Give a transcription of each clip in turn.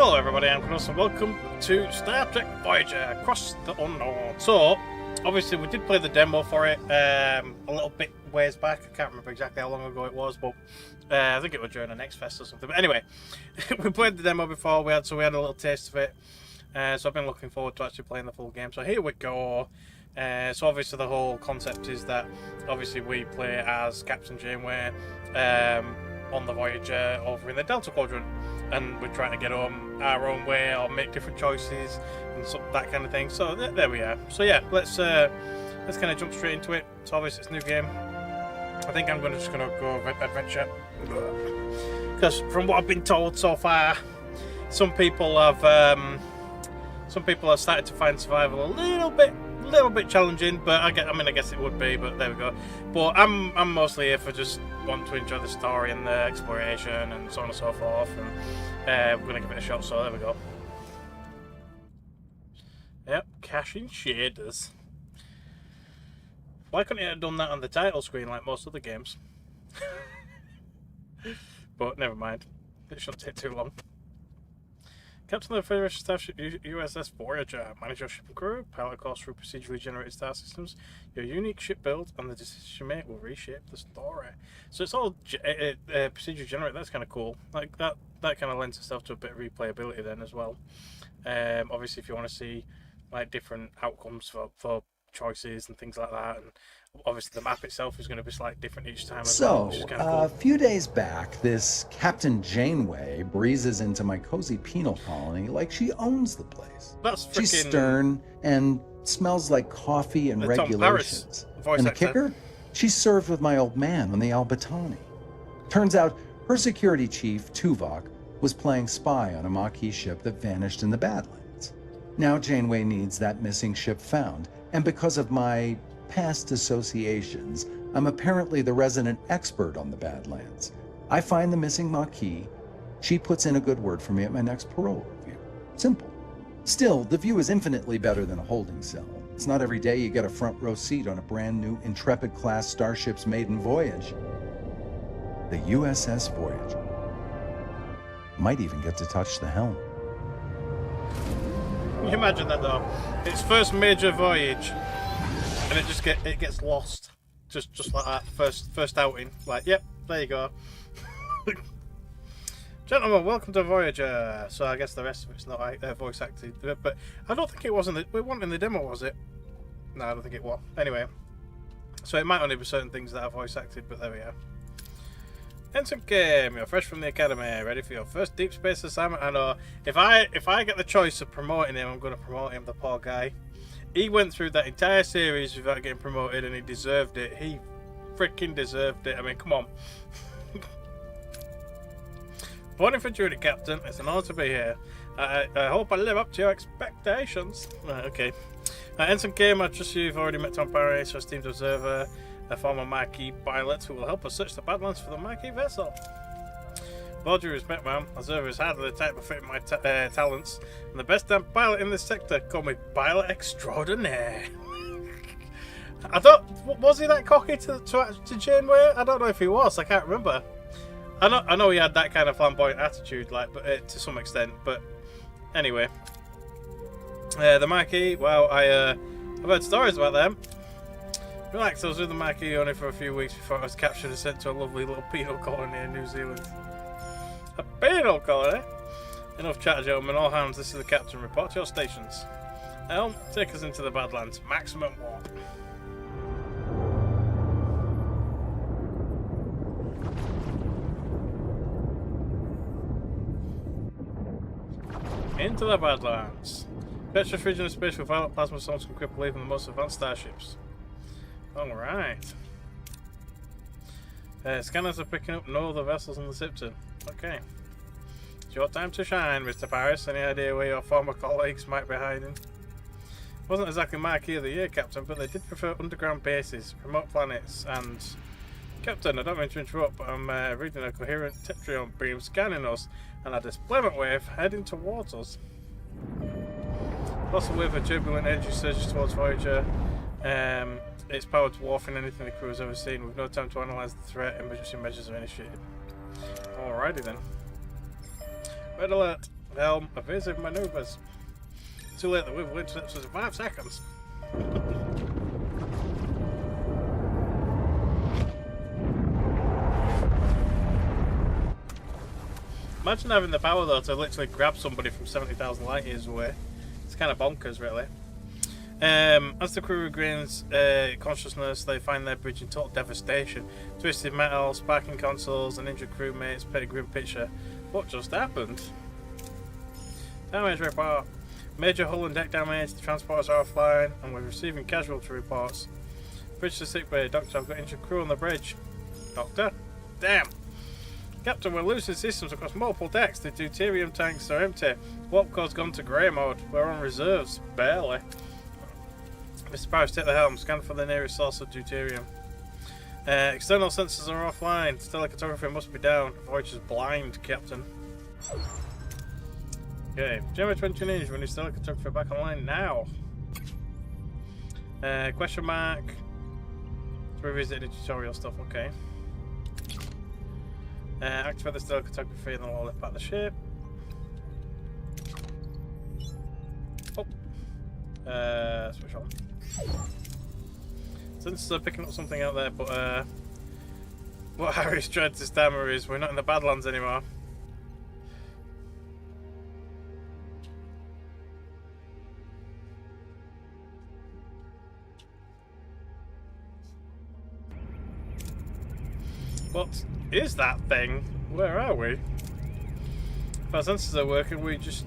Hello everybody, I'm Crownos and welcome to Star Trek Voyager Across the Unknown. So, obviously we did play the demo for it a little bit ways back. I can't remember exactly how long ago it was, but I think it was during the next fest or something. But anyway, we played the demo before, we had a little taste of it. So I've been looking forward to actually playing the full game. So here we go. So obviously the whole concept is that obviously we play as Captain Janeway on the Voyager over in the Delta Quadrant, and we're trying to get on our own way or make different choices and that kind of thing. So there we are. So yeah, let's kind of jump straight into it. So obviously it's a new game. I think I'm just going to go adventure, because from what I've been told so far, some people have started to find survival a little bit challenging, but I guess it would be, but there we go. But I'm mostly here for just want to enjoy the story and the exploration and so on and so forth, and we're gonna give it a shot. So there we go. Yep, caching shaders. Why couldn't it have done that on the title screen like most other games? But never mind, it shouldn't take too long. Captain of the Federation Starship USS Voyager. Manage your ship and crew. Pilot course through procedurally generated star systems. Your unique ship build and the decisions you make will reshape the story. So it's all procedurally generated. That's kind of cool. Like that kind of lends itself to a bit of replayability then as well. Obviously, if you want to see like different outcomes for choices and things like that, and obviously the map itself is going to be slightly different each time as well, which is kind of cool. A few days back, this Captain Janeway breezes into my cozy penal colony like she owns the place. That's freaking... She's stern and smells like coffee and regulations. And the kicker? She's served with my old man on the Albatani. Turns out her security chief, Tuvok, was playing spy on a Maquis ship that vanished in the Badlands. Now Janeway needs that missing ship found, and because of my past associations, I'm apparently the resident expert on the Badlands. I find the missing Maquis. She puts in a good word for me at my next parole review. Simple. Still, the view is infinitely better than a holding cell. It's not every day you get a front row seat on a brand new Intrepid-class starship's maiden voyage. The USS Voyager. Might even get to touch the helm. Can you imagine that though? Its first major voyage, and it gets lost, just like that. First outing, like, yep, there you go. Gentlemen, welcome to Voyager. So I guess the rest of it's not voice acted, but I don't think it was it wasn't in the demo, was it? No, I don't think it was. Anyway, so it might only be certain things that are voice acted, but there we are. Ensign Game, you're fresh from the academy, ready for your first deep space assignment. I know, if I get the choice of promoting him, I'm going to promote him, the poor guy. He went through that entire series without getting promoted, and he deserved it. He freaking deserved it. I mean, come on. Morning for duty, Captain. It's an honor to be here. I hope I live up to your expectations. Right, okay. Ensign Game, I trust you've already met Tom Parry, so esteemed observer, a former Maquis pilot who will help us search the Badlands for the Maquis vessel. With all due respect, ma'am, observer is hardly the type of fit my talents, and the best damn pilot in this sector. Call me pilot extraordinaire. Was he that cocky to Janeway? I don't know if he was. I can't remember. I know he had that kind of flamboyant attitude, like, but to some extent. But anyway, the Maquis. Well, I've heard stories about them. Relax, I was with the Maquis only for a few weeks before I was captured and sent to a lovely little penal colony in New Zealand. A penal colony? Enough chat, gentlemen. All hands, this is the captain. Report to your stations. Helm, take us into the Badlands. Maximum warp. Into the Badlands. Petrus region of space with violet plasma source can cripple even the most advanced starships. Alright. Scanners are picking up no other vessels in the Sipton. Okay. It's your time to shine, Mr. Paris. Any idea where your former colleagues might be hiding? Wasn't exactly Marquis of the Year, Captain, but they did prefer underground bases, remote planets, and... Captain, I don't mean to interrupt, but I'm reading a coherent Tetrion beam scanning us, and a displacement wave heading towards us. Lots of wave of turbulent energy surges towards Voyager. It's powered dwarfing anything the crew has ever seen, with no time to analyse the threat. Emergency measures are initiated. Alrighty then. Red alert. Helm, evasive maneuvers. Too late, the wave will intercept us in 5 seconds. Imagine having the power though to literally grab somebody from 70,000 light years away. It's kind of bonkers, really. As the crew regains consciousness, they find their bridge in total devastation. Twisted metal, sparking consoles, and injured crewmates paint a grim picture. What just happened? Damage report. Major hull and deck damage, the transporters are offline, and we're receiving casualty reports. Bridge to sickbay. Doctor, I've got injured crew on the bridge. Doctor? Damn! Captain, we're losing systems across multiple decks. The deuterium tanks are empty. Warp core's gone to grey mode. We're on reserves. Barely. Mr. Parrish, take the helm. Scan for the nearest source of deuterium. External sensors are offline. Stellar cartography must be down. Voyager's blind, Captain. Okay. January 20 inch. We need stellar cartography back online now. Question mark. Let's revisit the tutorial stuff. Okay. Activate the stellar cartography and then we'll lift back the ship. Oh. Switch on. Sensors are picking up something out there, but what Harry's tried to stammer is we're not in the Badlands anymore. What is that thing? Where are we? If our sensors are working, we just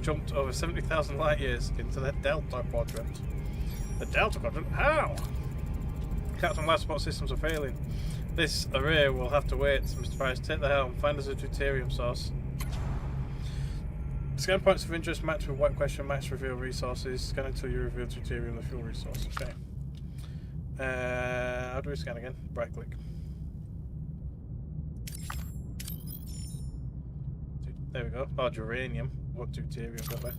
jumped over 70,000 light years into the Delta Quadrant. The Delta Quadrant? How? Captain, life support systems are failing. This array will have to wait. Mr. Price, take the helm. Find us a deuterium source. Scan points of interest match with white question marks reveal resources. Scan until you reveal deuterium, the fuel resource. Okay. How do we scan again? Right click. There we go. Oh, geranium. What deuterium got there?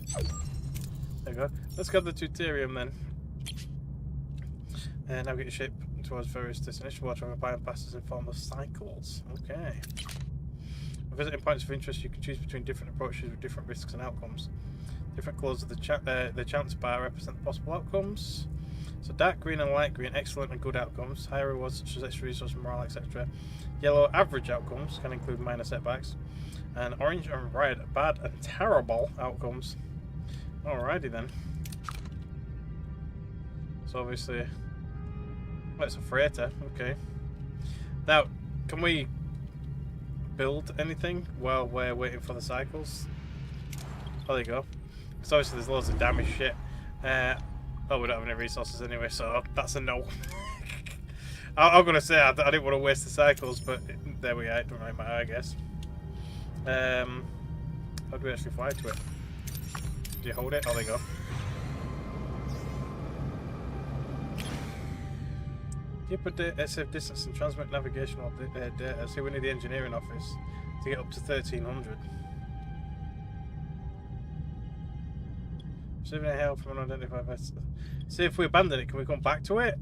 There we go. Let's grab the deuterium then. And now get your ship towards various destinations. Watch over bypasses in form of cycles. Okay. Visiting points of interest, you can choose between different approaches with different risks and outcomes. Different colours of the chance bar represent the possible outcomes. So dark green and light green, excellent and good outcomes. Higher rewards such as extra resource, morale, etc. Yellow, average outcomes, can include minor setbacks. And orange and red, bad and terrible outcomes. Alrighty then. So obviously, well, it's a freighter. Okay. Now, can we build anything while we're waiting for the cycles? Oh, there you go. Because obviously there's loads of damaged shit. Oh, we don't have any resources anyway, so that's a no. I'm going to say I didn't want to waste the cycles, but there we are. It doesn't really matter, I guess. How do we actually fly to it? Do you hold it? Oh, there you go. Keep a safe distance and transmit navigational data. See, we need the engineering office to get up to 1300. Receiving help from an unidentified vessel. See, if we abandon it, can we come back to it?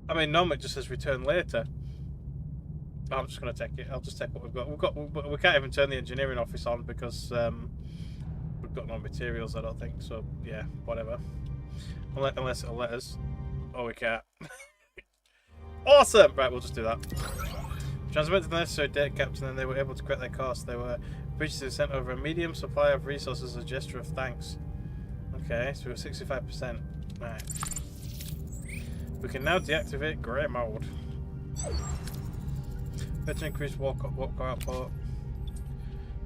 I mean, normally it just says return later. I'm just going to take it. I'll just take what we've got. We can't even turn the engineering office on because we've got no materials, I don't think. So, yeah, whatever. Unless it'll let us. Oh, we can't. Awesome! Right, we'll just do that. Transmitted the necessary data, Captain, and they were able to correct their course. They were previously sent over a medium supply of resources as a gesture of thanks. Okay, so we're 65%. Right. We can now deactivate grey mode. Better increase walk output.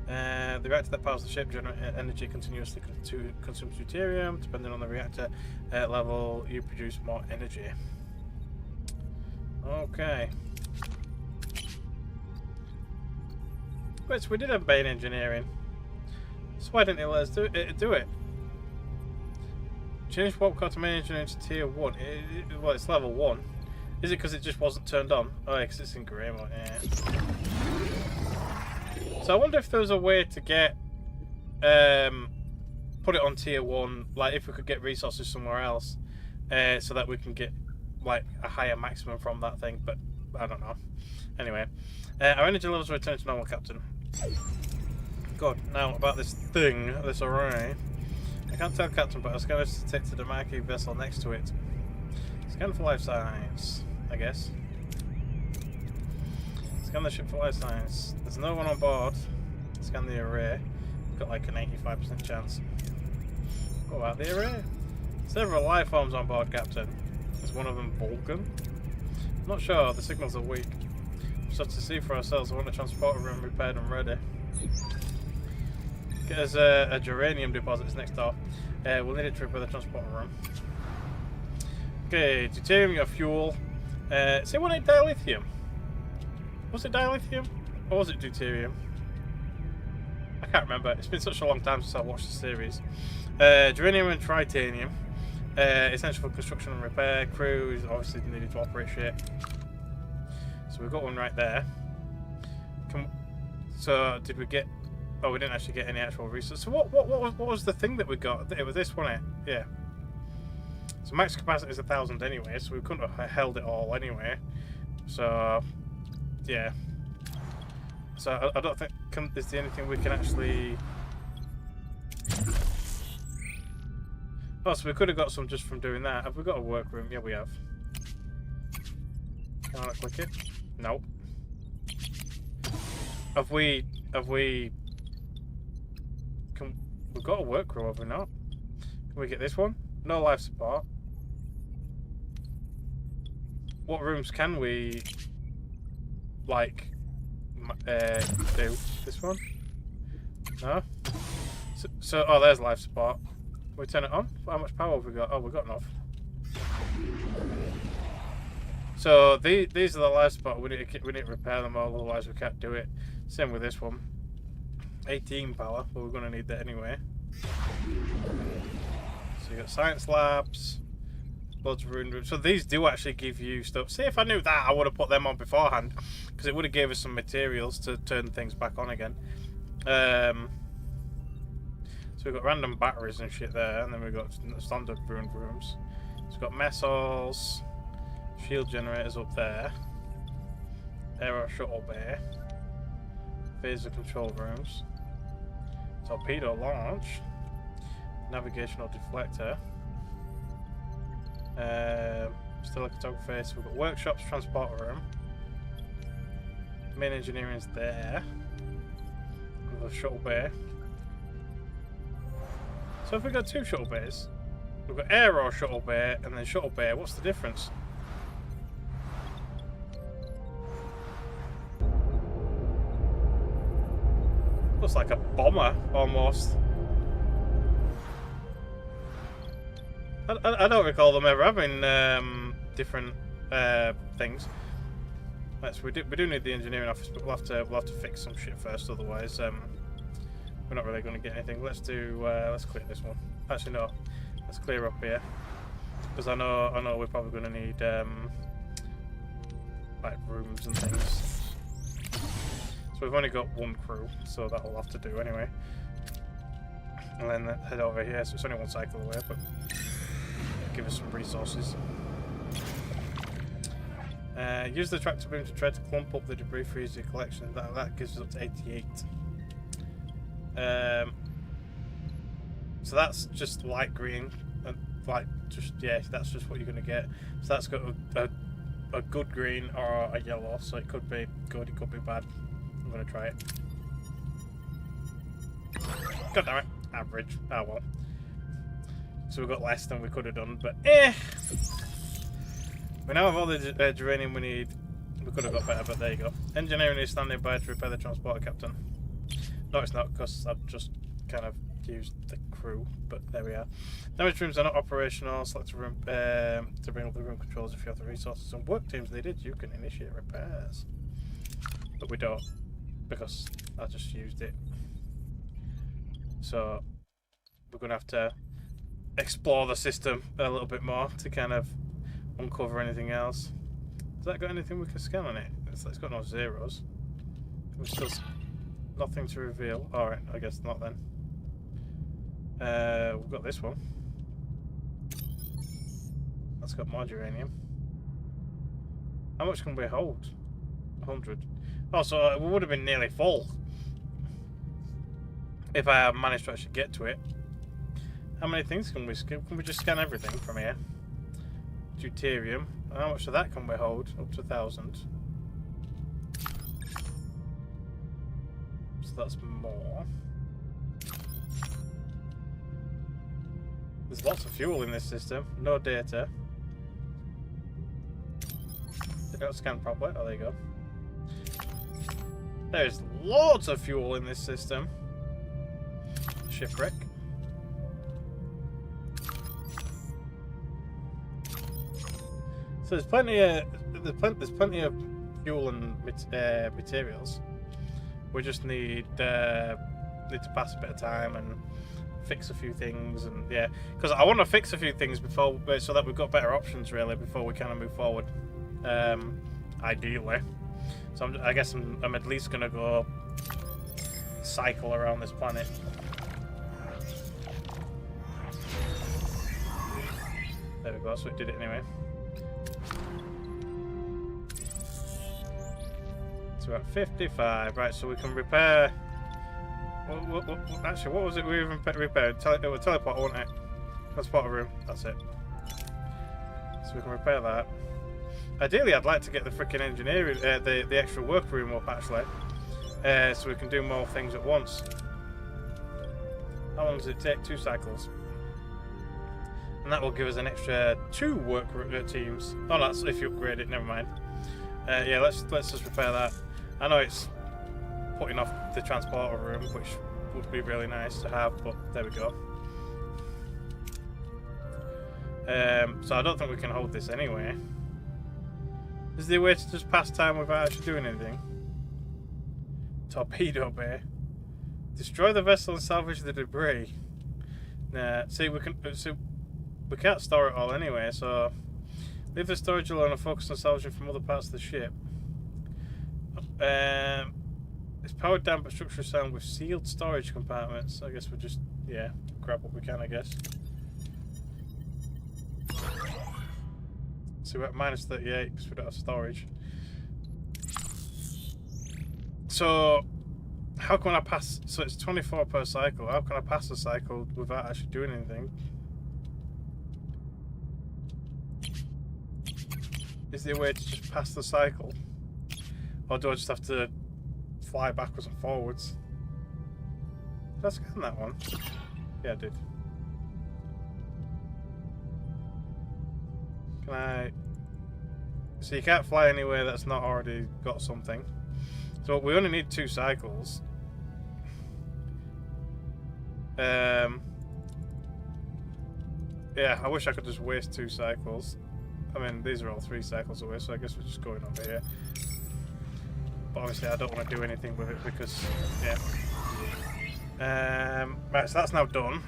The reactor that powers the ship generates energy continuously to consume deuterium. Depending on the reactor level, you produce more energy. Okay. Wait, so we did have main engineering. So why didn't it let us do it? Change warp core to main engineering to tier 1. Well, it's level 1. Is it because it just wasn't turned on? Oh, yeah, because it's in grey mode. Yeah. So I wonder if there was a way to get put it on tier 1, like if we could get resources somewhere else, so that we can get like a higher maximum from that thing, but I don't know. Anyway, our energy levels return to normal, Captain. Good. Now about this thing, this array. I can't tell, Captain, but I was going to detect the marquee vessel next to it. Scan for life signs, I guess. Scan the ship for life signs. There's no one on board. Scan the array. Got like an 85% chance. Go out the array. Several life forms on board, Captain. Is one of them Vulcan? Not sure. The signals are weak. So to see for ourselves, I want a transporter room repaired and ready. Get us a geranium deposit next door. We'll need it to repair the transporter room. Okay, deuterium, your fuel. Say what ain't dilithium? Was it dilithium? Or was it deuterium? I can't remember. It's been such a long time since I watched the series. Geranium and tritanium. Essential for construction and repair. Crew is obviously needed to operate shit. So we've got one right there. So did we get... Oh, we didn't actually get any actual resources. So what was the thing that we got? It was this, wasn't it? Yeah. So max capacity is 1,000 anyway, so we couldn't have held it all anyway. So, yeah. So I don't think... Is there anything we can actually... Oh, so we could have got some just from doing that. Have we got a workroom? Yeah, we have. Can I click it? Nope. Have we... We've got a workroom, have we not? Can we get this one? No life support. What rooms can we... like... do? This one? No? So oh, there's life support. Can we turn it on? How much power have we got? Oh, we've got enough. So these are the life support. We need to repair them all, otherwise we can't do it. Same with this one. 18 power, but we're going to need that anyway. So you got science labs, loads of room. So these do actually give you stuff. See, if I knew that, I would have put them on beforehand, because it would have gave us some materials to turn things back on again. So we've got random batteries and shit there, and then we've got standard ruined rooms. So we've got mess halls, shield generators up there, aero shuttle bay, phaser control rooms, torpedo launch, navigational deflector, still photography. So we've got workshops, transporter room, main engineering's there, with a shuttle bay. So if we've got two shuttle bays, we've got aero shuttle bay and then shuttle bay. What's the difference? Looks like a bomber almost. I don't recall them ever having different things. We do need the engineering office, but we'll have to fix some shit first. Otherwise, we're not really going to get anything. Let's clear this one. Actually, no. Let's clear up here, because I know we're probably going to need like rooms and things. So we've only got one crew, so that'll have to do anyway. And then head over here. So it's only one cycle away, but give us some resources. Use the tractor beam to try to clump up the debris for easier collection. That gives us up to 88. So that's just light green, and that's just what you're gonna get. So that's got a good green or a yellow. So it could be good, it could be bad. I'm gonna try it. God damn it, average. Oh well. So we've got less than we could have done, but we now have all the geranium we need. We could have got better, but there you go. Engineering is standing by to repair the transporter, Captain. No, it's not, because I've just kind of used the crew, but there we are. Damage rooms are not operational. Select a room to bring up the room controls. If you have the resources and work teams needed, you can initiate repairs. But we don't, because I just used it. So we're going to have to explore the system a little bit more to kind of uncover anything else. Has that got anything we can scan on it? It's got no zeros. We're still... Nothing to reveal. Alright, I guess not then. We've got this one. That's got more geranium. How much can we hold? 100. Oh, so we would have been nearly full if I managed to actually get to it. How many things can we scan? Can we just scan everything from here? Deuterium. How much of that can we hold? Up to 1,000. So that's more. There's lots of fuel in this system. No data. They don't scan properly. Oh, there you go. There's loads of fuel in this system. Shipwreck. So there's plenty of fuel and materials. We just need to pass a bit of time and fix a few things, and yeah, because I want to fix a few things before, so that we've got better options really before we kind of move forward. Ideally, so I guess I'm at least gonna go cycle around this planet. There we go. So it did it anyway. So we're at 55, right? So we can repair. Actually, what was it we were repairing? It was teleport, wasn't it? Transporter room. That's it. So we can repair that. Ideally, I'd like to get the freaking engineering, the extra workroom up actually, so we can do more things at once. How long does it take? 2 cycles, and that will give us an extra 2 work teams. Oh, that's if you upgrade it. Never mind. Yeah, let's just repair that. I know it's putting off the transporter room, which would be really nice to have, but there we go. So I don't think we can hold this anyway. Is there a way to just pass time without actually doing anything? Torpedo bay. Destroy the vessel and salvage the debris. Nah, see we can't store it all anyway, so leave the storage alone and focus on salvaging from other parts of the ship. It's powered down but structurally sound with sealed storage compartments. I guess we'll just, yeah, grab what we can, I guess. So we're at minus 38 because we don't have storage. So, how can I pass? So it's 24 per cycle. How can I pass a cycle without actually doing anything? Is there a way to just pass the cycle? Or do I just have to fly backwards and forwards? Did I scan that one? Yeah, I did. Can I... So you can't fly anywhere that's not already got something. So we only need 2 cycles. Yeah, I wish I could just waste 2 cycles. I mean, these are all 3 cycles away, so I guess we're just going over here. But obviously I don't want to do anything with it because, yeah. Right, so that's now done.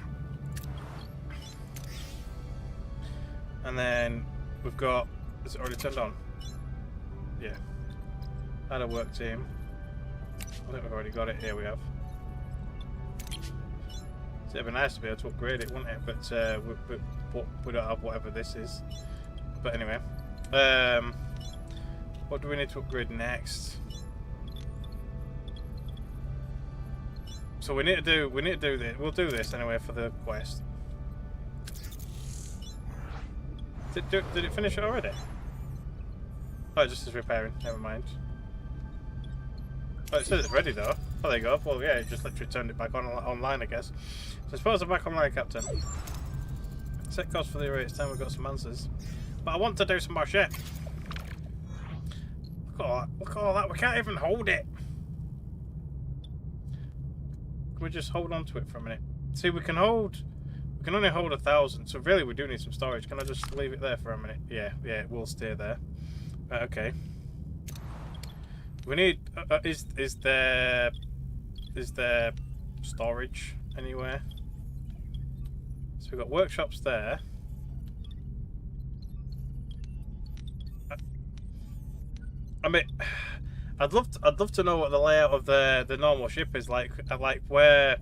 And then we've got... Is it already turned on? Yeah. Add a work team. I think we've already got it. Here we have. So it'd be nice to be able to upgrade it, wouldn't it? But we don't have whatever this is. But anyway. What do we need to upgrade next? So we need to do this. We'll do this anyway for the quest. Did it finish it already? Oh, it just is repairing. Never mind. Oh, it says it's ready though. Oh, there you go. Well, yeah, it just literally turned it back on online, I guess. So I suppose I'm back online, Captain. Set course for the array. It's time we've got some answers. But I want to do some more shit. Look at all that. Look at all that. We can't even hold it. Can we just hold on to it for a minute? See, we can only hold 1,000, so really we do need some storage. Can I just leave it there for a minute? Yeah, it will stay there. Right, okay. We need... is there storage anywhere? So we've got workshops there. I mean, I'd love to know what the layout of the normal ship is like. Like where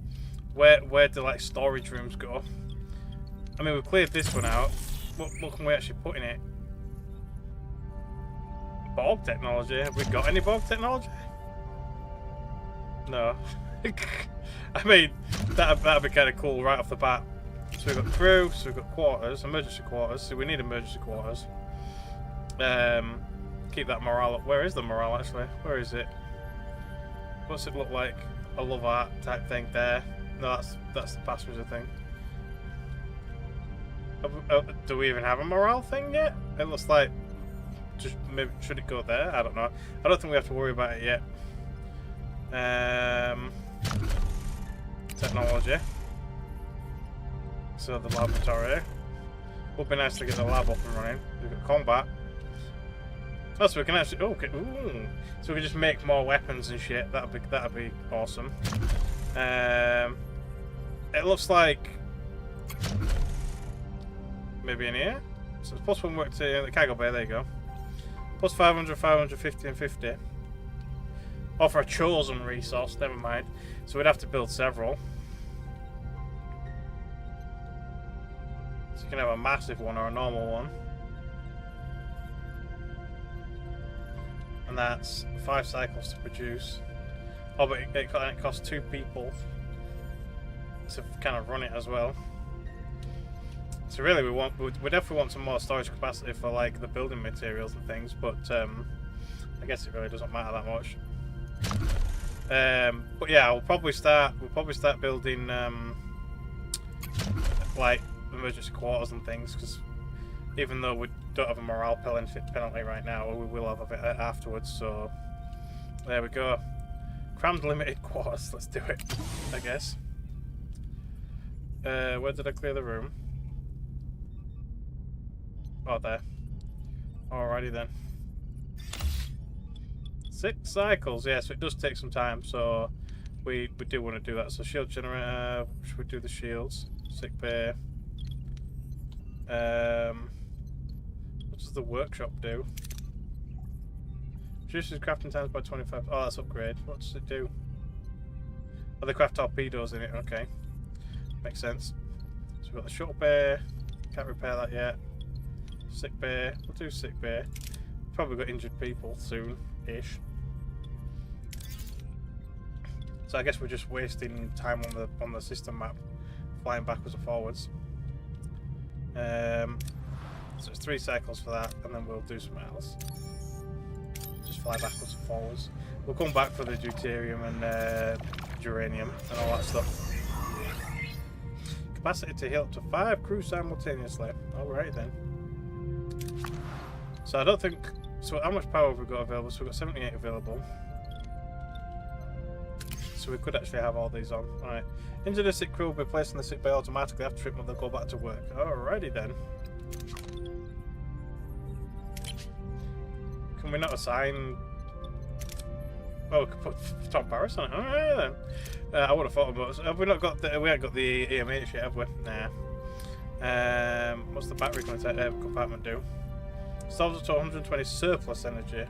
do like storage rooms go? I mean, we've cleared this one out. What can we actually put in it? Borg technology. Have we got any Borg technology? No. I mean, that'd be kind of cool right off the bat. So we've got crew, so we've got quarters, emergency quarters. So we need emergency quarters. Keep that morale up. Where is the morale actually? Where is it? What's it look like? A love art type thing there. No, that's the passenger thing. Do we even have a morale thing yet? It looks like just maybe should it go there? I don't know. I don't think we have to worry about it yet. Technology. So the laboratory. Would be nice to get the lab up and running. We've got combat. Oh, so we can actually. Oh, okay. Ooh. So we can just make more weapons and shit. That'd be awesome. It looks like maybe in here. So it's plus 1 work to the cargo bay. There you go. Plus 500, 550, and 50. Or for a chosen resource. Never mind. So we'd have to build several. So you can have a massive one or a normal one. And that's 5 cycles to produce. Oh, but it costs 2 people to kind of run it as well. So really, we definitely want some more storage capacity for like the building materials and things. But I guess it really doesn't matter that much. But yeah, we'll probably start building like emergency quarters and things, because even though we don't have a morale penalty right now, we will have it afterwards. So there we go. Crammed limited quarters. Let's do it, I guess. Where did I clear the room? Oh, there. Alrighty then. 6 cycles, yeah, so it does take some time, so we do want to do that. So shield generator, should we do the shields? Sick bay. What does the workshop do? Reduces crafting times by 25. Oh, that's upgrade. What does it do? Oh, they craft torpedoes in it, okay. Makes sense. So we've got the shuttle bay. Can't repair that yet. Sick bay. We'll do sick bay. Probably got injured people soon-ish. So I guess we're just wasting time on the system map, flying backwards and forwards. So it's 3 cycles for that, and then we'll do something else. Just fly backwards and forwards. We'll come back for the deuterium and geranium and all that stuff. Capacity to heal up to 5 crew simultaneously. Alright then. So I don't think. So how much power have we got available? So we've got 78 available. So we could actually have all these on. Alright. Injured the sick crew will be placed in the sick bay automatically after treatment. They'll go back to work. Alrighty then. Can we not assign? Oh, we could put Tom Paris on it. Alright then. I would have thought about it. Have we not got the? We haven't got the EMH yet, have we? Nah. What's the battery compartment do? Solves up to 120 surplus energy.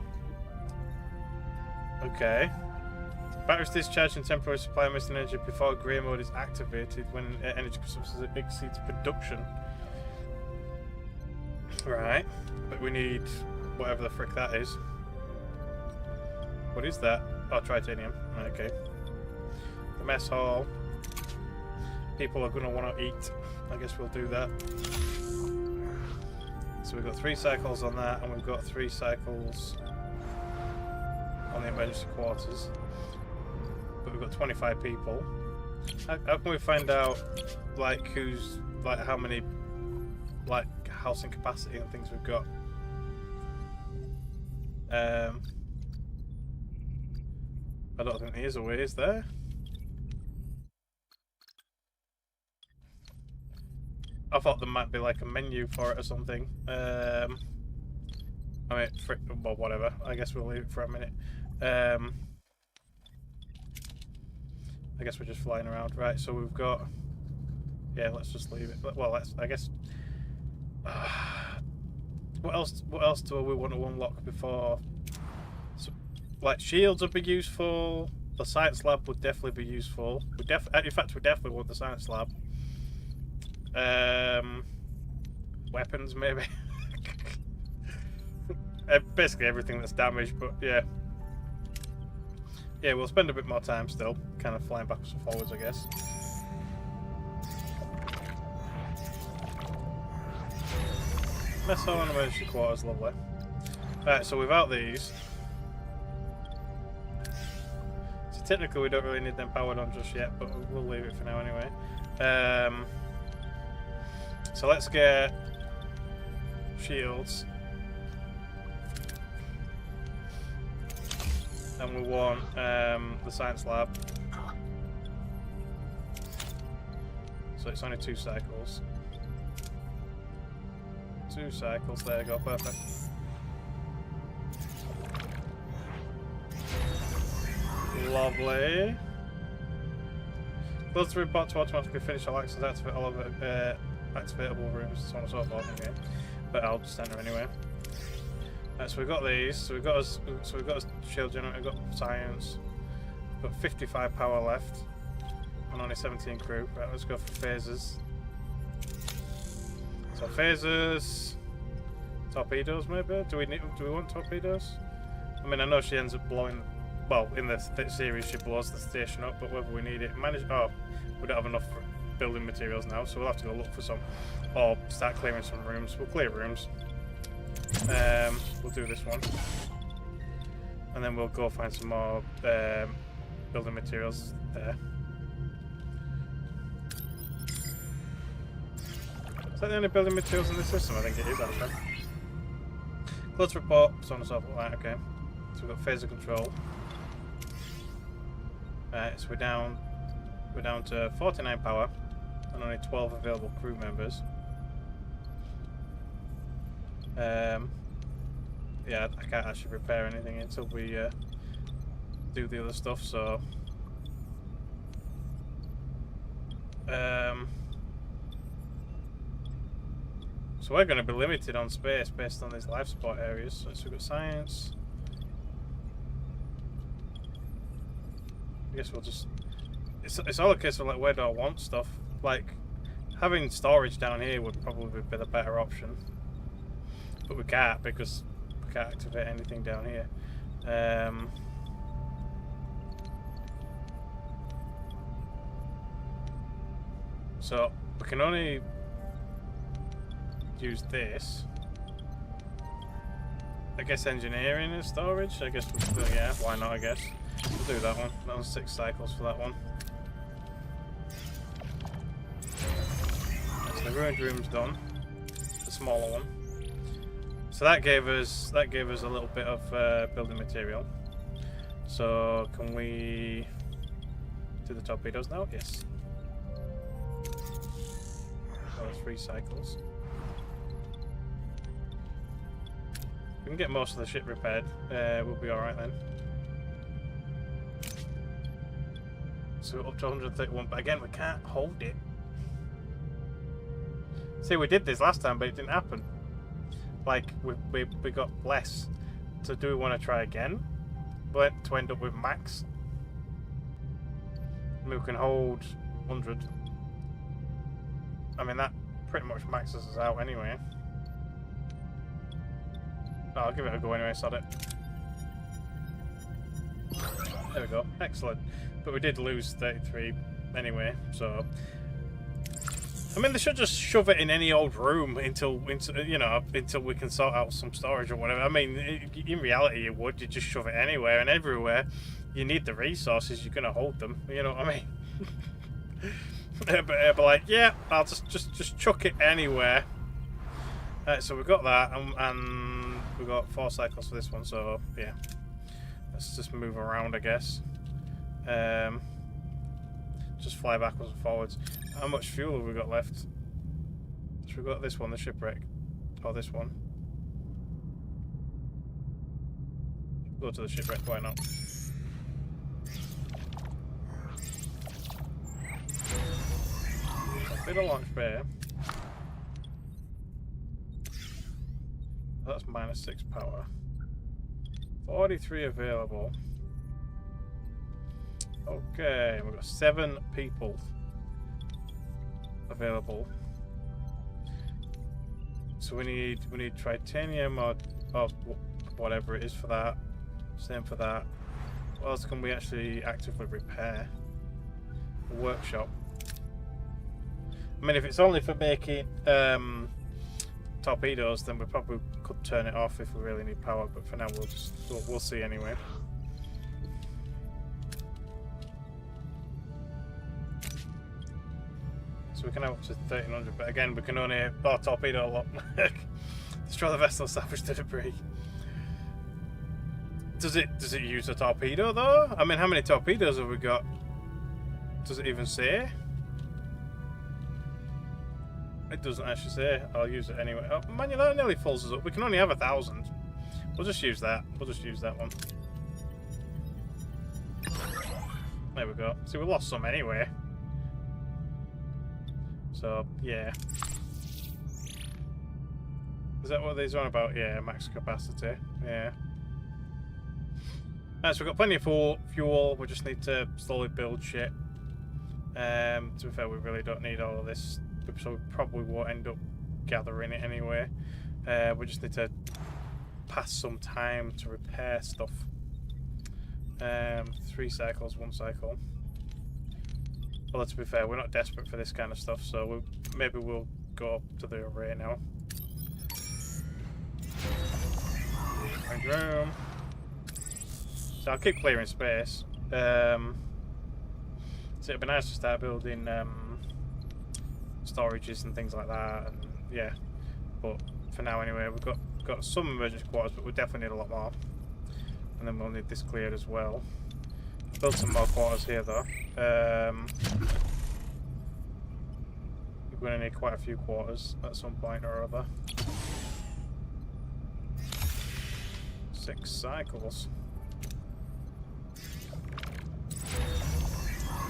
Okay. Batteries discharged and temporary supply of missing energy before grey mode is activated when energy consumption exceeds production. Right. But we need whatever the frick that is. What is that? Oh, titanium. Okay. The mess hall. People are going to want to eat. I guess we'll do that. So we've got 3 cycles on that, and we've got 3 cycles on the emergency quarters. But we've got 25 people. How can we find out, like, who's, like, how many, like, housing capacity and things we've got? I don't think there is a way, is there? I thought there might be like a menu for it or something. I mean, well, whatever. I guess we'll leave it for a minute. I guess we're just flying around, right? So we've got. Yeah, let's just leave it. Well, let's. I guess. What else? What else do we want to unlock before? So, like shields would be useful. The science lab would definitely be useful. In fact, we definitely want the science lab. Weapons maybe. basically everything that's damaged, but yeah. Yeah, we'll spend a bit more time still, kind of flying backwards and forwards, I guess. Mess hall and emergency quarters, lovely. Right, so without these... So technically we don't really need them powered on just yet, but we'll leave it for now anyway. So let's get shields. And we want the science lab. So it's only 2 cycles. 2 cycles, there you go, perfect. Lovely. Close the report to automatically finish all access, activate all of it, activatable rooms, so on and so forth. Okay, but I'll just enter anyway. So we've got these. So we've got us shield generator. We've got science. We've got 55 power left, and only 17 crew. Right, let's go for phasers. So phasers, torpedoes maybe. Do we want torpedoes? I mean, I know she ends up blowing. Well, in the series, she blows the station up, but whether we need it, oh, we don't have enough building materials now, so we'll have to go look for some, or start clearing some rooms. We'll clear rooms. We'll do this one, and then we'll go find some more building materials there. Is that the only building materials in the system? I think it is actually. Close report, so on and so forth. Right, okay. So we've got phaser control. So we're down to 49 power and only 12 available crew members. Yeah, I can't actually repair anything until we do the other stuff, so so we're going to be limited on space based on these life support areas. So we've got science. I guess we'll just... It's all a case of like, where do I want stuff? Like, having storage down here would probably be the better option. But we can't, because we can't activate anything down here. So, we can only use this. I guess engineering and storage? I guess we'll do, yeah, why not, I guess. We'll do that one. That was 6 cycles for that one. So the ruined room's done. The smaller one. So that gave us a little bit of building material. So can we do the torpedoes now? Yes. So 3 cycles. We can get most of the ship repaired. We'll be alright then. So we're up to 131, but again we can't hold it. See, we did this last time, but it didn't happen. Like we got less. So do we want to try again? But to end up with max. I mean, we can hold 100. I mean, that pretty much maxes us out anyway. Oh, I'll give it a go anyway, sod it. There we go, excellent. But we did lose 33 anyway, so... I mean, they should just shove it in any old room until you know, until we can sort out some storage or whatever. I mean, in reality, you just shove it anywhere and everywhere. You need the resources, you're gonna hold them. You know what I mean? but like, yeah, I'll just chuck it anywhere. So we've got that, and we've got 4 cycles for this one. So yeah, let's just move around, I guess. Just fly backwards and forwards. How much fuel have we got left? So we've got this one, the shipwreck. Or this one. Go to the shipwreck, why not? A bit of launch bay. That's -6 power. 43 available. Okay, we've got 7 people available. So we need titanium or whatever it is for that. Same for that. What else can we actually actively repair? A workshop. I mean, if it's only for making torpedoes, then we probably could turn it off if we really need power. But for now, we'll see anyway. So we can have up to 1300, but again, we can only torpedo a lot. Destroy the vessel, salvage the debris. Does it use a torpedo though? I mean, how many torpedoes have we got? Does it even say? It doesn't actually say. I'll use it anyway. Oh man, that nearly fills us up. We can only have 1,000. We'll just use that. We'll just use that one. There we go. See, we lost some anyway. So, yeah. Is that what these are on about? Yeah, max capacity. Yeah. Right, so we've got plenty of fuel. We just need to slowly build shit. To be fair, we really don't need all of this. So we probably won't end up gathering it anyway. We just need to pass some time to repair stuff. 3 cycles, 1 cycle. Well, to be fair, we're not desperate for this kind of stuff, so maybe we'll go up to the array now. Room. So I'll keep clearing space. So it'd be nice to start building storages and things like that, and yeah. But for now, anyway, we've got some emergency quarters, but we definitely need a lot more. And then we'll need this cleared as well. Build some more quarters here though. We're going to need quite a few quarters at some point or other. 6 cycles.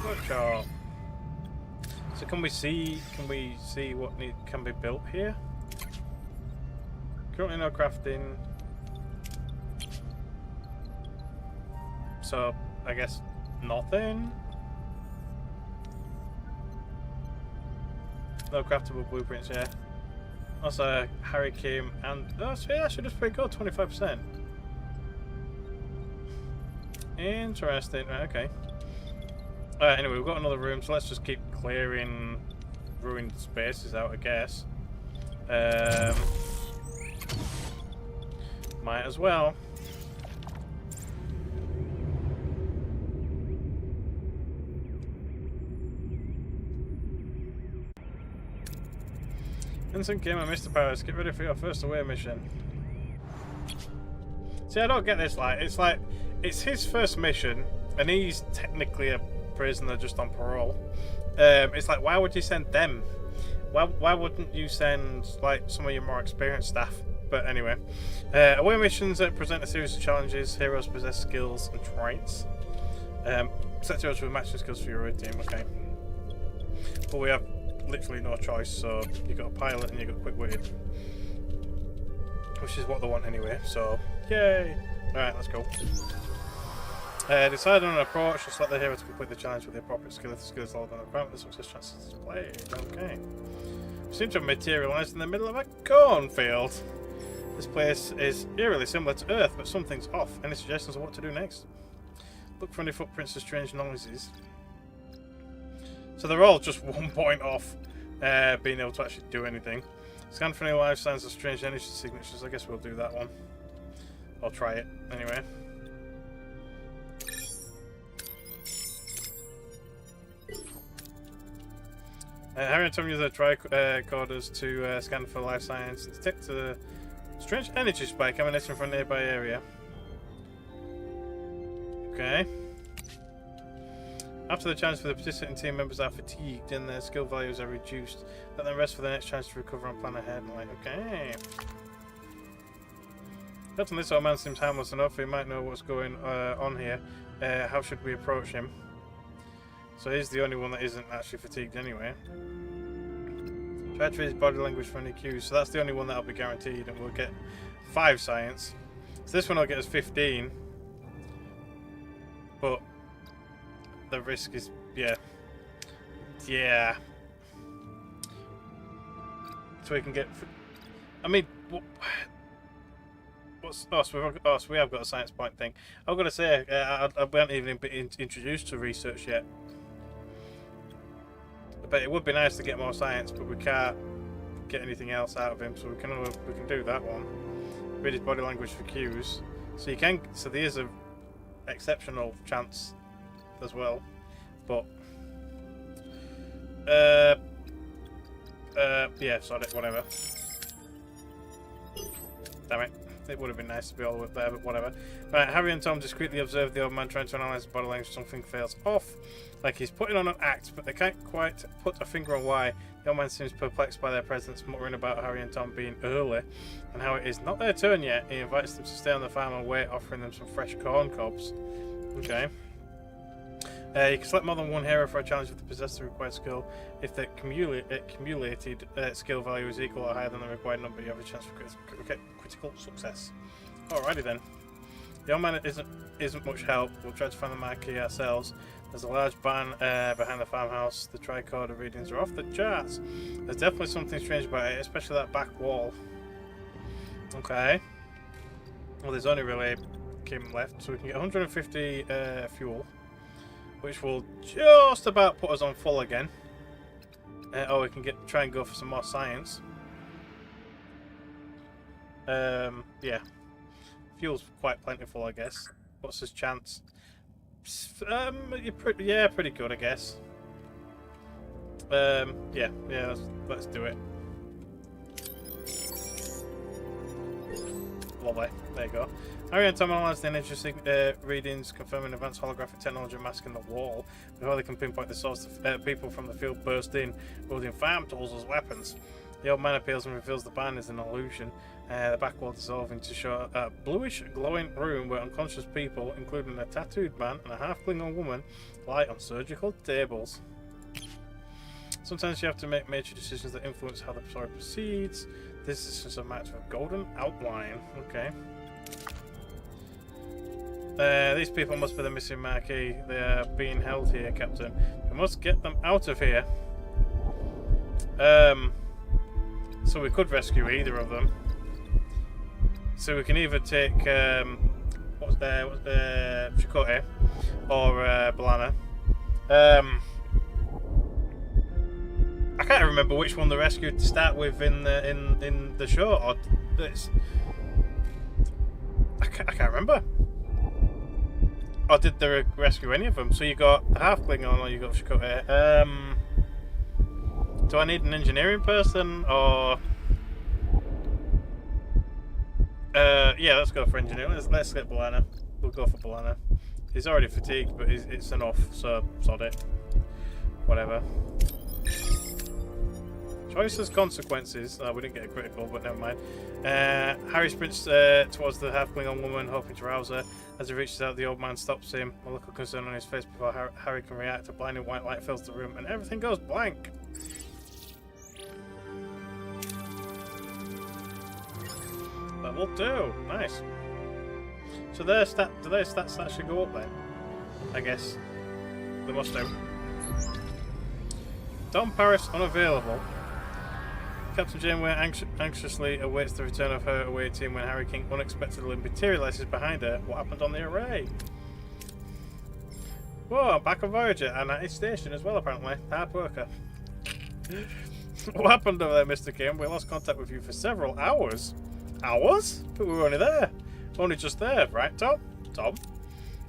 Workshop. So can we see what can be built here? Currently no crafting. So I guess nothing. No craftable blueprints here. Also, Harry came and so yeah, actually just pretty good, 25%. Interesting. Right, okay. Alright, anyway, we've got another room, so let's just keep clearing ruined spaces out, I guess. Might as well. Vincent came and Mr. Paris, get ready for your first away mission. See, I don't get this, it's his first mission, and he's technically a prisoner just on parole. It's like, why would you send them? Why wouldn't you send, like, some of your more experienced staff? But anyway. Away missions that present a series of challenges. Heroes possess skills and traits. Set heroes with matching skills for your own team, okay. But we have literally no choice, so you got a pilot and you got quick-witted, which is what they want anyway, so yay. Alright, let's go. Decide on an approach. Just let the hero to complete the challenge with the appropriate skill. If the skill is lower than the requirement, the success chances is played. Okay. We seem to have materialised in the middle of a cornfield. This place is eerily similar to Earth, but something's off. Any suggestions on what to do next? Look for any footprints of strange noises. So they're all just 1 point off being able to actually do anything. Scan for any live signs of strange energy signatures. I guess we'll do that one. I'll try it anyway. Harry and Tom use their tricorders to scan for life signs and detect a strange energy spike emanating from a nearby area. Okay. After the challenge for the participating team members are fatigued and their skill values are reduced, let them rest for the next chance to recover and plan ahead. Like, okay. Captain, this old man seems harmless enough. He might know what's going on here. How should we approach him? So he's the only one that isn't actually fatigued anyway. Try to read his body language for any cues. So that's the only one that'll be guaranteed, and we'll get 5 science. So this one will get us 15. But the risk is, yeah. So we can get, I mean, what So we have got a science point thing. I'm going to say, I haven't even been introduced to research yet. But it would be nice to get more science, but we can't get anything else out of him, so we can do that one. Read his body language for cues. So there is a exceptional chance as well. But yeah, sorry, whatever. Damn it. It would have been nice to be all the way there, but whatever. Right, Harry and Tom discreetly observe the old man trying to analyse the body language. Something fails off. Like he's putting on an act, but they can't quite put a finger on why. The old man seems perplexed by their presence, muttering about Harry and Tom being early, and how it is not their turn yet. He invites them to stay on the farm and wait, offering them some fresh corn cobs. Okay. You can select more than one hero for a challenge if they possess the required skill. If the cumulated skill value is equal or higher than the required number, you have a chance for critical success. Alrighty then. The old man isn't much help. We'll try to find the marquee ourselves. There's a large barn behind the farmhouse. The tricorder readings are off the charts. There's definitely something strange about it, especially that back wall. Okay. Well, there's only really Kim left, so we can get 150 fuel, which will just about put us on full again. Or we can try and go for some more science. Yeah. Fuel's quite plentiful, I guess. What's his chance? Yeah, pretty good, I guess. Yeah, let's do it. Lovely. There you go. Harry and Tom analyze the energy readings, confirming advanced holographic technology masking the wall. Before they can pinpoint the source, people from the field burst in, wielding farm tools as weapons. The old man appeals and reveals the barn is an illusion. The back wall dissolving to show a bluish, glowing room where unconscious people, including a tattooed man and a half-Klingon woman, lie on surgical tables. Sometimes you have to make major decisions that influence how the story proceeds. This is just a matter of golden outline. Okay. These people must be the missing marquee. They are being held here, Captain. We must get them out of here. So we could rescue either of them. So we can either take Chakotay or B'Elanna. I can't remember which one they rescued to start with in the show. Or I can't remember. Or did they rescue any of them? So you got the half Klingon or you got Chakotay. Do I need an engineering person or? Yeah, let's go for engineering. Let's get B'Elanna. We'll go for B'Elanna. He's already fatigued, but it's enough, so sod it. Whatever. Choices, consequences. Oh, we didn't get a critical, but never mind. Harry sprints towards the half-Klingon woman, hoping to rouse her. As he reaches out, the old man stops him. A look of concern on his face before Harry can react. A blinding white light fills the room, and everything goes blank. That will do. Nice. So do their stats actually go up then? I guess. They must do. Dom Paris unavailable. Captain Janeway anxiously awaits the return of her away team when Harry King unexpectedly materialises behind her. What happened on the array? Whoa, back on Voyager and at his station as well, apparently. Hard worker. What happened over there, Mr. Kim? We lost contact with you for several hours. Hours? But we were only there. Only just there, right, Tom? Tom?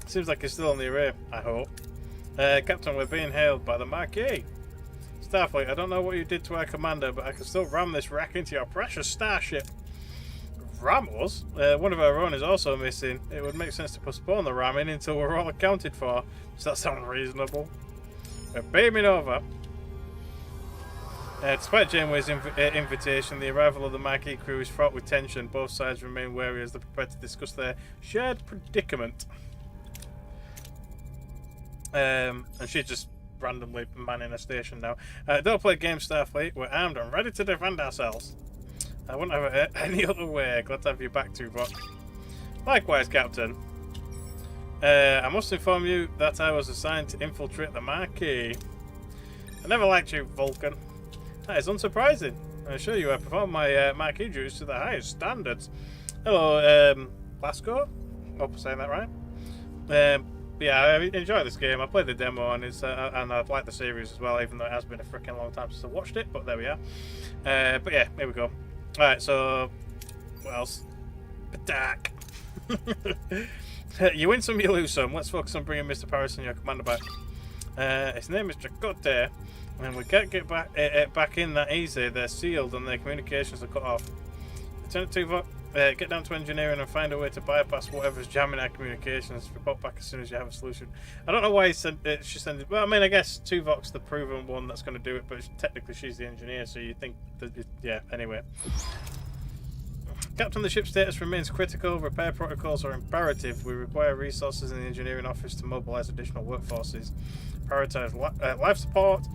Seems like he's still on the array, I hope. Captain, we're being hailed by the Marquis. Starfleet, I don't know what you did to our commander, but I can still ram this rack into your precious starship. Ram us? One of our own is also missing. It would make sense to postpone the ramming until we're all accounted for. Does that sound reasonable? We're beaming over. Despite Janeway's invitation, the arrival of the Marquis crew is fraught with tension. Both sides remain wary as they prepare to discuss their shared predicament. And she's just randomly manning a station now. Don't play games, Starfleet. We're armed and ready to defend ourselves. I wouldn't have it any other way. Glad to have you back, Tuvok. Likewise, Captain. I must inform you that I was assigned to infiltrate the Marquis. I never liked you, Vulcan. That is unsurprising. I assure you I perform my Marquis duties to the highest standards. Hello, Blasco. Hope I'm saying that right. Yeah, I enjoy this game. I played the demo and and I've liked the series as well, even though it has been a freaking long time since I watched it. But there we are. But yeah, here we go. All right, so what else? Attack. You win some, you lose some. Let's focus on bringing Mr. Paris and your commander back. His name is Dracote, and we can't get back in that easy. They're sealed and their communications are cut off. Lieutenant Tuvok, get down to engineering and find a way to bypass whatever's jamming our communications. Report back as soon as you have a solution. I don't know why she sent it. Well, I mean, I guess Tuvok's the proven one that's going to do it, but technically she's the engineer, so you think that, yeah, anyway. Captain, the ship's status remains critical. Repair protocols are imperative. We require resources in the engineering office to mobilize additional workforces. Prioritize life support,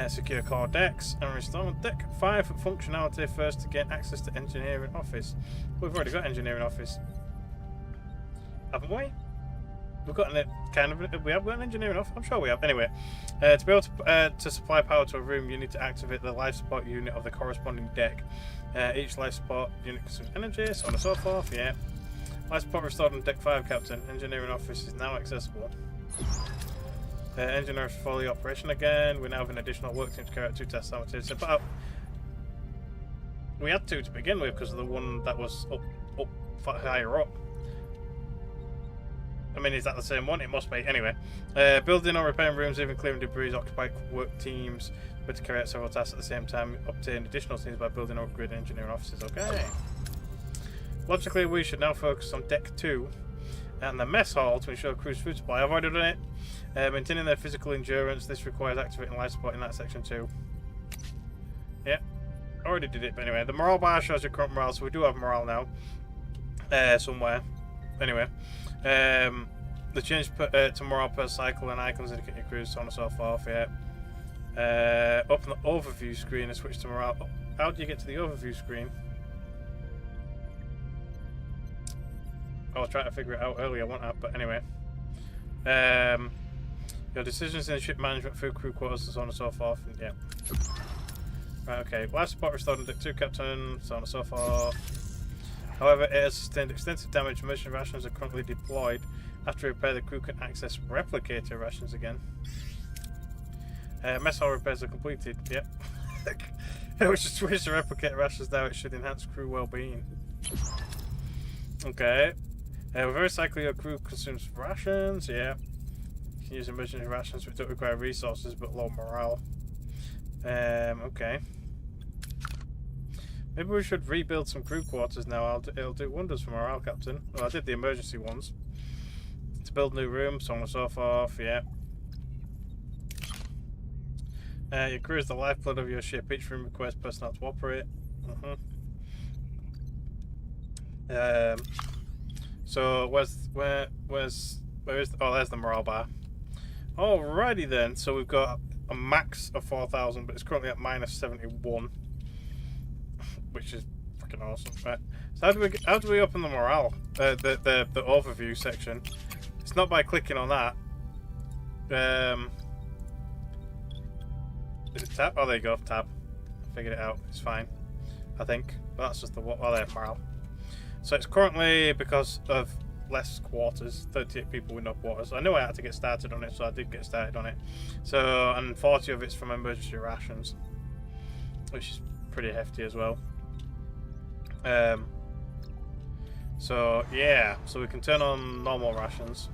secure core decks, and restore Deck 5 functionality first to gain access to engineering office. We've already got engineering office, haven't we? We've got we have got an engineering office. I'm sure we have. Anyway, to be able to supply power to a room, you need to activate the life support unit of the corresponding deck. Each life support unit consumes energy, so on and so forth. Yeah. Life support restored on Deck 5, Captain. Engineering office is now accessible. Engineer is fully operational again. We now have an additional work team to carry out 2 tests simultaneously. But we had 2 to begin with because of the one that was up higher up. I mean, is that the same one? It must be. Anyway, building or repairing rooms, even clearing debris, occupied work teams, but to carry out several tasks at the same time. Obtain additional teams by building or upgrading engineering offices. Okay. Logically, we should now focus on Deck 2 and the mess hall to ensure crew's food supply. I've already done it. Maintaining their physical endurance. This requires activating life support in that section too. Yep. Already did it, but anyway. The morale bar shows your current morale, so we do have morale now. Somewhere. Anyway. The change to morale per cycle and icons indicate your crews, so on and so forth, yeah. Open the overview screen and switch to morale. How do you get to the overview screen? I was trying to figure it out earlier, wasn't I? But anyway. Your decisions in ship management, food, crew quarters, and so on and so forth. And yeah. Right, okay. Life support restored on Deck 2, Captain, so on and so forth. However, it has sustained extensive damage. Emergency rations are currently deployed. After repair, the crew can access replicator rations again. Mess hall repairs are completed. Yep. It was just switch to replicator rations now. It should enhance crew well-being. Okay. Reverse cycle, your crew consumes rations. Yeah. You can use emergency rations which don't require resources but low morale. Okay. Maybe we should rebuild some crew quarters now. It'll do wonders for morale, Captain. Well, I did the emergency ones. To build new rooms, so on and so forth, yeah. Your crew is the lifeblood of your ship. Each room requires personnel to operate. So where's oh, there's the morale bar. Alrighty then. So we've got a max of 4,000, but it's currently at minus 71. Which is freaking awesome. Right. So how do we open the morale? The overview section. It's not by clicking on that. Is it tab? Oh, there you go, tab. I figured it out. It's fine, I think. But that's just the there, morale. So it's currently, because of less quarters, 38 people with no quarters. I knew I had to get started on it, so I did get started on it. So, and 40 of it's from emergency rations, which is pretty hefty as well. So yeah, so we can turn on normal rations,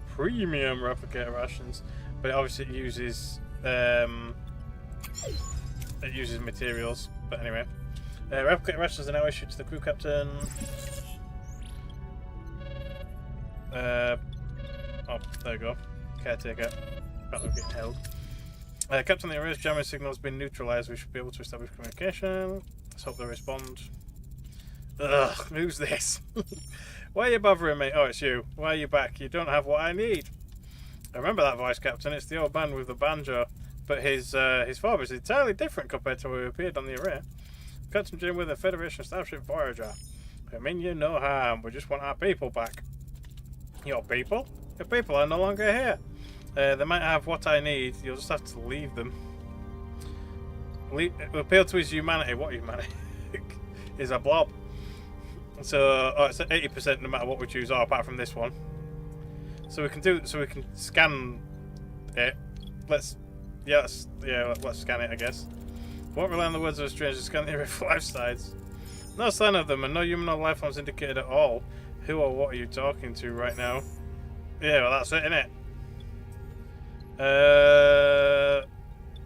premium replicator rations, but obviously it uses materials. But anyway, replicator rations are now issued to the crew captain. Oh, there you go, caretaker. Apparently we're getting held. Captain, the erased jamming signal has been neutralized. We should be able to establish communication. Let's hope they respond. Ugh, who's this? Why are you bothering me? Oh, it's you. Why are you back? You don't have what I need. I remember that voice, Captain. It's the old man with the banjo, but his form is entirely different compared to when he appeared on the array. Captain Jim with the Federation starship Voyager. I mean you no harm. We just want our people back. Your people? Your people are no longer here. They might have what I need. You'll just have to leave them. Appeal to his humanity. What humanity? is a blob. So it's at 80% no matter what we choose, or apart from this one. So we can scan it. Let's scan it, I guess. Won't rely on the words of a stranger. Scan the area for life sides. No sign of them, and no human or life forms indicated at all. Who or what are you talking to right now? Yeah, well that's it, innit?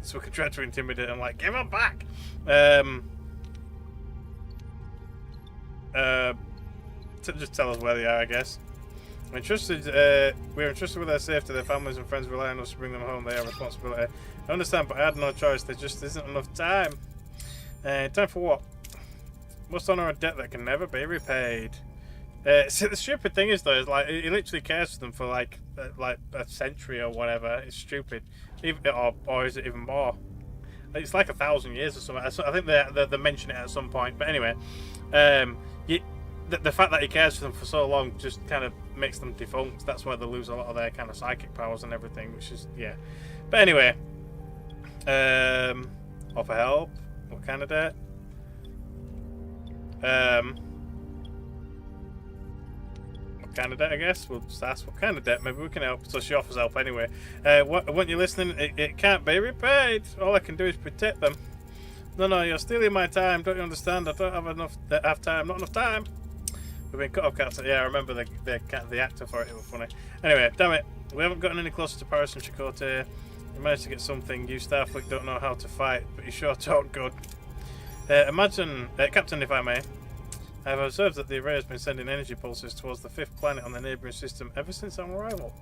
So we can try to intimidate them, like, give them back. Just tell us where they are, I guess. We're entrusted with their safety. Their families and friends rely on us to bring them home. They are responsibility. I understand, but I had no choice. There just isn't enough time. Time for what? Must honor a debt that can never be repaid. See, the stupid thing is, though, is like he literally cares for them for like a century or whatever. It's stupid. Or is it even more? It's like 1,000 years or something. I think they mention it at some point. But anyway, the fact that he cares for them for so long just kind of makes them defunct. That's why they lose a lot of their kind of psychic powers and everything, which is, yeah. But anyway, offer help. What kind of debt? What kind of debt, I guess? We'll just ask what kind of debt. Maybe we can help. So she offers help anyway. Weren't you listening? It can't be repaid. All I can do is protect them. No, you're stealing my time. Don't you understand? I don't have time. Not enough time. We've been cut off, cats. Yeah, I remember the actor for it. It was funny. Anyway, damn it. We haven't gotten any closer to Paris and Chakotay. You managed to get something. You Starfleet don't know how to fight, but you sure talk good. Captain, if I may, I have observed that the array has been sending energy pulses towards the 5th planet on the neighbouring system ever since our arrival.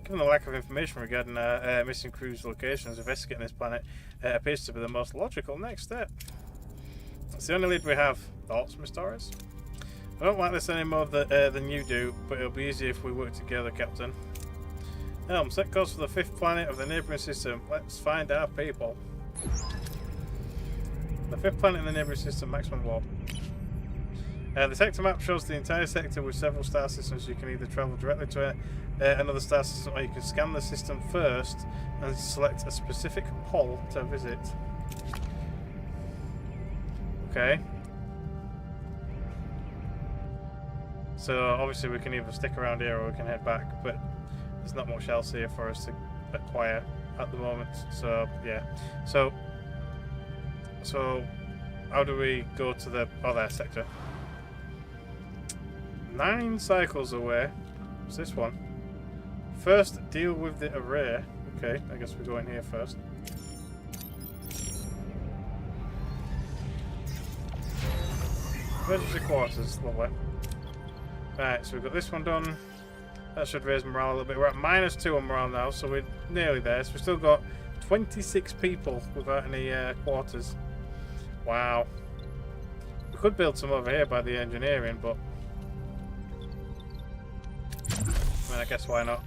Given the lack of information regarding our missing crew's locations, investigating this planet appears to be the most logical next step. It's the only lead we have. Thoughts, Miss Torres? I don't like this any more than you do, but it'll be easier if we work together, Captain. Helm, set course for the 5th planet of the neighbouring system. Let's find our people. The 5th planet in the neighbouring system, maximum warp. The sector map shows the entire sector with several star systems. You can either travel directly to another star system, or you can scan the system first and select a specific pole to visit. Okay. So obviously we can either stick around here or we can head back, but there's not much else here for us to acquire at the moment. So yeah. So how do we go to the other sector? 9 cycles away. What's this one? First, deal with the array. Okay, I guess we go in here first. Emergency quarters, lovely. Right, so we've got this one done. That should raise morale a little bit. We're at -2 on morale now, so we're nearly there. So we've still got 26 people without any quarters. Wow. We could build some over here by the engineering, but I mean, I guess why not?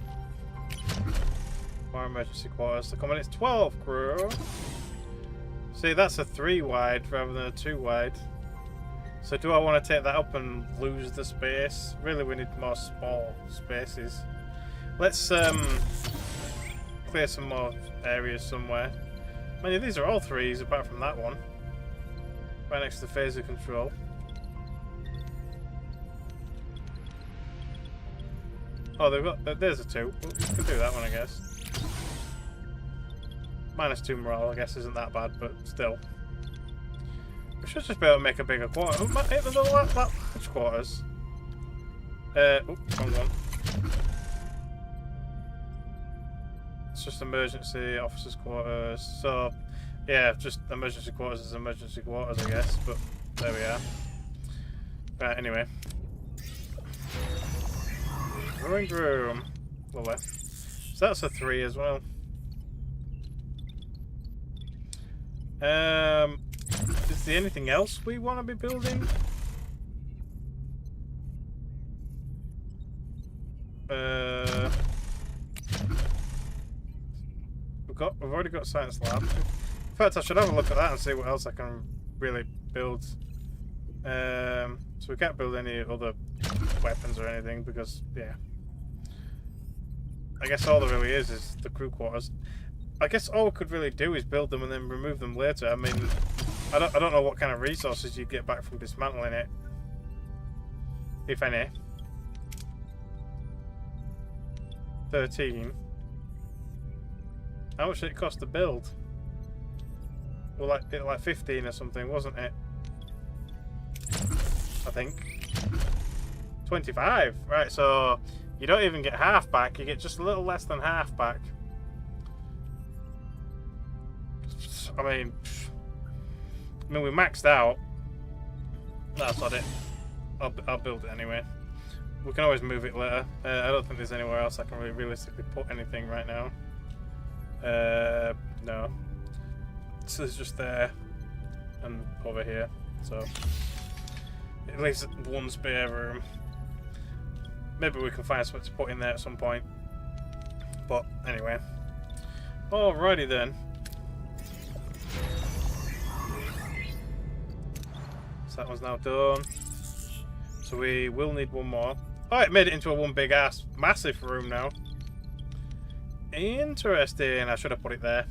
More emergency quarters. So come on, it's 12 crew. See, that's a 3 wide rather than a 2 wide. So do I want to take that up and lose the space? Really, we need more small spaces. Let's clear some more areas somewhere. I mean, these are all 3s apart from that one. Right next to the phaser control. Oh, there's a 2. We can do that one, I guess. -2 morale, I guess, isn't that bad, but still. We should just be able to make a bigger quarter. There's a lot of quarters. Oops, wrong one. It's just emergency officers' quarters. So, yeah, just emergency quarters is emergency quarters, I guess. But there we are. Right, anyway. Growing room. Lovely. So that's a 3 as well. Is there anything else we want to be building? We've already got science lab. In fact, I should have a look at that and see what else I can really build. So we can't build any other weapons or anything because, yeah. I guess all there really is the crew quarters. I guess all we could really do is build them and then remove them later. I mean, I don't know what kind of resources you get back from dismantling it, if any. 13. How much did it cost to build? Well, like 15 or something, wasn't it? I think 25. Right, so you don't even get half back. You get just a little less than half back. I mean, we maxed out. That's not it. I'll build it anyway. We can always move it later. I don't think there's anywhere else I can really realistically put anything right now. No. So it's just there and over here. So at least one spare room. Maybe we can find something to put in there at some point. But anyway. Alrighty then. So that one's now done. So we will need one more. Oh, it made it into a one big ass massive room now. Interesting. I should have put it there.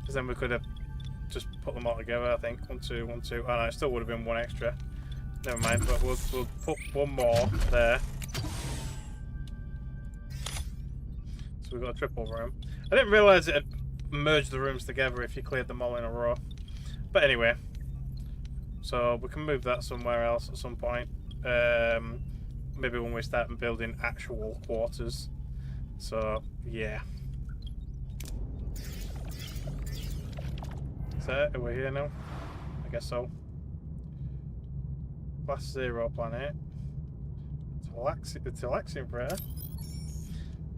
Because then we could have just put them all together, I think. 1, 2, 1, 2. Oh no, it still would have been one extra. Never mind, but we'll put one more there. So we've got a triple room. I didn't realise it had merged the rooms together if you cleared them all in a row. But anyway. So we can move that somewhere else at some point. Maybe when we start building actual quarters. So, yeah. So, are we here now? I guess so. Class 0 planet. The Telexian freighter.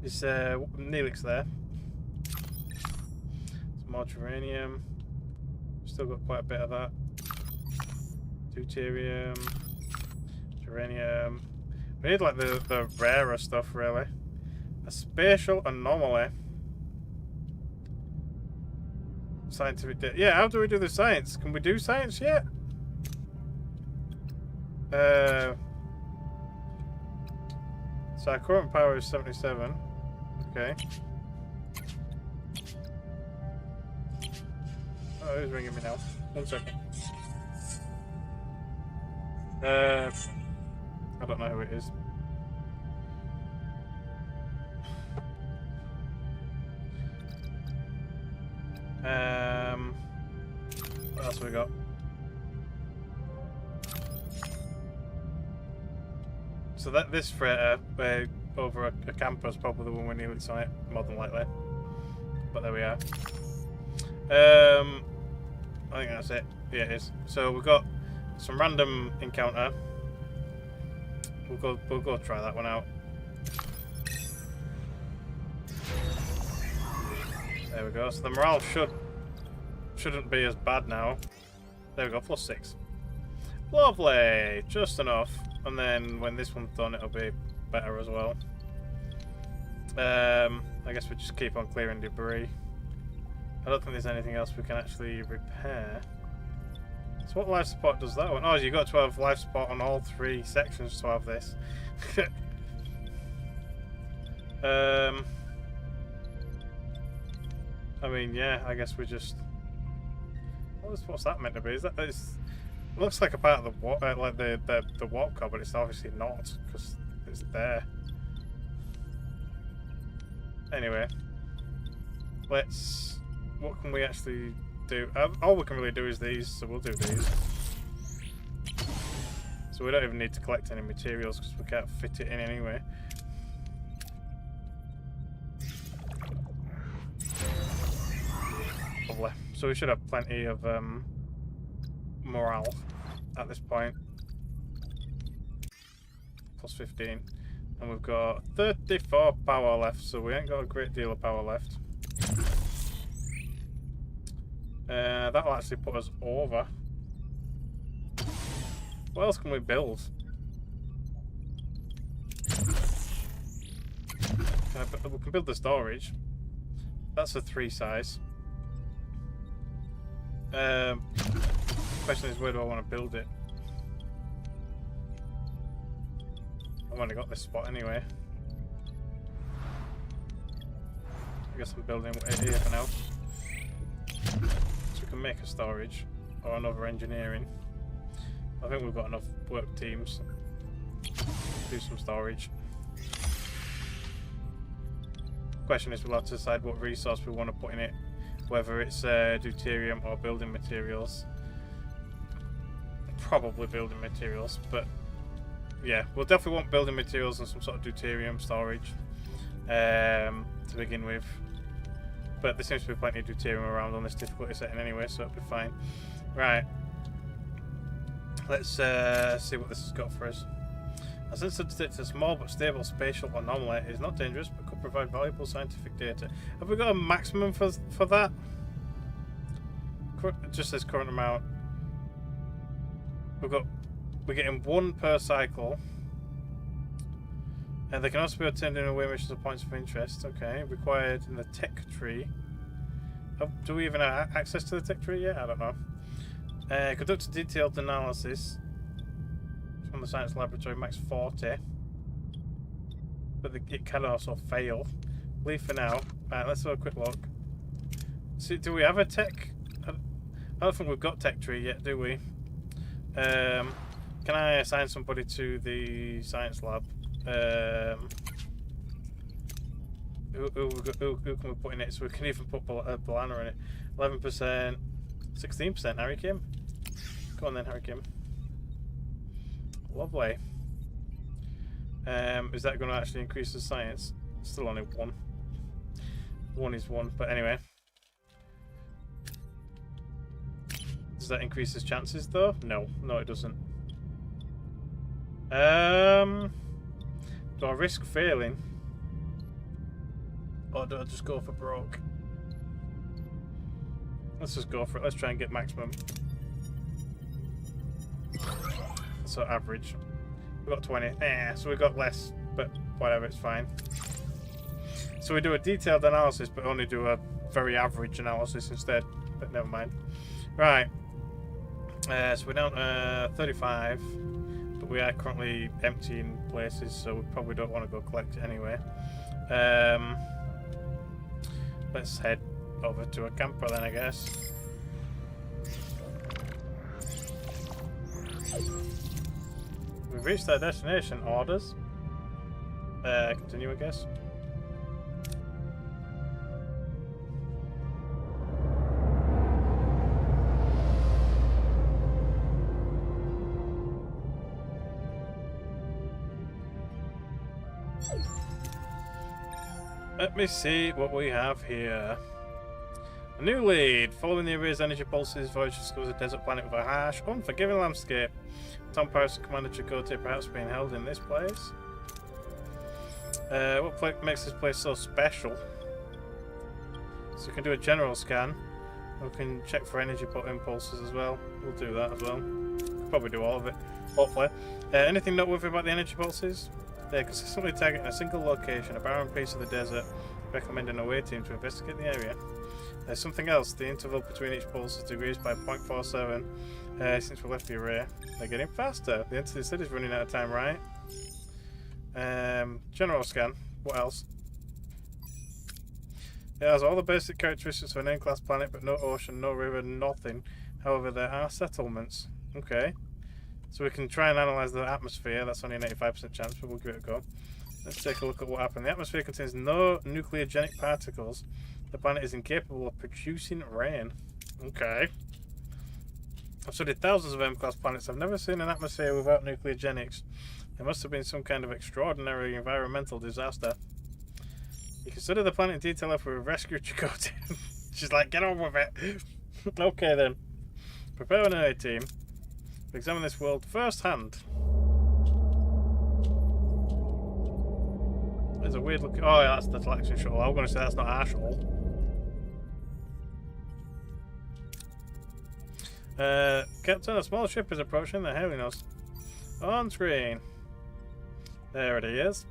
It's Neelix there. Some more geranium. Still got quite a bit of that. Deuterium. Geranium. We need like the rarer stuff really. A spatial anomaly. Scientific data. Yeah, how do we do the science? Can we do science yet? So our current power is 77. Okay. Oh, who's ringing me now? 1 second. I don't know who it is. What else have we got? So this freighter over a camper is probably the one we need it's on it, more than likely. But there we are. I think that's it. Yeah, it is. So we've got some random encounter. We'll go try that one out. There we go. So the morale shouldn't be as bad now. There we go, +6. Lovely, just enough. And then when this one's done, it'll be better as well. I guess we just keep on clearing debris. I don't think there's anything else we can actually repair. So what life support does that one? Oh, you got 12 life support on all 3 sections to have this. I mean, yeah, I guess we just. What's that meant to be? Is that it looks like a part of the like the warp core, but it's obviously not because it's there. Anyway, let's. What can we actually do? All we can really do is these, so we'll do these. So we don't even need to collect any materials because we can't fit it in anyway. Lovely. So we should have plenty of morale at this point. +15. And we've got 34 power left, so we ain't got a great deal of power left. That'll actually put us over. What else can we build? We can build the storage. That's a 3 size. Question is, where do I want to build it? I've only got this spot anyway. I guess I'm building it here for now. So we can make a storage. or another engineering. I think we've got enough work teams to do some storage. Question is, we'll have to decide what resource we want to put in it, whether it's deuterium or building materials. Probably building materials, but yeah, we'll definitely want building materials and some sort of deuterium storage to begin with. But there seems to be plenty of deuterium around on this difficulty setting anyway, so it'll be fine. Right. Let's see what this has got for us. A sensor detects a small but stable spatial anomaly. It is not dangerous, but could provide valuable scientific data. Have we got a maximum for that? Just this current amount. We're getting 1 per cycle. And they can also be obtained in away missions of points of interest. Okay, required in the tech tree. Do we even have access to the tech tree yet? I don't know. Conduct a detailed analysis from the science laboratory, max 40. But it can also fail. Leave for now. Right, let's have a quick look. See, do we have a tech? I don't think we've got tech tree yet, do we? Can I assign somebody to the science lab? Who can we put in it? So we can even put Balana in it. 11%, 16%. Harry Kim. Go on then, Harry Kim. Lovely. Is that going to actually increase the science? Still only 1. 1 is 1, but anyway. Does that increase his chances though? No, it doesn't. Do I risk failing? Or do I just go for broke? Let's just go for it. Let's try and get maximum. So average. We got 20. So we got less, but whatever, it's fine. So we do a detailed analysis, but only do a very average analysis instead. But never mind. Right. So we're down 35, but we are currently emptying places, so we probably don't want to go collect it anyway. Let's head over to a camper then, I guess. We've reached our destination. Orders. Continue, I guess. Let me see what we have here. A new lead. Following the array's energy pulses, Voyager discovers a desert planet with a harsh, unforgiving landscape. Tom Paris and Commander Chakotay perhaps being held in this place. What makes this place so special? So we can do a general scan. We can check for energy impulses as well. We'll do that as well. We'll probably do all of it, hopefully. Anything noteworthy about the energy pulses? They're consistently targeting a single location, a barren piece of the desert, recommending a away team to investigate the area. There's something else. The interval between each pulse is decreased by 0.47 since we left the array. They're getting faster. The entity city's running out of time, right? General scan. What else? It has all the basic characteristics of an N-class planet, but no ocean, no river, nothing. However, there are settlements. Okay. So we can try and analyse the atmosphere. That's only an 85% chance, but we'll give it a go. Let's take a look at what happened. The atmosphere contains no nucleogenic particles. The planet is incapable of producing rain. Okay. I've studied thousands of M-class planets. I've never seen an atmosphere without nucleogenics. There must have been some kind of extraordinary environmental disaster. You can study the planet in detail if we rescue Chakotay. She's like, get on with it. Okay then. Prepare an A team. Examine this world firsthand. There's a weird looking. Oh, yeah, that's the Talaxian shuttle. I'm going to say that's not our shuttle. Captain, a small ship is approaching. They're hailing us. On screen. There it is.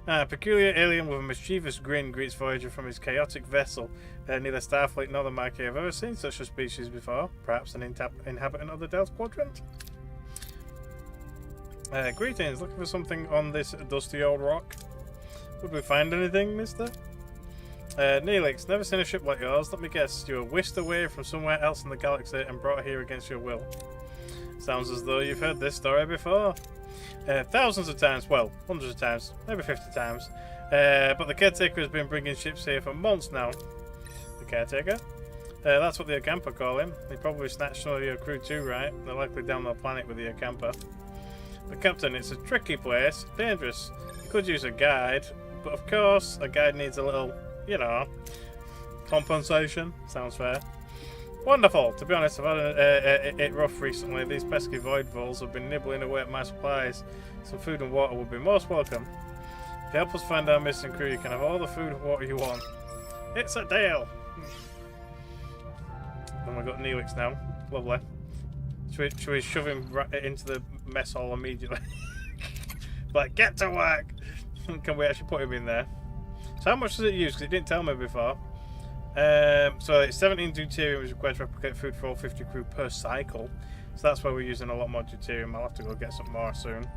A peculiar alien with a mischievous grin greets Voyager from his chaotic vessel. Neither Starfleet nor the Marquis have ever seen such a species before. Perhaps an inhabitant of the Delta Quadrant? Greetings. Looking for something on this dusty old rock? Would we find anything, mister? Neelix, never seen a ship like yours. Let me guess, you were whisked away from somewhere else in the galaxy and brought here against your will. Sounds as though you've heard this story before. Thousands of times, well, hundreds of times, maybe 50 times. But the caretaker has been bringing ships here for months now. The caretaker? That's what the Acampa call him. He probably snatched some of your crew too, right? They're likely down the planet with the Acampa. But Captain, it's a tricky place, dangerous. You could use a guide, but of course, a guide needs a little, you know, compensation. Sounds fair. Wonderful. To be honest, I've had it rough recently. These pesky void voles have been nibbling away at my supplies. Some food and water would be most welcome. If you help us find our missing crew, you can have all the food and water you want. It's a deal. And we've got Neelix now. Lovely. Should we shove him right into the mess hall immediately? Like, get to work! Can we actually put him in there? So how much does it use? Because it didn't tell me before. So it's 17 deuterium is required to replicate food for all 50 crew per cycle. So that's why we're using a lot more deuterium. I'll have to go get some more soon.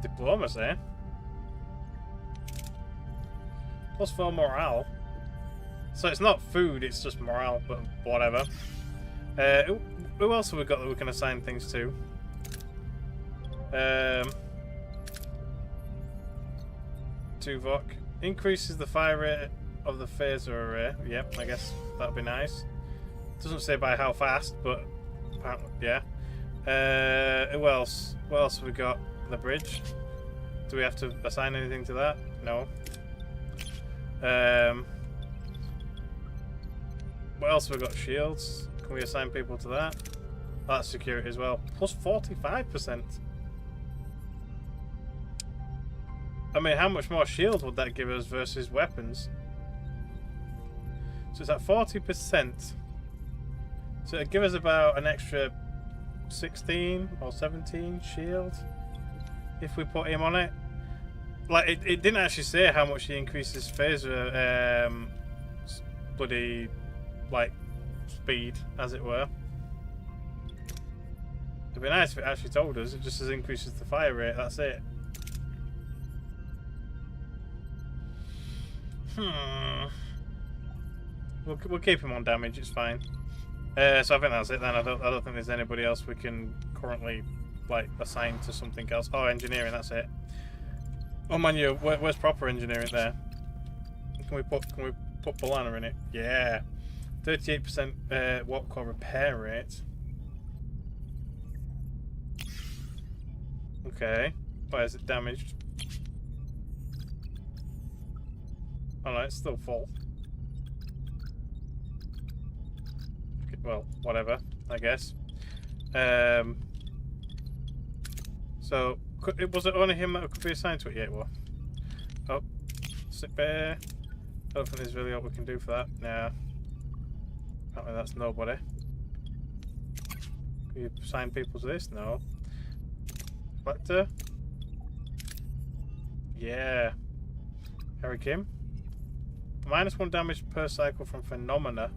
Diplomacy. Plus 4 morale. So it's not food, it's just morale, but whatever. Who else have we got that we can assign things to? Tuvok. Increases the fire rate of the phaser array. Yep, I guess that'd be nice. Doesn't say by how fast, but apparently, yeah. Who else? What else have we got? The bridge. Do we have to assign anything to that? No. What else have we got? Shields. Can we assign people to that? That's security as well. Plus 45%. I mean, how much more shield would that give us versus weapons? So it's at 40%. So it'd give us about an extra 16 or 17 shield if we put him on it. Like, it didn't actually say how much he increases phaser bloody, like, speed, as it were. It'd be nice if it actually told us. It just says increases the fire rate, that's it. We'll keep him on damage, it's fine. So I think that's it then. I don't think there's anybody else we can currently, like, assign to something else. Oh, engineering, that's it. Oh man, where's proper engineering there? Can we put Balana in it? Yeah. 38% what core repair rate. Okay. Why is it damaged? Oh no, it's still full. Okay, well, whatever, I guess. So, was it only him that could be assigned to it yet? What? Oh, sit there. I don't think there's really what we can do for that. Nah. Apparently that's nobody. Can you assign people to this? No. Collector? Yeah. Harry Kim? -1 damage per cycle from phenomena.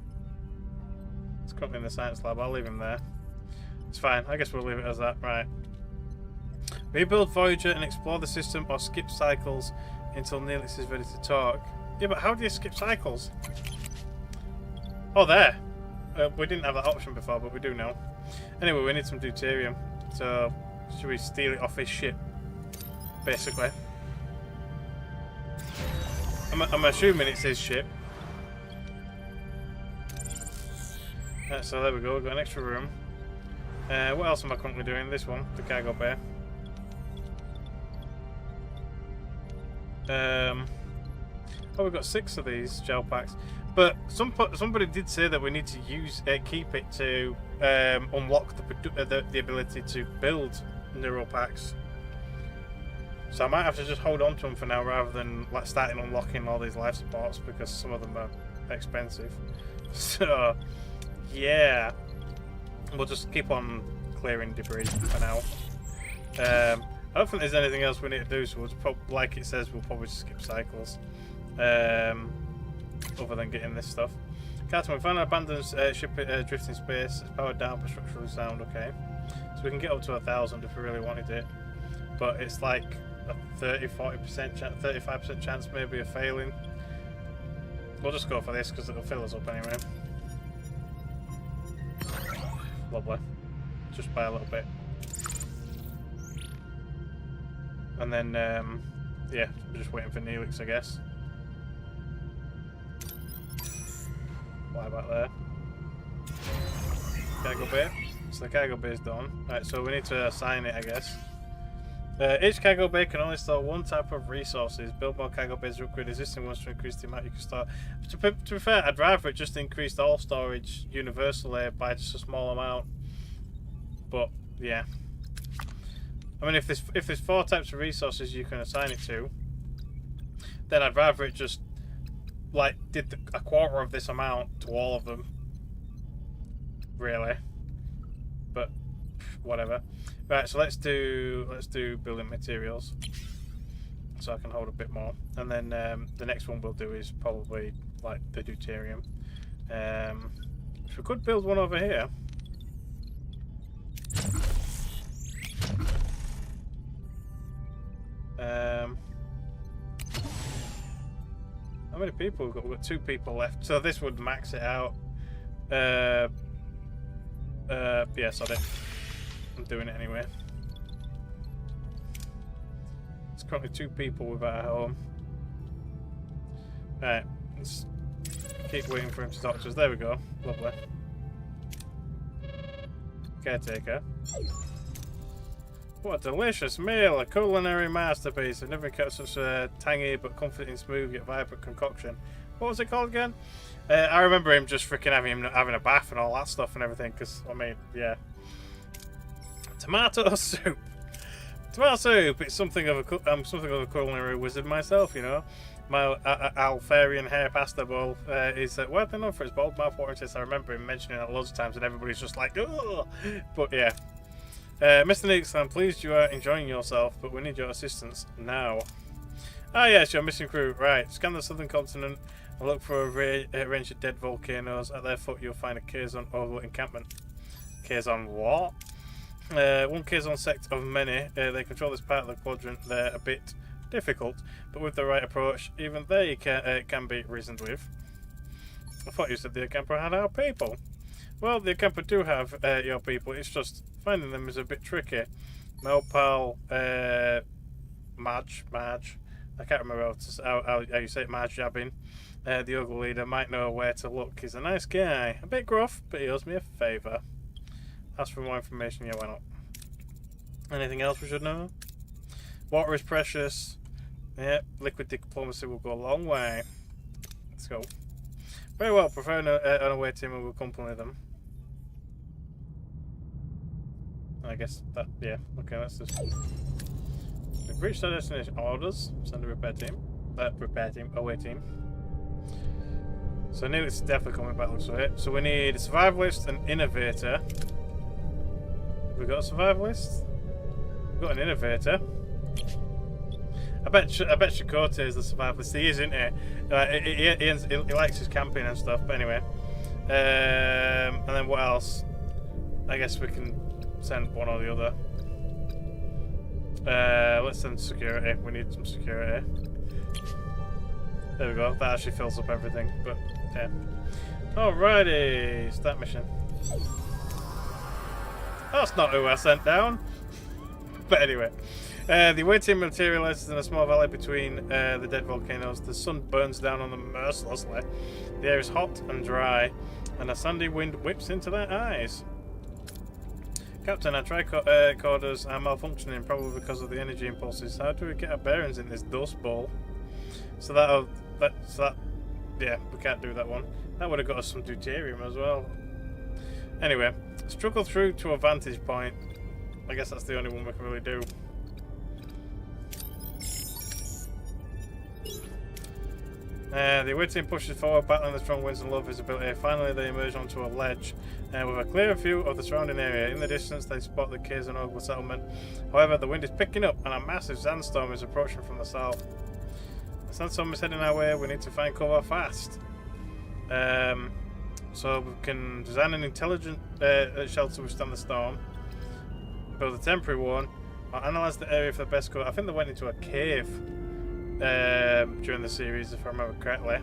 It's currently in the science lab. I'll leave him there. It's fine. I guess we'll leave it as that. Right. Rebuild Voyager and explore the system or skip cycles until Neelix is ready to talk. Yeah, but how do you skip cycles? Oh, there. We didn't have that option before, but we do now. Anyway, we need some deuterium. So, should we steal it off his ship? Basically. I'm assuming it's his ship. So there we go, we've got an extra room. What else am I currently doing? This one, the cargo bay. Oh, we've got 6 of these gel packs. But somebody did say that we need to use keep it to unlock the ability to build neural packs. So I might have to just hold on to them for now rather than like starting unlocking all these life supports because some of them are expensive. So yeah, we'll just keep on clearing debris for now. I don't think there's anything else we need to do, so we'll like it says, we'll probably skip cycles. Other than getting this stuff. Captain, we found an abandoned ship drifting space. It's powered down for structural sound. Okay, so we can get up to 1,000 if we really wanted it, but it's like a 30-40% 35% chance maybe of failing. We'll just go for this because it'll fill us up anyway. Lovely. Just by a little bit. And then, yeah, we're just waiting for Neelix, I guess. Fly back there. Cargo bay. So the cargo bay is done. Right, so we need to assign it, I guess. Each cargo bay can only store one type of resources. Build more cargo bays or upgrade existing ones to increase the amount you can store. To be fair, I'd rather it just increased all storage universally by just a small amount. But yeah, I mean, if there's 4 types of resources you can assign it to, then I'd rather it just like did a quarter of this amount to all of them. Really, but whatever. Right, so let's do building materials, so I can hold a bit more, and then the next one we'll do is probably like the deuterium. So we could build one over here. How many people we've got? We've got 2 people left, so this would max it out. Yeah, sod it. I'm doing it anyway. It's currently 2 people without a home. Right, let's keep waiting for him to talk to us. There we go. Lovely. Caretaker. What a delicious meal! A culinary masterpiece. I've never kept such a tangy but comforting, smooth yet vibrant concoction. What was it called again? I remember him just freaking having a bath and all that stuff and everything. Because I mean, yeah. Tomato soup. Tomato soup. It's something of a culinary wizard myself, you know. My Alfarian hair pasta bowl is well known for its bold mouthwater taste. I remember him mentioning it loads of times, and everybody's just like, ugh. But yeah. Mr. Nix, I'm pleased you are enjoying yourself, but we need your assistance now. Ah, yes, your missing crew. Right, scan the southern continent and look for a range of dead volcanoes. At their foot, you'll find a Kazon orbital encampment. Kazon what? One Kazon sect of many. They control this part of the quadrant. They're a bit difficult, but with the right approach, even they can be reasoned with. I thought you said the Acamper had our people. Well, the Acamper do have your people. It's just finding them is a bit tricky. My old pal, Madge, I can't remember how you say it, Madge Jabbin, the Ogre leader, might know where to look. He's a nice guy. A bit gruff, but he owes me a favour. Ask for more information, yeah, why not? Anything else we should know? Water is precious. Yep, liquid diplomacy will go a long way. Let's go. Very well, prefer an away team and we'll accompany them. I guess that, yeah, okay, let's just... We've reached our destination. Orders. Send a repair team. Away team. So I knew it's definitely coming back, looks like it. So we need a survivalist, an innovator. Have we got a survivalist? We've got an innovator. I bet Chakotay is the survivalist. He is, isn't he? He likes his camping and stuff, but anyway. And then what else? I guess we can send one or the other. Let's send security. We need some security. There we go. That actually fills up everything. But yeah. Alrighty, start mission. That's not who I sent down. But anyway, the away team materializes in a small valley between the dead volcanoes. The sun burns down on them mercilessly. The air is hot and dry, and a sandy wind whips into their eyes. Captain, our tricorders are malfunctioning, probably because of the energy impulses. How do we get our bearings in this dust bowl? So yeah, we can't do that one. That would have got us some deuterium as well. Anyway, struggle through to a vantage point. I guess that's the only one we can really do. The away team pushes forward, battling the strong winds and low visibility. Finally, they emerge onto a ledge with a clear view of the surrounding area. In the distance, they spot the Kazon Orbital settlement. However, the wind is picking up and a massive sandstorm is approaching from the south. The sandstorm is heading our way. We need to find cover fast. So we can design an intelligent shelter to withstand the storm. Build a temporary one. I'll analyze the area for the best cover. I think they went into a cave during the series, if I remember correctly.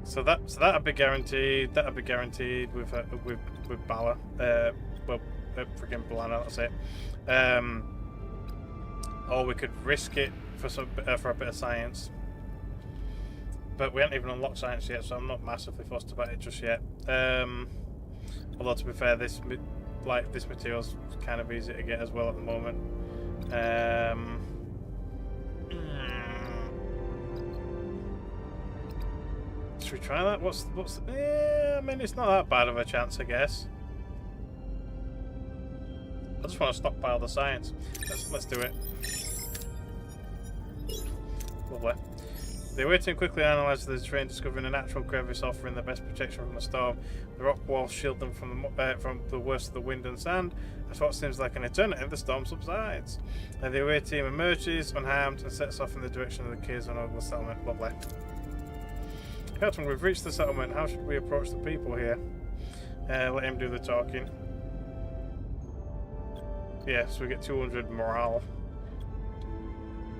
So that'd be guaranteed. That'd be guaranteed with Bala. Freaking Balana. That's it. Or we could risk it for a bit of science. But we haven't even unlocked science yet, so I'm not massively fussed about it just yet. Although to be fair, this material's kind of easy to get as well at the moment. Should we try that? Yeah, I mean, it's not that bad of a chance, I guess. I just want to stockpile the science. Let's do it. Lovely. The away team quickly analysed the terrain, discovering a natural crevice offering the best protection from the storm. The rock walls shield them from the worst of the wind and sand. As what seems like an eternity, the storm subsides. The away team emerges unharmed and sets off in the direction of the Keys and Ogla settlement. Lovely. Captain, we've reached the settlement. How should we approach the people here? Let him do the talking. Yeah, so we get 200 morale.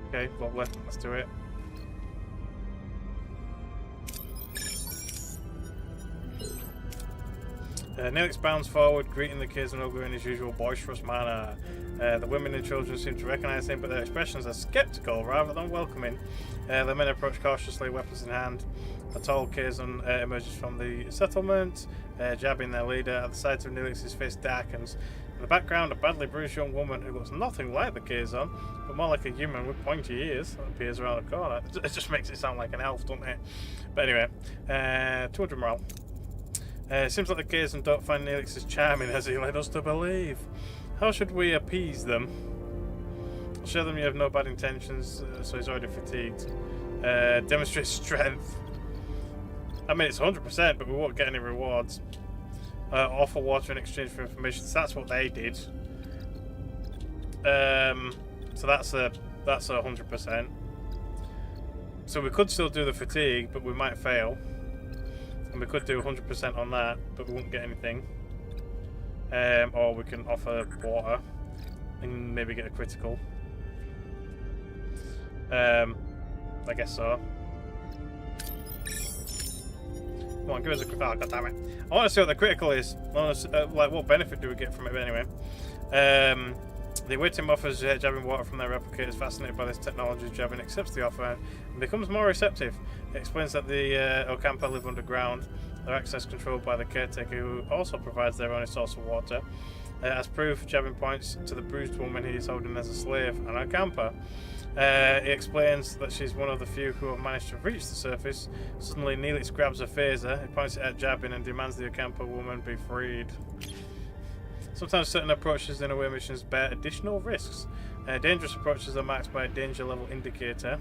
Okay, lovely. Let's do it. Neelix bounds forward, greeting the kids and Ogre in his usual boisterous manner. The women and children seem to recognise him, but their expressions are sceptical rather than welcoming. The men approach cautiously, weapons in hand. A tall Kazon emerges from the settlement, jabbing their leader. At the sight of Neelix, his face darkens. In the background, a badly bruised young woman who looks nothing like the Kazon, but more like a human with pointy ears, appears around the corner. It just makes it sound like an elf, doesn't it? But anyway, 200 morale. It seems like the Kazon don't find Neelix as charming as he led us to believe. How should we appease them? Show them you have no bad intentions, so he's already fatigued. Demonstrate strength. I mean, it's 100%, but we won't get any rewards. Offer water in exchange for information. So that's what they did. So that's a 100%. So we could still do the fatigue, but we might fail. And we could do 100% on that, but we won't get anything. Or we can offer water and maybe get a critical. I guess so. Come on, give us a critical. Oh, God damn it. I want to see what the critical is. Like, what benefit do we get from it anyway? The away team offers jabbing water from their replicators. Fascinated by this technology, Jabbing accepts the offer and becomes more receptive. It explains that the Ocampa live underground. Their access controlled by the caretaker, who also provides their only source of water. As proof, Jabbing points to the bruised woman he is holding as a slave, an Ocampa. He explains that she's one of the few who have managed to reach the surface. Suddenly, Neelix grabs a phaser, he points it at Jabbing and demands the Ocampa woman be freed. Sometimes certain approaches in away missions bear additional risks. Dangerous approaches are marked by a danger level indicator.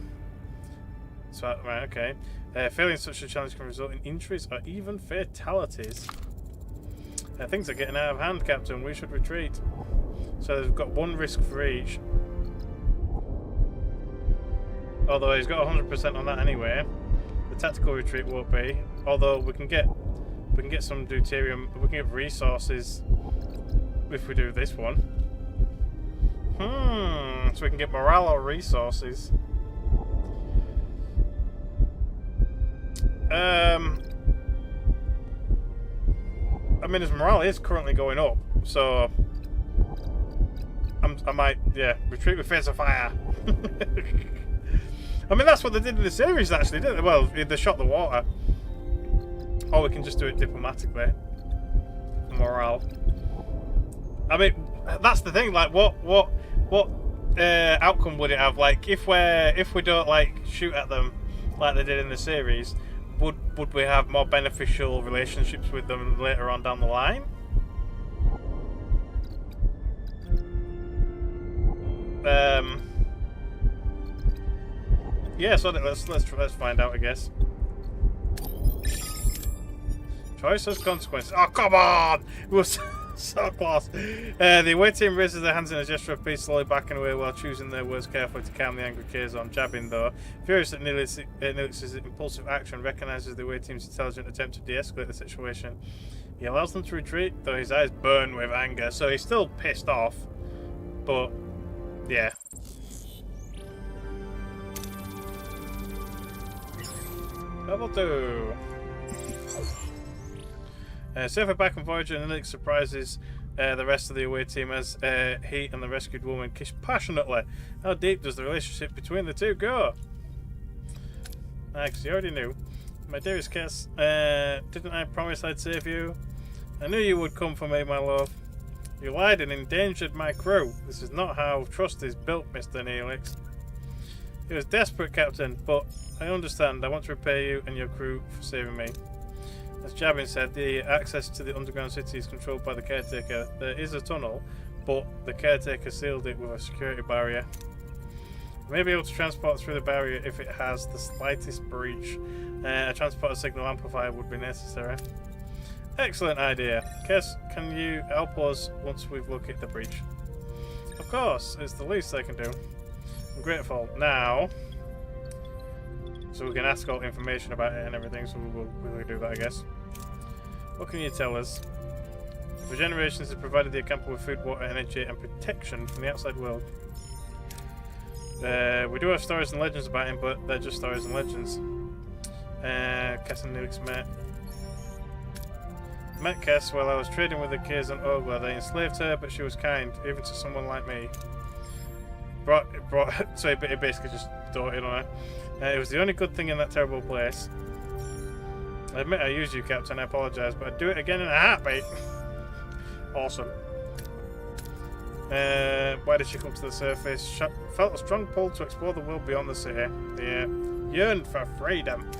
So, right, okay. Failing such a challenge can result in injuries or even fatalities. Things are getting out of hand, Captain. We should retreat. So they've got one risk for each. Although he's got 100% on that anyway. The tactical retreat won't be. Although we can get some deuterium. We can get resources if we do this one. So we can get morale or resources. I mean, his morale is currently going up, so I might, yeah, retreat with face of fire. I mean, that's what they did in the series, actually, didn't they? Well, they shot the water. Or we can just do it diplomatically. Morale. I mean, that's the thing. Like, what outcome would it have? Like, if we don't like shoot at them like they did in the series, would we have more beneficial relationships with them later on down the line? Yeah, so let's find out, I guess. Choice has consequences. Oh, come on! It was so close. The away team raises their hands in a gesture of peace, slowly backing away while choosing their words carefully to calm the angry Kazon. Jabbing, though, furious at Neelix's impulsive action, recognises the away team's intelligent attempt to de-escalate the situation. He allows them to retreat, though his eyes burn with anger, so he's still pissed off. But, yeah. Level 2. Safer back on Voyager, and Alex surprises the rest of the away team as he and the rescued woman kiss passionately. How deep does the relationship between the two go? Because you already knew. My dearest Cass, didn't I promise I'd save you? I knew you would come for me, my love. You lied and endangered my crew. This is not how trust is built, Mr. Neelix. It was desperate, Captain, but I understand. I want to repay you and your crew for saving me. As Jabin said, the access to the underground city is controlled by the caretaker. There is a tunnel, but the caretaker sealed it with a security barrier. You may be able to transport through the barrier if it has the slightest breach. A transporter signal amplifier would be necessary. Excellent idea. Kess, can you help us once we've located the breach? Of course, it's the least I can do. I'm grateful. Now, so we can ask all information about it and everything, so we'll do that, I guess. What can you tell us? For generations, it's provided the camper with food, water, energy, and protection from the outside world. We do have stories and legends about him, but they're just stories and legends. Kess and Neelix met Kess while I was trading with the kids on Ogla. They enslaved her, but she was kind, even to someone like me. So it basically just doted on her. It was the only good thing in that terrible place. I admit I used you, Captain. I apologise, but I'd do it again in a heartbeat. Awesome. Why did she come to the surface? Felt a strong pull to explore the world beyond the city. Yearned for freedom.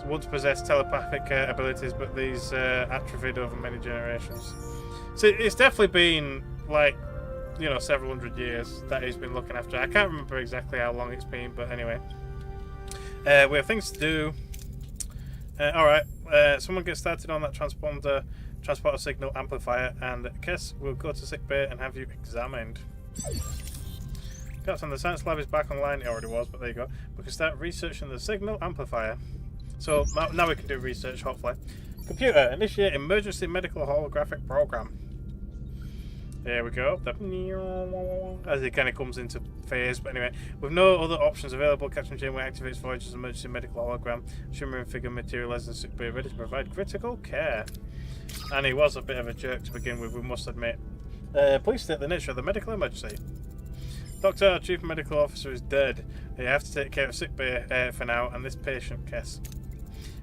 Once possessed telepathic abilities, but these atrophied over many generations. So it's definitely been like, you know, several hundred years that he's been looking after. I can't remember exactly how long it's been, but anyway. We have things to do. Alright, someone get started on that transporter signal amplifier, and Kess will go to sickbay and have you examined. Captain, the science lab is back online. It already was, but there you go. We can start researching the signal amplifier. So now we can do research, hopefully. Computer, initiate emergency medical holographic program. There we go. As it kind of comes into phase. But anyway, with no other options available, Captain Janeway activates Voyager's emergency medical hologram. Shimmering figure materializes in sickbay, ready to provide critical care. And he was a bit of a jerk to begin with, we must admit. Please state the nature of the medical emergency. Doctor, our chief medical officer is dead. You have to take care of sickbay for now, and this patient, Kess.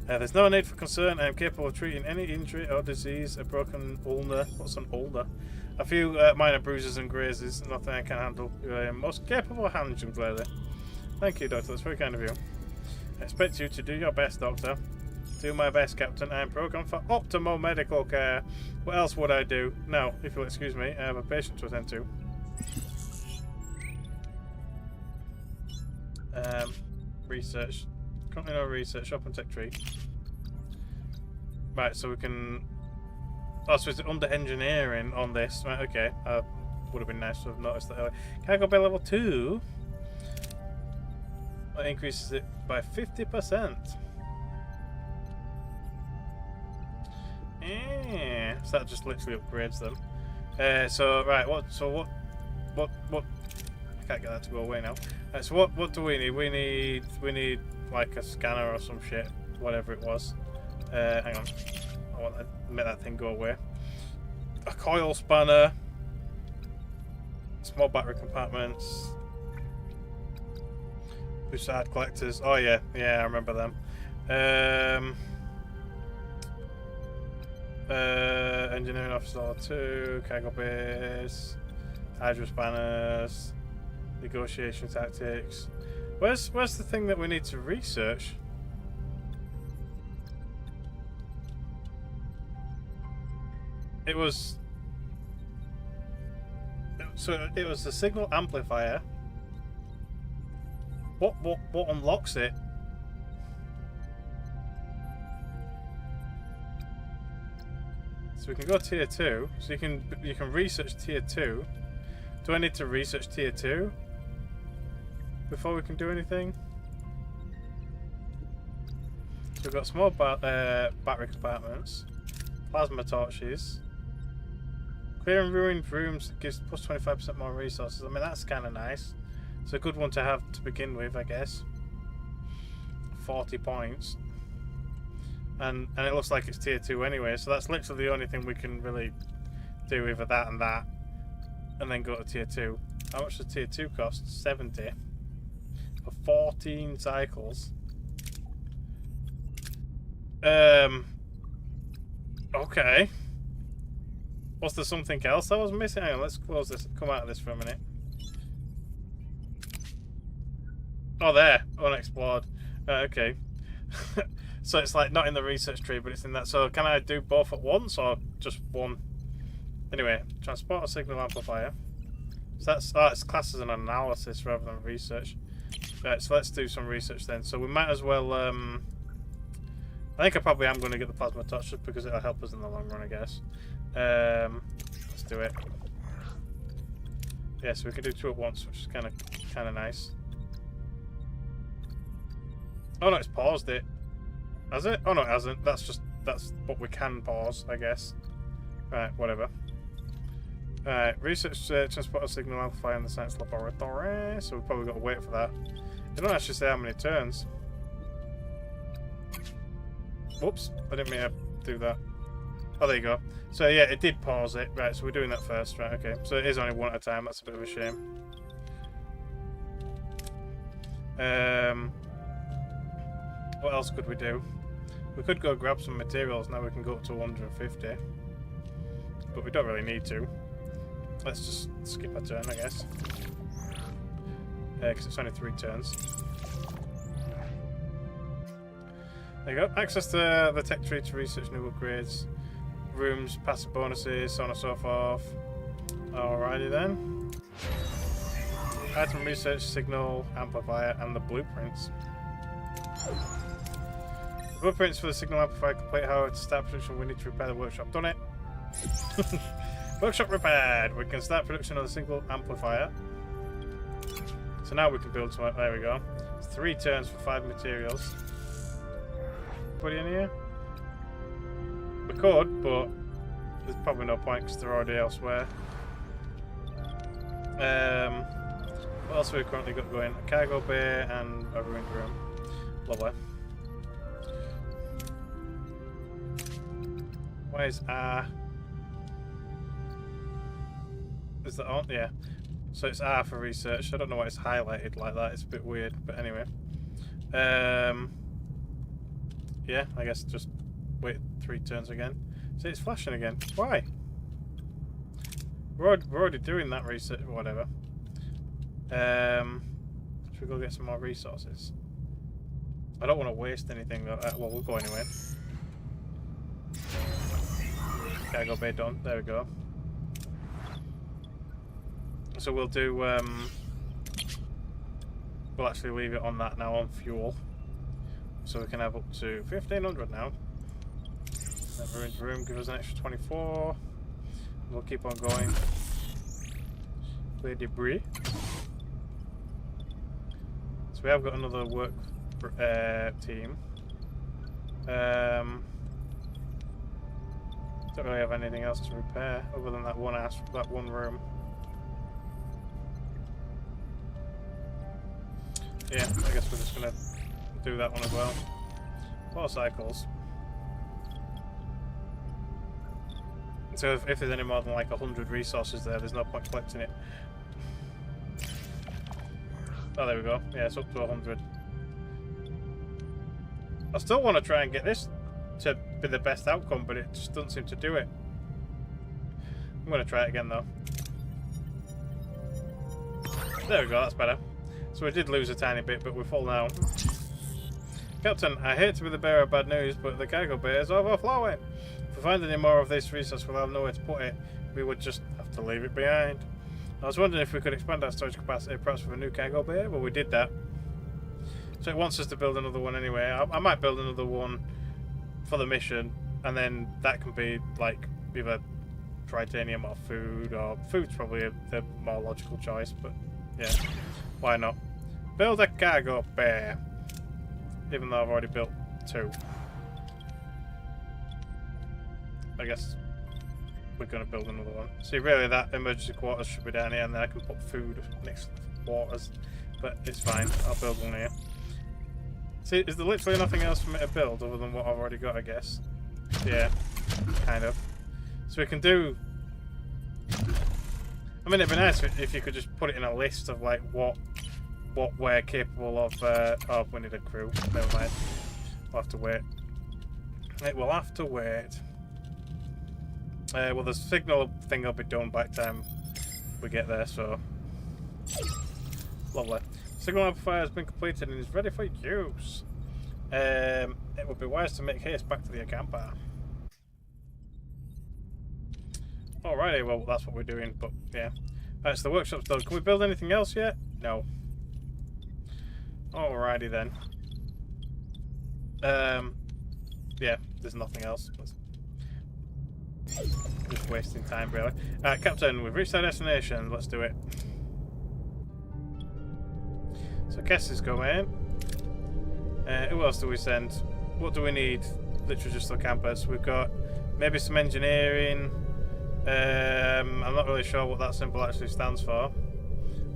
There's no need for concern. I am capable of treating any injury or disease. A broken ulna. What's an ulna? A few minor bruises and grazes. Nothing I can handle. You are most capable hand, young lady. Thank you, Doctor. That's very kind of you. I expect you to do your best, Doctor. Do my best, Captain. I am programmed for optimal medical care. What else would I do? Now, if you'll excuse me, I have a patient to attend to. Research. Continue research. Open tech tree. Right, so we can. Oh, so it's under engineering on this. Right, okay. Would have been nice to have noticed that earlier. Can I go by level 2? That increases it by 50%. Yeah, so that just literally upgrades them. So right, what? I can't get that to go away now. So what do we need? We need like a scanner or some shit, whatever it was. Hang on, I want to make that thing go away. A coil spanner, small battery compartments, Bussard collectors. Oh yeah, I remember them. Engineering officer 2, cargo base, hydro spanners, negotiation tactics. Where's the thing that we need to research? It was the signal amplifier. What unlocks it? So we can go tier 2. So you can research tier 2. Do I need to research tier 2 before we can do anything? So we've got small battery compartments, plasma torches. Clearing ruined rooms gives plus 25% more resources. I mean, that's kind of nice. It's a good one to have to begin with, I guess. 40 points. And it looks like it's tier 2 anyway, so that's literally the only thing we can really do, either that, and then go to tier 2. How much does tier 2 cost? 70 for 14 cycles. Okay. Was there something else I was missing? Hang on, let's close this. Come out of this for a minute. Oh, there. Unexplored. Okay. So it's like not in the research tree, but it's in that. So can I do both at once or just one? Anyway, transport a signal amplifier. So that's it's classed as an analysis rather than research. Right, so let's do some research then. So we might as well. I think I probably am going to get the plasma touch just because it'll help us in the long run, I guess. Let's do it. Yeah, so we can do 2 at once, which is kind of nice. Oh no, it's paused it. Has it? Oh no, it hasn't. That's what we can pause, I guess. Right, whatever. Alright, research transport a signal amplifier in the science laboratory. So we've probably got to wait for that. They don't actually say how many turns. Whoops, I didn't mean to do that. Oh, there you go. So yeah, it did pause it. Right, so we're doing that first. Right, okay. So it is only 1 at a time. That's a bit of a shame. What else could we do? We could go grab some materials. Now we can go up to 150. But we don't really need to. Let's just skip a turn, I guess. Because it's only 3 turns. There you go. Access to the tech tree to research new upgrades, rooms, passive bonuses, so on and so forth. Alrighty then. Item research, signal, amplifier, and the blueprints. Blueprints for the signal amplifier complete. However, to start production, we need to repair the workshop. Done it. Workshop repaired. We can start production of the single amplifier. So now we can build some. There we go. It's 3 turns for 5 materials. Put in here. We could, but there's probably no point because they're already elsewhere. What else have we currently got going? A cargo bay and a ruined room. Lovely. Where's R? Is that on? Yeah. So it's R for research. I don't know why it's highlighted like that. It's a bit weird, but anyway. Yeah, I guess just wait 3 turns again. See, it's flashing again. Why? We're already doing that research. Whatever. Should we go get some more resources? I don't want to waste anything though. Well, we'll go anyway. Cargo bay done. There we go. So we'll do. We'll actually leave it on that now on fuel, so we can have up to 1500 now. That ruined room gives us an extra 24. We'll keep on going. Clear debris. So we have got another work team. Don't really have anything else to repair other than that one room. Yeah, I guess we're just gonna do that one as well. 4 cycles. So if there's any more than like 100 resources there's no point collecting it. Oh, there we go. Yeah, it's up to 100. I still want to try and get this to be the best outcome, but it just doesn't seem to do it. I'm going to try it again though. There we go, that's better. So we did lose a tiny bit, but we're full now. Captain, I hate to be the bearer of bad news, but the cargo bay is overflowing. If we find any more of this resource, we'll have nowhere to put it. We would just have to leave it behind. I was wondering if we could expand our storage capacity, perhaps with a new cargo bay. Well, we did that. So it wants us to build another one anyway. I might build another one for the mission, and then that can be like either titanium or food, or food's probably the more logical choice, but yeah, why not? Build a cargo bay, even though I've already built 2. I guess we're going to build another one. See, really that emergency quarters should be down here, and then I can put food next to the quarters, but it's fine, I'll build one here. See, is there literally nothing else for me to build other than what I've already got, I guess? Yeah, kind of. So we can do... I mean, it'd be nice if you could just put it in a list of, like, what we're capable of... oh, we need a crew. Never mind. We'll have to wait. It will have to wait. Well, the signal thing will be done by the time we get there, so... Lovely. Signal amplifier has been completed and is ready for use. It would be wise to make haste back to the camper. Alrighty, well, that's what we're doing, but yeah. Alright, so the workshop's done. Can we build anything else yet? No. Alrighty then. Yeah, there's nothing else. Just wasting time, really. Alright, Captain, we've reached our destination. Let's do it. So Kess is going. Who else do we send? What do we need? Literally just the campers. We've got maybe some engineering. I'm not really sure what that symbol actually stands for.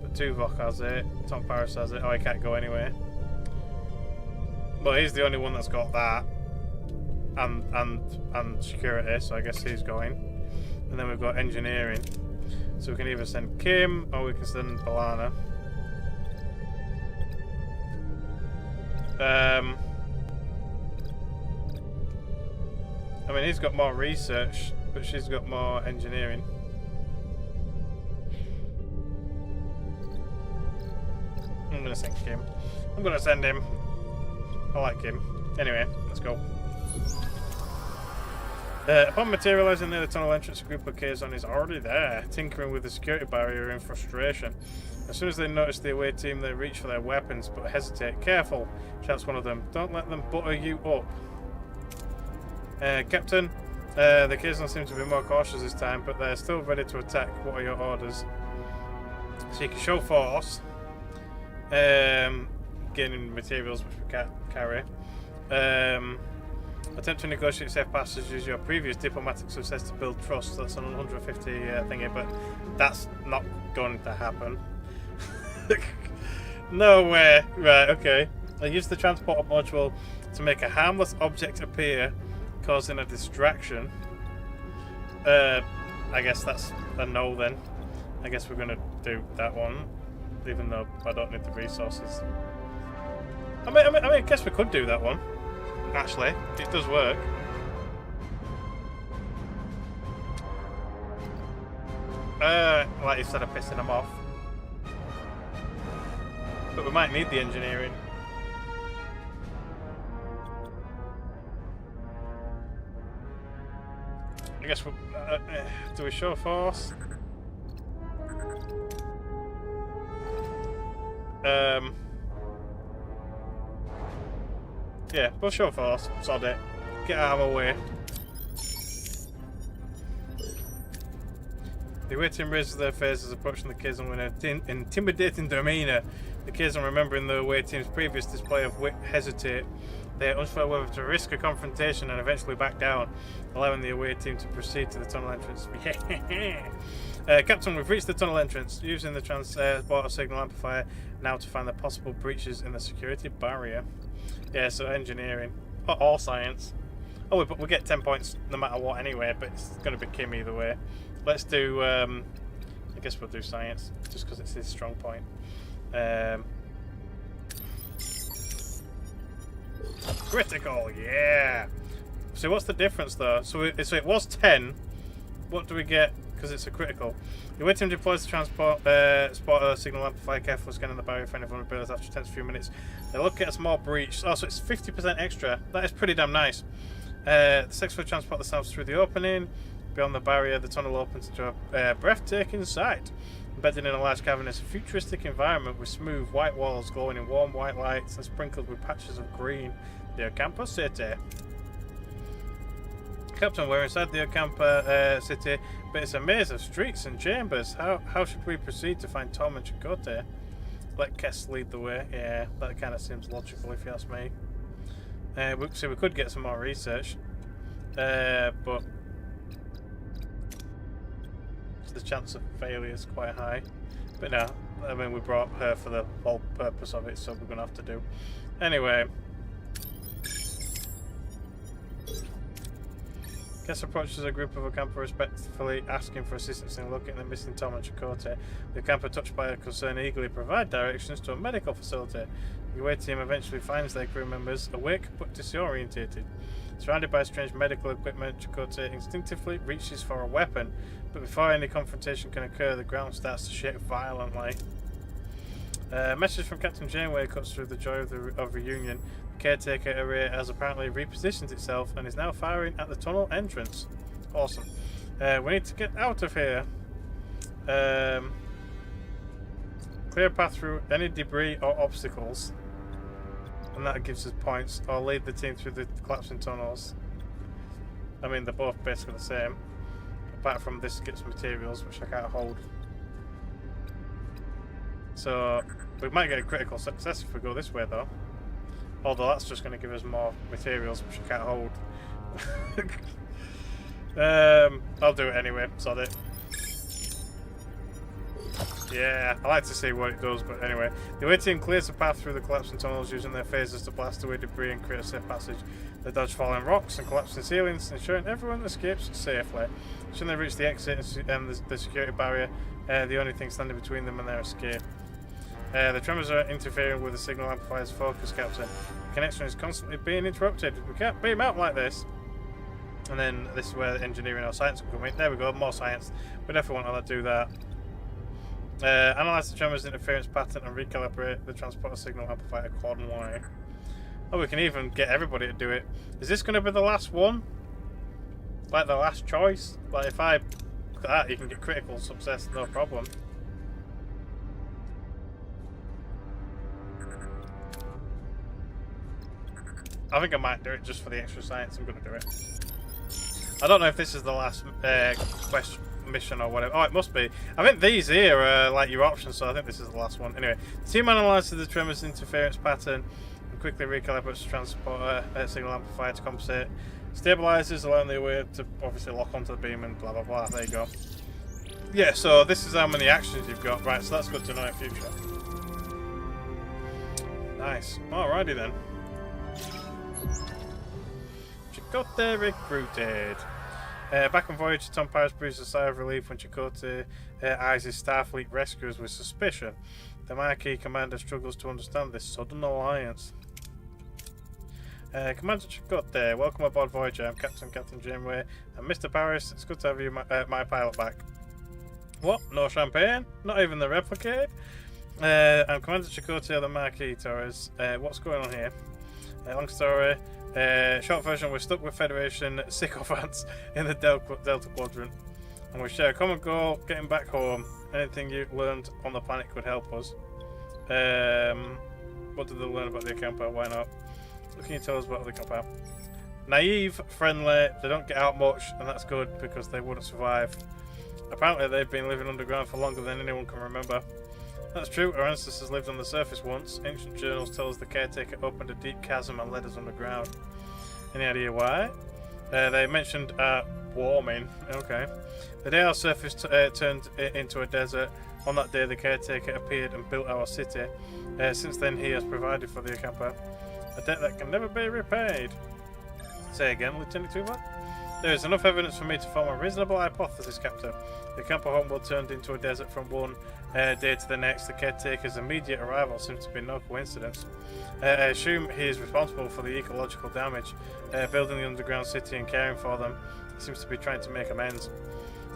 But Tuvok has it. Tom Paris has it. Oh, he can't go anywhere. But he's the only one that's got that. And security, so I guess he's going. And then we've got engineering. So we can either send Kim or we can send Balana. I mean, he's got more research, but she's got more engineering. I'm gonna send Kim. I'm gonna send him. I like him. Anyway, let's go. Upon materialising near the tunnel entrance, a group of Kazon is already there, tinkering with the security barrier in frustration. As soon as they notice the away team, they reach for their weapons, but hesitate. Careful, shouts one of them. Don't let them butter you up. Captain, the Kazon seem to be more cautious this time, but they're still ready to attack. What are your orders? So you can show force, gaining materials which we can't carry. Attempt to negotiate safe passage. Use your previous diplomatic success to build trust. That's an 150 thingy, but that's not going to happen. No way. Right, okay. I use the transporter module to make a harmless object appear, causing a distraction. I guess that's a no then. I guess we're gonna do that one, even though I don't need the resources. I mean, I guess we could do that one. Actually, it does work. Like instead of pissing them off. But we might need the engineering. I guess we do we show force? Yeah, we'll show force. Sod it. Get out of our way. The away team raises their faces, approaching the Kazon with an intimidating demeanour. The Kazon, remembering the away team's previous display of wit, hesitate. They are unsure whether to risk a confrontation and eventually back down, allowing the away team to proceed to the tunnel entrance. Captain, we've reached the tunnel entrance, using the transporter signal amplifier now to find the possible breaches in the security barrier. Yeah, so engineering. Or science. Oh, but we get 10 points no matter what anyway, but it's going to be Kim either way. Let's do, I guess we'll do science, just because it's his strong point. Critical, yeah! So what's the difference though? So it was 10. What do we get? Because it's a critical. The away team deploys the transporter signal amplifier, careful scanning the barrier for any vulnerabilities after 10 to few minutes. They look at a small breach. Oh, so it's 50% extra. That is pretty damn nice. The 6-foot transporter sounds through the opening. Beyond the barrier, the tunnel opens into a breathtaking sight. Embedded in a large cavern is a futuristic environment with smooth white walls glowing in warm white lights and sprinkled with patches of green. The Ocampa City. Captain, we're inside the Ocampa City, but it's a maze of streets and chambers. How should we proceed to find Tom and Chakotay? Let Kess lead the way. Yeah, that kind of seems logical if you ask me. So we could get some more research, but the chance of failure is quite high. But no, I mean we brought her for the whole purpose of it, so we're going to have to do. Anyway, Guest approaches a group of a camper respectfully asking for assistance in locating the missing Tom and Chakotay. The camper, touched by a concern, eagerly provide directions to a medical facility. The away team eventually finds their crew members awake but disorientated. Surrounded by strange medical equipment, Chakotay instinctively reaches for a weapon, but before any confrontation can occur, the ground starts to shake violently. A message from Captain Janeway cuts through the joy of reunion. The caretaker array has apparently repositioned itself and is now firing at the tunnel entrance. Awesome. We need to get out of here. Clear a path through any debris or obstacles, and that gives us points, or lead the team through the collapsing tunnels. I mean, they're both basically the same, apart from this gets materials, which I can't hold. So, we might get a critical success if we go this way, though. Although that's just going to give us more materials, which I can't hold. I'll do it anyway, sod it. Yeah, I like to see what it does, but anyway. The away team clears the path through the collapsing tunnels using their phasers to blast away debris and create a safe passage. They dodge falling rocks and collapsing ceilings, ensuring everyone escapes safely. Soon they reach the exit and the security barrier, the only thing standing between them and their escape. The tremors are interfering with the signal amplifier's focus, Captain. The connection is constantly being interrupted. We can't beam out like this. And then this is where engineering or science will come in. There we go, more science. We definitely want to do that. Analyze the tremors interference pattern and recalibrate the transporter signal amplifier accordingly. Oh, we can even get everybody to do it. Is this going to be the last one? Like the last choice? Like if I look at that, you can get critical success, no problem. I think I might do it just for the extra science. I'm going to do it. I don't know if this is the last quest mission or whatever. Oh, it must be. I think these here are like your options, so I think this is the last one. Anyway, the team analyzes the tremors interference pattern and quickly recalibrates the transporter signal amplifier to compensate. Stabilizes, allowing the way to obviously lock onto the beam and blah blah blah. There you go. Yeah, so this is how many actions you've got. Right, so that's good to know in future. Nice. Alrighty then. Chakotay recruited. Back on Voyager, Tom Paris breathes a sigh of relief when Chakotay eyes his Starfleet rescuers with suspicion. The Marquis commander struggles to understand this sudden alliance. Commander Chakotay, welcome aboard Voyager. I'm Captain Janeway, and Mr. Paris, it's good to have you, my pilot, back. What? No champagne? Not even the replicate? I'm Commander Chakotay of the Marquis, Torres. What's going on here? Long story. Short version, we're stuck with Federation sycophants in the Delta Quadrant, and we share a common goal, getting back home. Anything you learned on the planet could help us. What did they learn about the Acampa? Why not? What can you tell us about the Acampa? Naive, friendly, they don't get out much, and that's good because they wouldn't survive. Apparently they've been living underground for longer than anyone can remember. That's true, our ancestors lived on the surface once. Ancient journals tell us the caretaker opened a deep chasm and led us underground. Any idea why? They mentioned warming. Okay. The day our surface turned into a desert, on that day the caretaker appeared and built our city. Since then he has provided for the Acampa. A debt that can never be repaid. Say again, Lieutenant Tuvok? There is enough evidence for me to form a reasonable hypothesis, Captain. The Acampa homeworld turned into a desert from one day to the next. The caretaker's immediate arrival seems to be no coincidence. I assume he is responsible for the ecological damage, building the underground city and caring for them. He seems to be trying to make amends.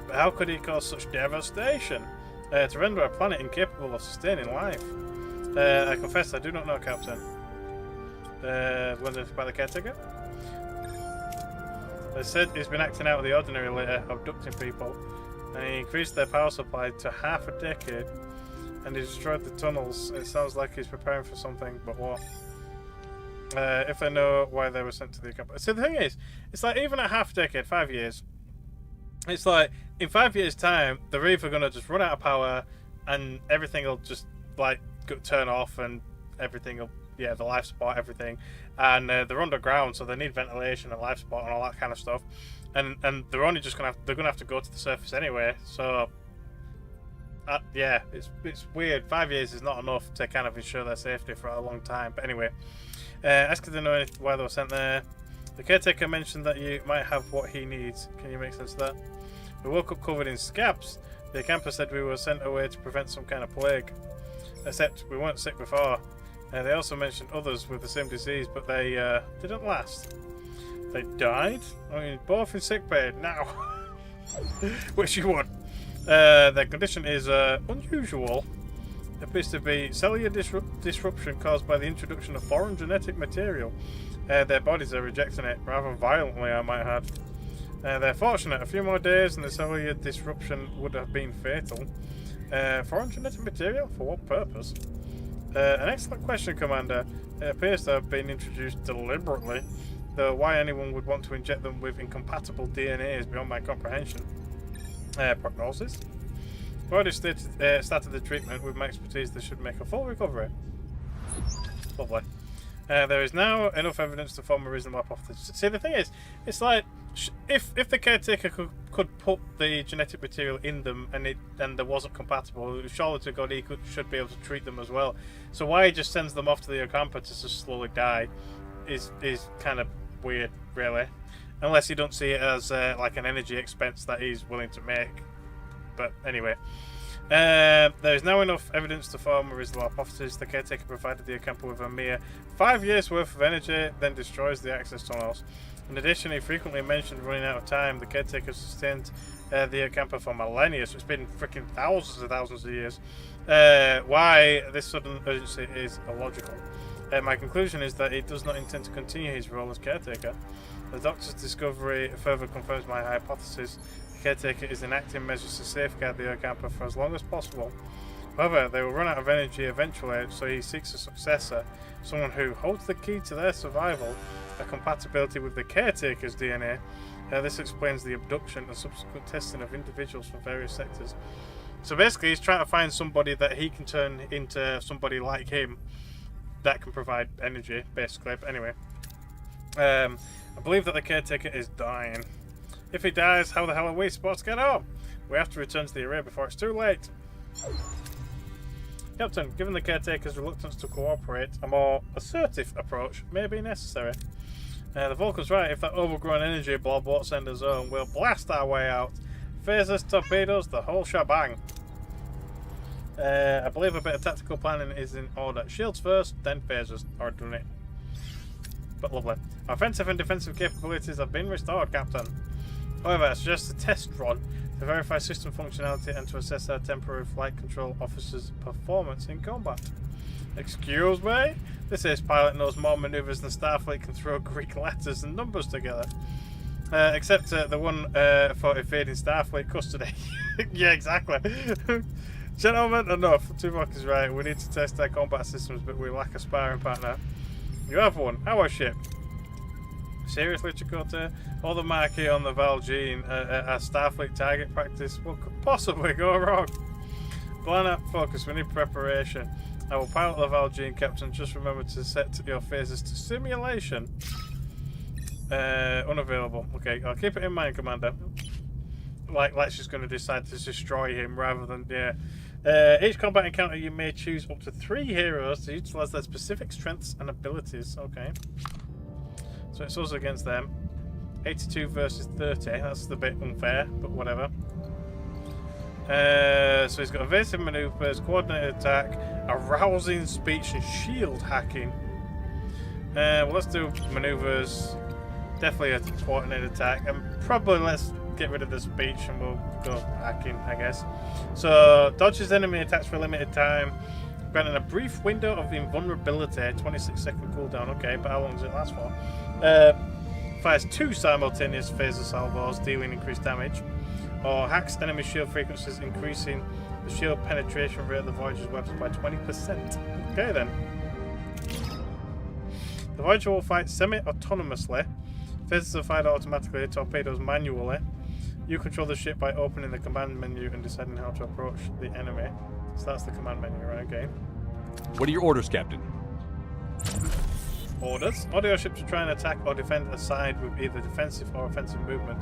But how could he cause such devastation? To render a planet incapable of sustaining life? I confess I do not know, Captain. Wondering about the caretaker? They said he's been acting out of the ordinary later, abducting people, and he increased their power supply to half a decade, and he destroyed the tunnels. It sounds like he's preparing for something, but what? If they know why they were sent to the Acampa. See, the thing is, it's like even at half a decade, 5 years, it's like in 5 years' time, they're either going to just run out of power, and everything will just like turn off, and everything will. Yeah, the life support, everything, and they're underground, so they need ventilation and life support and all that kind of stuff. And they're only just gonna have to go to the surface anyway. So yeah, it's weird. 5 years is not enough to kind of ensure their safety for a long time. But anyway, ask if they know why they were sent there. The caretaker mentioned that you might have what he needs. Can you make sense of that? We woke up covered in scabs. The camper said we were sent away to prevent some kind of plague. Except we weren't sick before. They also mentioned others with the same disease, but they didn't last. They died? I mean, both in sickbay now. Which you would. Their condition is unusual. It appears to be cellular disruption caused by the introduction of foreign genetic material. Their bodies are rejecting it rather violently, I might add. They're fortunate. A few more days and the cellular disruption would have been fatal. Foreign genetic material? For what purpose? An excellent question, Commander. It appears to have been introduced deliberately, though why anyone would want to inject them with incompatible DNA is beyond my comprehension. Prognosis? I've already started the treatment. With my expertise, they should make a full recovery. Lovely. There is now enough evidence to form a reasonable hypothesis. See, the thing is, it's like, if the caretaker could put the genetic material in them and there wasn't compatible, surely to God he should be able to treat them as well. So why he just sends them off to the Ocampa to just slowly die is kind of weird, really. Unless you don't see it as like an energy expense that he's willing to make. But anyway. There is now enough evidence to form a reasonable hypothesis. The caretaker provided the Ocampa with a mere 5 years worth of energy, then destroys the access tunnels. In addition, he frequently mentioned running out of time. The caretaker sustained the Ocampa for millennia, so it's been freaking thousands of years. Why this sudden urgency is illogical. My conclusion is that he does not intend to continue his role as caretaker. The doctor's discovery further confirms my hypothesis. The caretaker is enacting measures to safeguard the Ocampa for as long as possible. However, they will run out of energy eventually, so he seeks a successor, someone who holds the key to their survival, a compatibility with the caretaker's DNA. This explains the abduction and subsequent testing of individuals from various sectors. So basically, he's trying to find somebody that he can turn into somebody like him that can provide energy, basically. But anyway, I believe that the caretaker is dying. If he dies, how the hell are we supposed to get home? We have to return to the array before it's too late. Captain, given the caretaker's reluctance to cooperate, a more assertive approach may be necessary. The Vulcan's right. If that overgrown energy blob won't send us home, we'll blast our way out. Phasers, torpedoes, the whole shebang. I believe a bit of tactical planning is in order. Shields first, then phasers. Or done it. But lovely. Our offensive and defensive capabilities have been restored, Captain. However, I suggest a test run to verify system functionality and to assess our temporary flight control officer's performance in combat. Excuse me? This ace pilot knows more maneuvers than Starfleet can throw Greek letters and numbers together. Except the one for evading Starfleet custody. Yeah, exactly. Gentlemen, enough. Tuvok is right. We need to test our combat systems, but we lack a sparring partner. You have one. Our ship. Seriously, Chakotay? All the marquee on the Valjean our Starfleet target practice. What could possibly go wrong? Plan up, focus. We need preparation. I will pilot the Valjean, Captain. Just remember to set your phasers to simulation. Unavailable. Okay, I'll keep it in mind, Commander. Like she's going to decide to destroy him rather than, yeah. Each combat encounter you may choose up to 3 heroes to utilize their specific strengths and abilities. Okay. So it's us against them. 82 versus 30. That's a bit unfair, but whatever. So he's got evasive maneuvers, coordinated attack, arousing speech, and shield hacking. Well, let's do maneuvers. Definitely a coordinated attack, and probably let's get rid of the speech and we'll go hacking, I guess. So dodges enemy attacks for a limited time, granting a brief window of invulnerability, 26-second cooldown. Okay, but how long does it last for? Fires 2 simultaneous phaser salvos, dealing increased damage, or hacks enemy shield frequencies, increasing the shield penetration rate of the Voyager's weapons by 20%. Okay then. The Voyager will fight semi-autonomously. Phasers are fired automatically, torpedoes manually. You control the ship by opening the command menu and deciding how to approach the enemy. So that's the command menu, right? Okay. What are your orders, Captain? Orders. Order your ship to try and attack or defend a side with either defensive or offensive movement.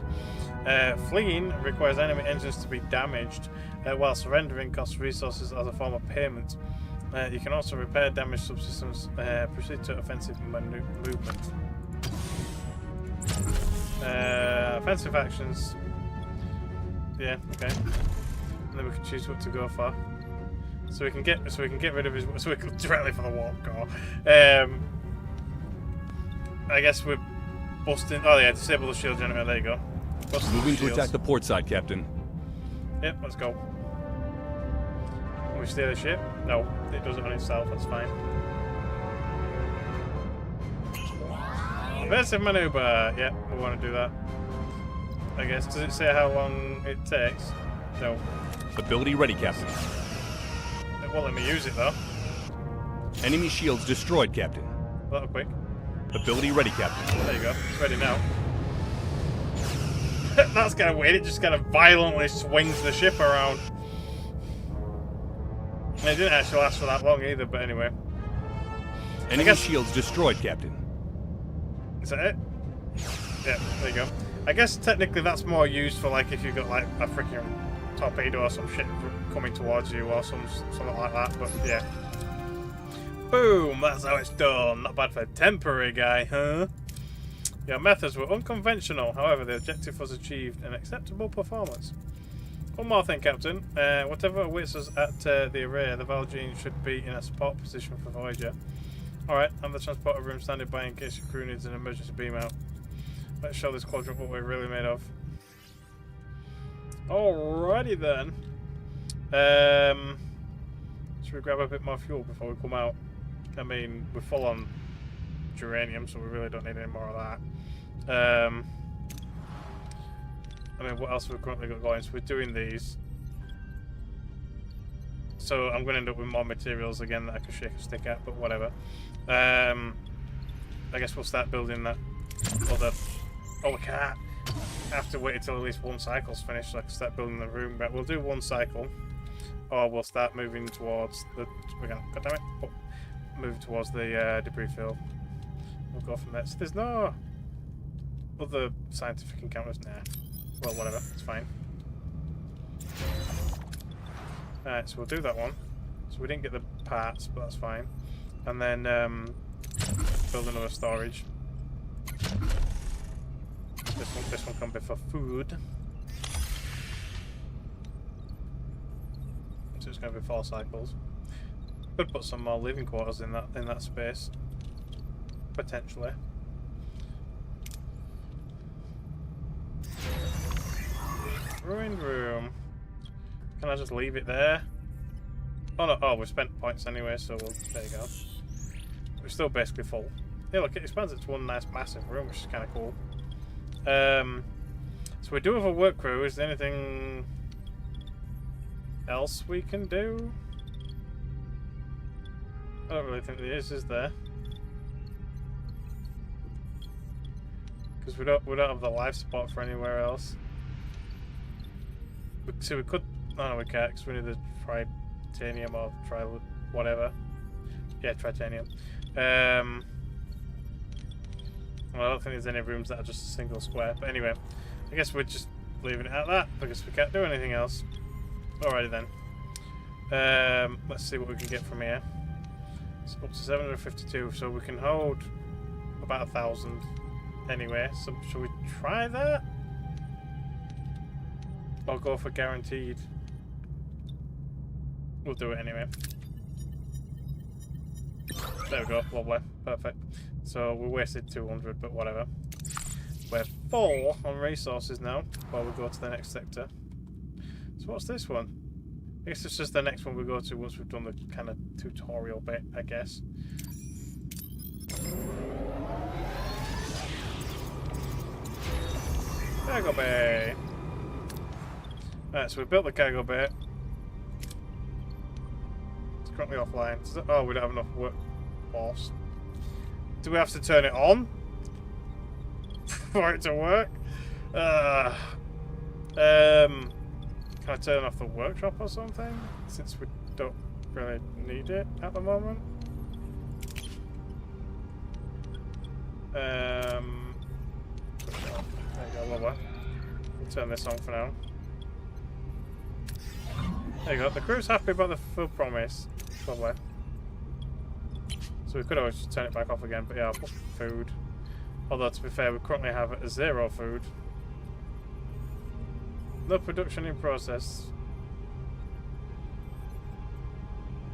Fleeing requires enemy engines to be damaged, while surrendering costs resources as a form of payment. You can also repair damaged subsystems. Proceed to offensive movement. defensive actions. Yeah, okay. And then we can choose what to go for. So we can get rid of his. So we can directly for the warp core. I guess we're busting. Oh yeah, disable the shield generator. There you go. Moving to attack the port side, Captain. Yep, let's go. Can we steer the ship? No, it does it on itself. That's fine. Evasive maneuver. Yeah, we want to do that. I guess. Does it say how long it takes? No. Ability ready, Captain. It won't let me use it though. Enemy shields destroyed, Captain. A little quick. Ability ready, Captain. There you go. It's ready now. That's kind of weird. It just kind of violently swings the ship around. And it didn't actually last for that long either, but anyway. Enemy shields destroyed, Captain. Is that it? Yeah, there you go. I guess technically that's more used for like if you've got like a freaking torpedo or some shit coming towards you or something like that, but yeah. Boom! That's how it's done. Not bad for a temporary guy, huh? Your methods were unconventional, however the objective was achieved, an acceptable performance. One more thing, Captain. Whatever awaits us at the array, the Valgene should be in a support position for Voyager. Alright, and the transporter room standing by in case your crew needs an emergency beam out. Let's show this quadrant what we're really made of. Alrighty then. Should we grab a bit more fuel before we come out? I mean, we're full on uranium, so we really don't need any more of that. I mean, what else have we currently got going? So we're doing these. So I'm going to end up with more materials again that I can shake a stick at, but whatever. I guess we'll start building that other... Oh, we can't. I have to wait until at least one cycle's finished so I can start building the room. But we'll do one cycle, or we'll start moving towards the... God damn it. Oh, moving towards the debris field. We'll go from there. So there's no other scientific encounters? Nah. Well, whatever. It's fine. Alright, so we'll do that one. So we didn't get the parts, but that's fine. And then build another storage. This one can be for food. So it's going to be 4 cycles. Could put some more living quarters in that space, potentially. Ruined room. Can I just leave it there? Oh no! Oh, we spent points anyway, so there you go. We're still basically full. Yeah, look, it expands it to one nice massive room, which is kind of cool. So we do have a work crew. Is there anything else we can do? I don't really think there is there? Because we don't have the life support for anywhere else. So we could. Oh no, we can't because we need the tritanium or whatever. Yeah, tritanium. Well, I don't think there's any rooms that are just a single square. But anyway, I guess we're just leaving it at that because we can't do anything else. Alrighty then. Let's see what we can get from here. It's up to 752, so we can hold about 1,000 anyway. So should we try that? Or go for guaranteed? We'll do it anyway. There we go, lovely, perfect. So we wasted 200, but whatever. We're full on resources now while we go to the next sector. So what's this one? I guess it's just the next one we go to once we've done the kind of tutorial bit, I guess. Cargo bay. Alright, so we built the cargo bay. It's currently offline. Oh, we don't have enough workforce. Do we have to turn it on for it to work? Can I turn off the workshop or something? Since we don't really need it at the moment. There you go, lovely. We'll turn this on for now. There you go. The crew's happy about the full promise. Lovely. So we could always just turn it back off again, but yeah, I'll put food. Although to be fair, we currently have 0 food. No production in process.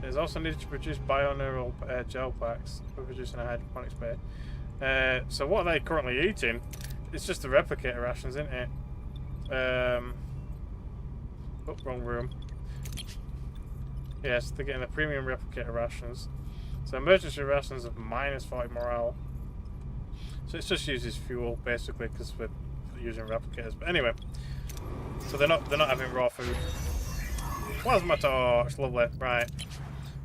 There's also needed to produce bioneural gel packs for producing a hydroponics bay. So what are they currently eating? It's just the replicator rations, isn't it? Oh, wrong room. Yes, they're getting the premium replicator rations. So emergency rations of -5 morale. So it just uses fuel basically because we're using replicators. But anyway, so they're not having raw food. Plasma torch, lovely. Right.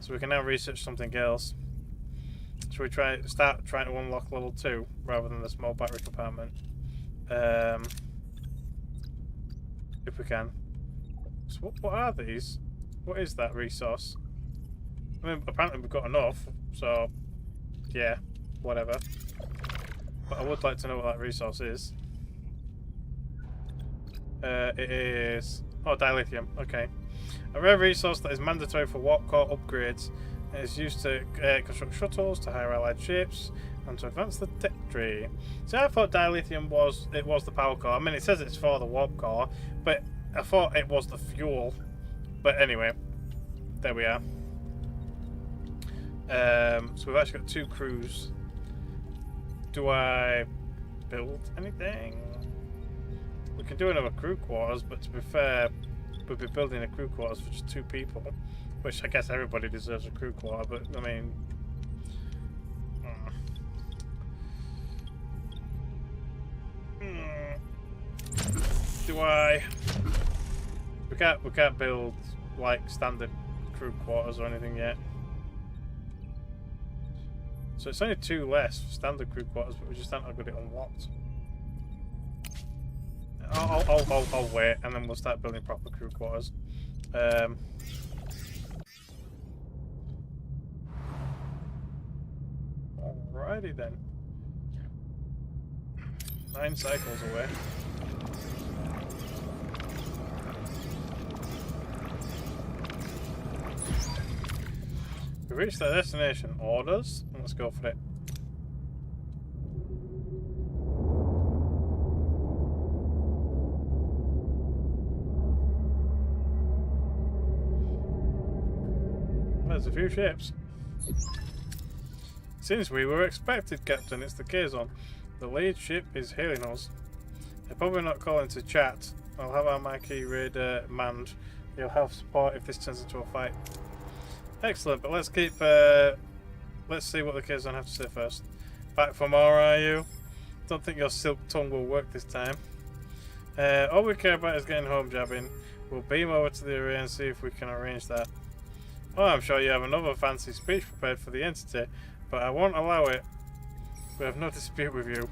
So we can now research something else. Should we start trying to unlock level 2 rather than the small battery compartment? If we can. So what are these? What is that resource? I mean, apparently we've got enough, so yeah, whatever. But I would like to know what that resource is. It is... oh, dilithium, okay. A rare resource that is mandatory for warp core upgrades. It is used to construct shuttles, to hire allied ships, and to advance the tech tree. So I thought dilithium was the power core. I mean, it says it's for the warp core, but I thought it was the fuel. But anyway, there we are. So we've actually got 2 crews. Do I build anything? We can do another crew quarters, but to be fair, we'll be building a crew quarters for just 2 people, which I guess everybody deserves a crew quarter, but I mean... Do I... We can't build, like, standard crew quarters or anything yet. So it's only 2 less for standard crew quarters, but we just haven't got it unlocked. I'll wait, and then we'll start building proper crew quarters. Alrighty then. 9 cycles away. We reached our destination. Orders? Let's go for it. There's a few ships. Since we were expected, Captain, it's the Kazon. The lead ship is hailing us. They're probably not calling to chat. I'll have our marquee raider manned. You'll have support if this turns into a fight. Excellent, but let's keep... let's see what the Kazon have to say first. Back for more, are you? Don't think your silk tongue will work this time. All we care about is getting home, Jabbin. We'll beam over to the array and see if we can arrange that. Oh, I'm sure you have another fancy speech prepared for the entity, but I won't allow it. We have no dispute with you.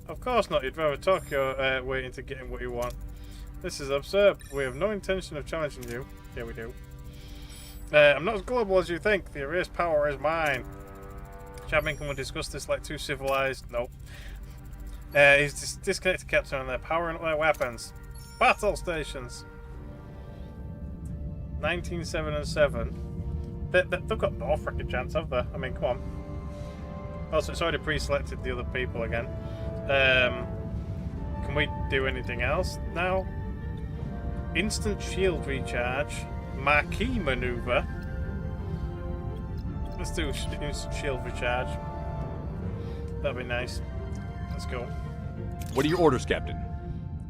Of course not, you'd rather talk your way into getting what you want. This is absurd. We have no intention of challenging you. Yeah, we do. I'm not as global as you think. The array's power is mine. Chapman, can we discuss this like 2 civilized? Nope. He's disconnected Captain and they're powering up their weapons. Battle stations. 19, 7 and 7. They've got no freaking chance, have they? I mean, come on. Also, it's already pre-selected the other people again. Can we do anything else now? Instant shield recharge. Marquee maneuver. Let's do instant shield recharge. That'd be nice. Let's go. What are your orders, Captain?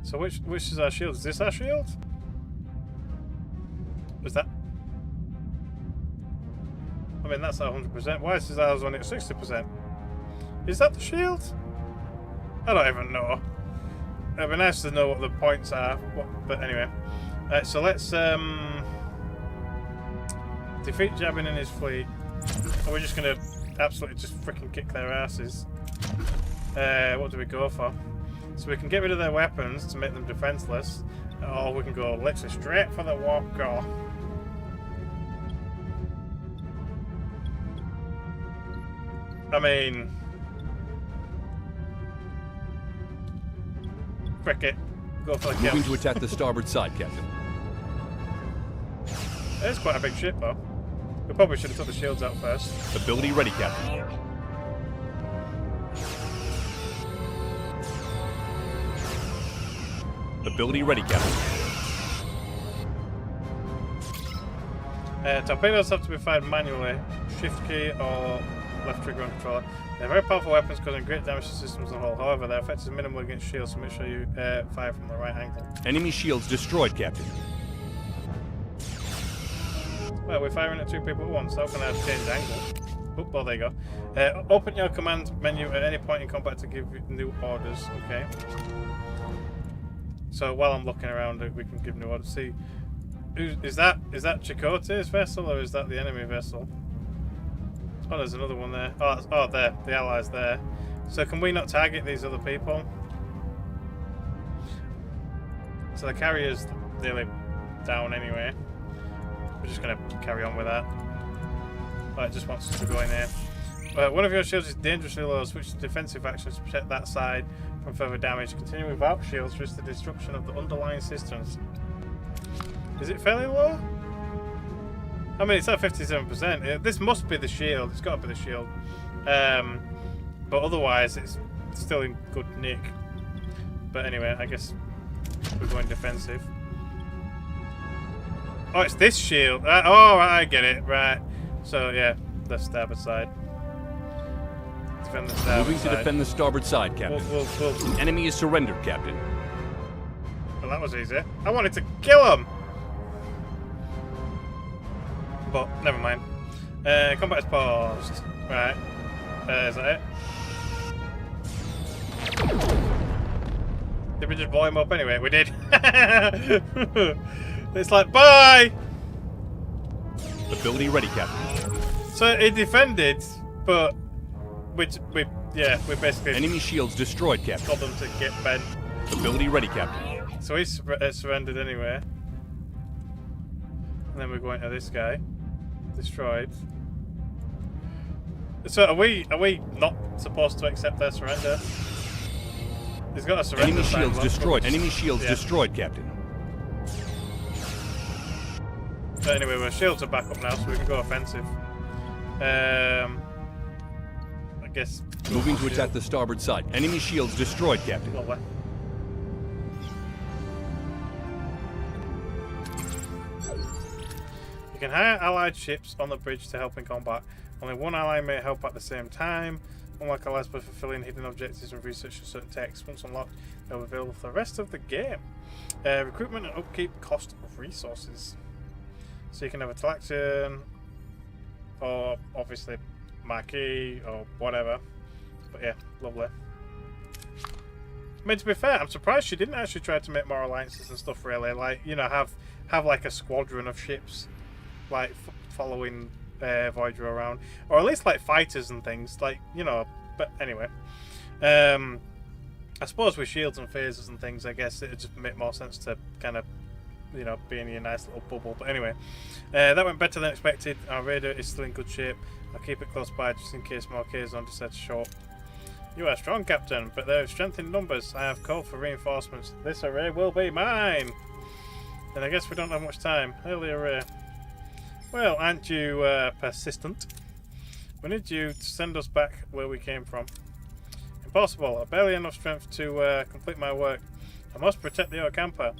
So which is our shield? Is this our shield? Was that? I mean, that's at 100%. Why is ours only at 60%? Is that the shield? I don't even know. It'd be nice to know what the points are. But anyway. So let's defeat Jabin and his fleet. Or we're just going to absolutely just freaking kick their asses. What do we go for? So we can get rid of their weapons to make them defenseless. Or we can go literally straight for the warp core. I mean... frick it. Go for the kill. Moving to attack the starboard side, Captain. It's quite a big ship, though. We probably should have took the shields out first. Ability ready, Captain. Ability ready, Captain. Torpedoes have to be fired manually. Shift key or left trigger on controller. They're very powerful weapons causing great damage to systems as a whole. However, their effect is minimal against shields, so make sure you fire from the right angle. Enemy shields destroyed, Captain. Well, we're firing at 2 people at once. How can I change angle? Oh, well, there you go. Open your command menu at any point in combat to give new orders. Okay. So while I'm looking around, we can give new orders. See, is that Chakotay's vessel or is that the enemy vessel? Oh, there's another one there. Oh, there. The allies there. So can we not target these other people? So the carrier's nearly down anyway. We're just going to carry on with that. Oh, it just wants us to go in here. One of your shields is dangerously low. Switch to defensive actions to protect that side from further damage. Continue without shields, risk the destruction of the underlying systems. Is it fairly low? I mean, it's at 57%. This must be the shield. It's got to be the shield. But otherwise, it's still in good nick. But anyway, I guess we're going defensive. Oh, it's this shield. Oh, I get it. Right. So, yeah, the starboard side. Defend the starboard Moving side. to defend the starboard side, Captain. We'll. Enemy is surrendered, Captain. Well, that was easy. I wanted to kill him! But, never mind. Combat is paused. Right. Is that it? Did we just blow him up anyway? We did. It's like, bye! Ability ready, Captain. So he defended, but we basically Enemy shields destroyed, Captain. told them to get bent. Ability ready, Captain. So he's surrendered anyway. And then we're going to this guy. Destroyed. So are we not supposed to accept their surrender? He's got a surrender. Enemy shields sign destroyed. left. Enemy shields destroyed, Captain. But anyway, our shields are back up now, so we can go offensive. I guess. Moving to attack the starboard side. Enemy shields destroyed, Captain. Lovely. You can hire allied ships on the bridge to help in combat. Only one ally may help at the same time. Unlike allies by fulfilling hidden objectives and researching certain texts, once unlocked, they'll be available for the rest of the game. Recruitment and upkeep cost resources. So you can have a Talaxian, or obviously Marquis, or whatever. But yeah, lovely. I mean, to be fair, I'm surprised she didn't actually try to make more alliances and stuff, really. Like, you know, have like a squadron of ships, like, following Voyager around. Or at least, like, fighters and things. Like, you know, but anyway. I suppose with shields and phasers and things, I guess it would just make more sense to kind of, you know, be in your nice little bubble. But anyway, that went better than expected. Our radar is still in good shape. I'll keep it close by just in case more Kazon decide to show up. You are strong, Captain, but there is strength in numbers. I have called for reinforcements. This array will be mine. Then I guess we don't have much time. Early array. Well, aren't you persistent? We need you to send us back where we came from. Impossible. I've barely enough strength to complete my work. I must protect the Ocampa.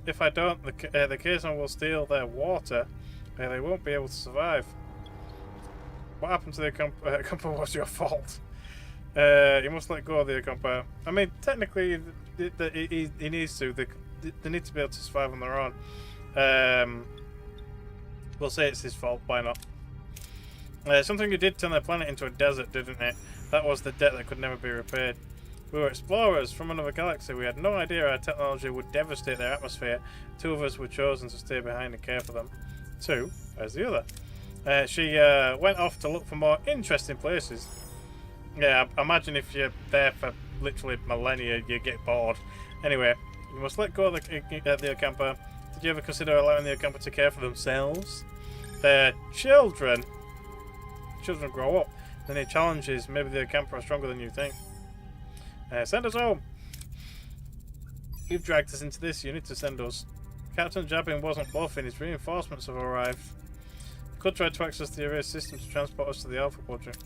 If I don't, the Kazon will steal their water, and they won't be able to survive. What happened to the Ocampa was your fault. You must let go of the Ocampa. I mean, technically, he needs to. They need to be able to survive on their own. We'll say it's his fault. Why not? Something you did turn the planet into a desert, didn't it? That was the debt that could never be repaid. We were explorers from another galaxy. We had no idea our technology would devastate their atmosphere. 2 of us were chosen to stay behind and care for them. 2? Where's the other? She went off to look for more interesting places. Yeah, I imagine if you're there for literally millennia, you get bored. Anyway, you must let go of the Ocampa. Did you ever consider allowing the Ocampa to care for themselves? They're children. Children grow up. They need challenges. Maybe the Ocampa are stronger than you think. Send us home. You've dragged us into this. You need to send us. Captain Jabin wasn't bluffing. His reinforcements have arrived. You could try to access the array system to transport us to the Alpha Quadrant.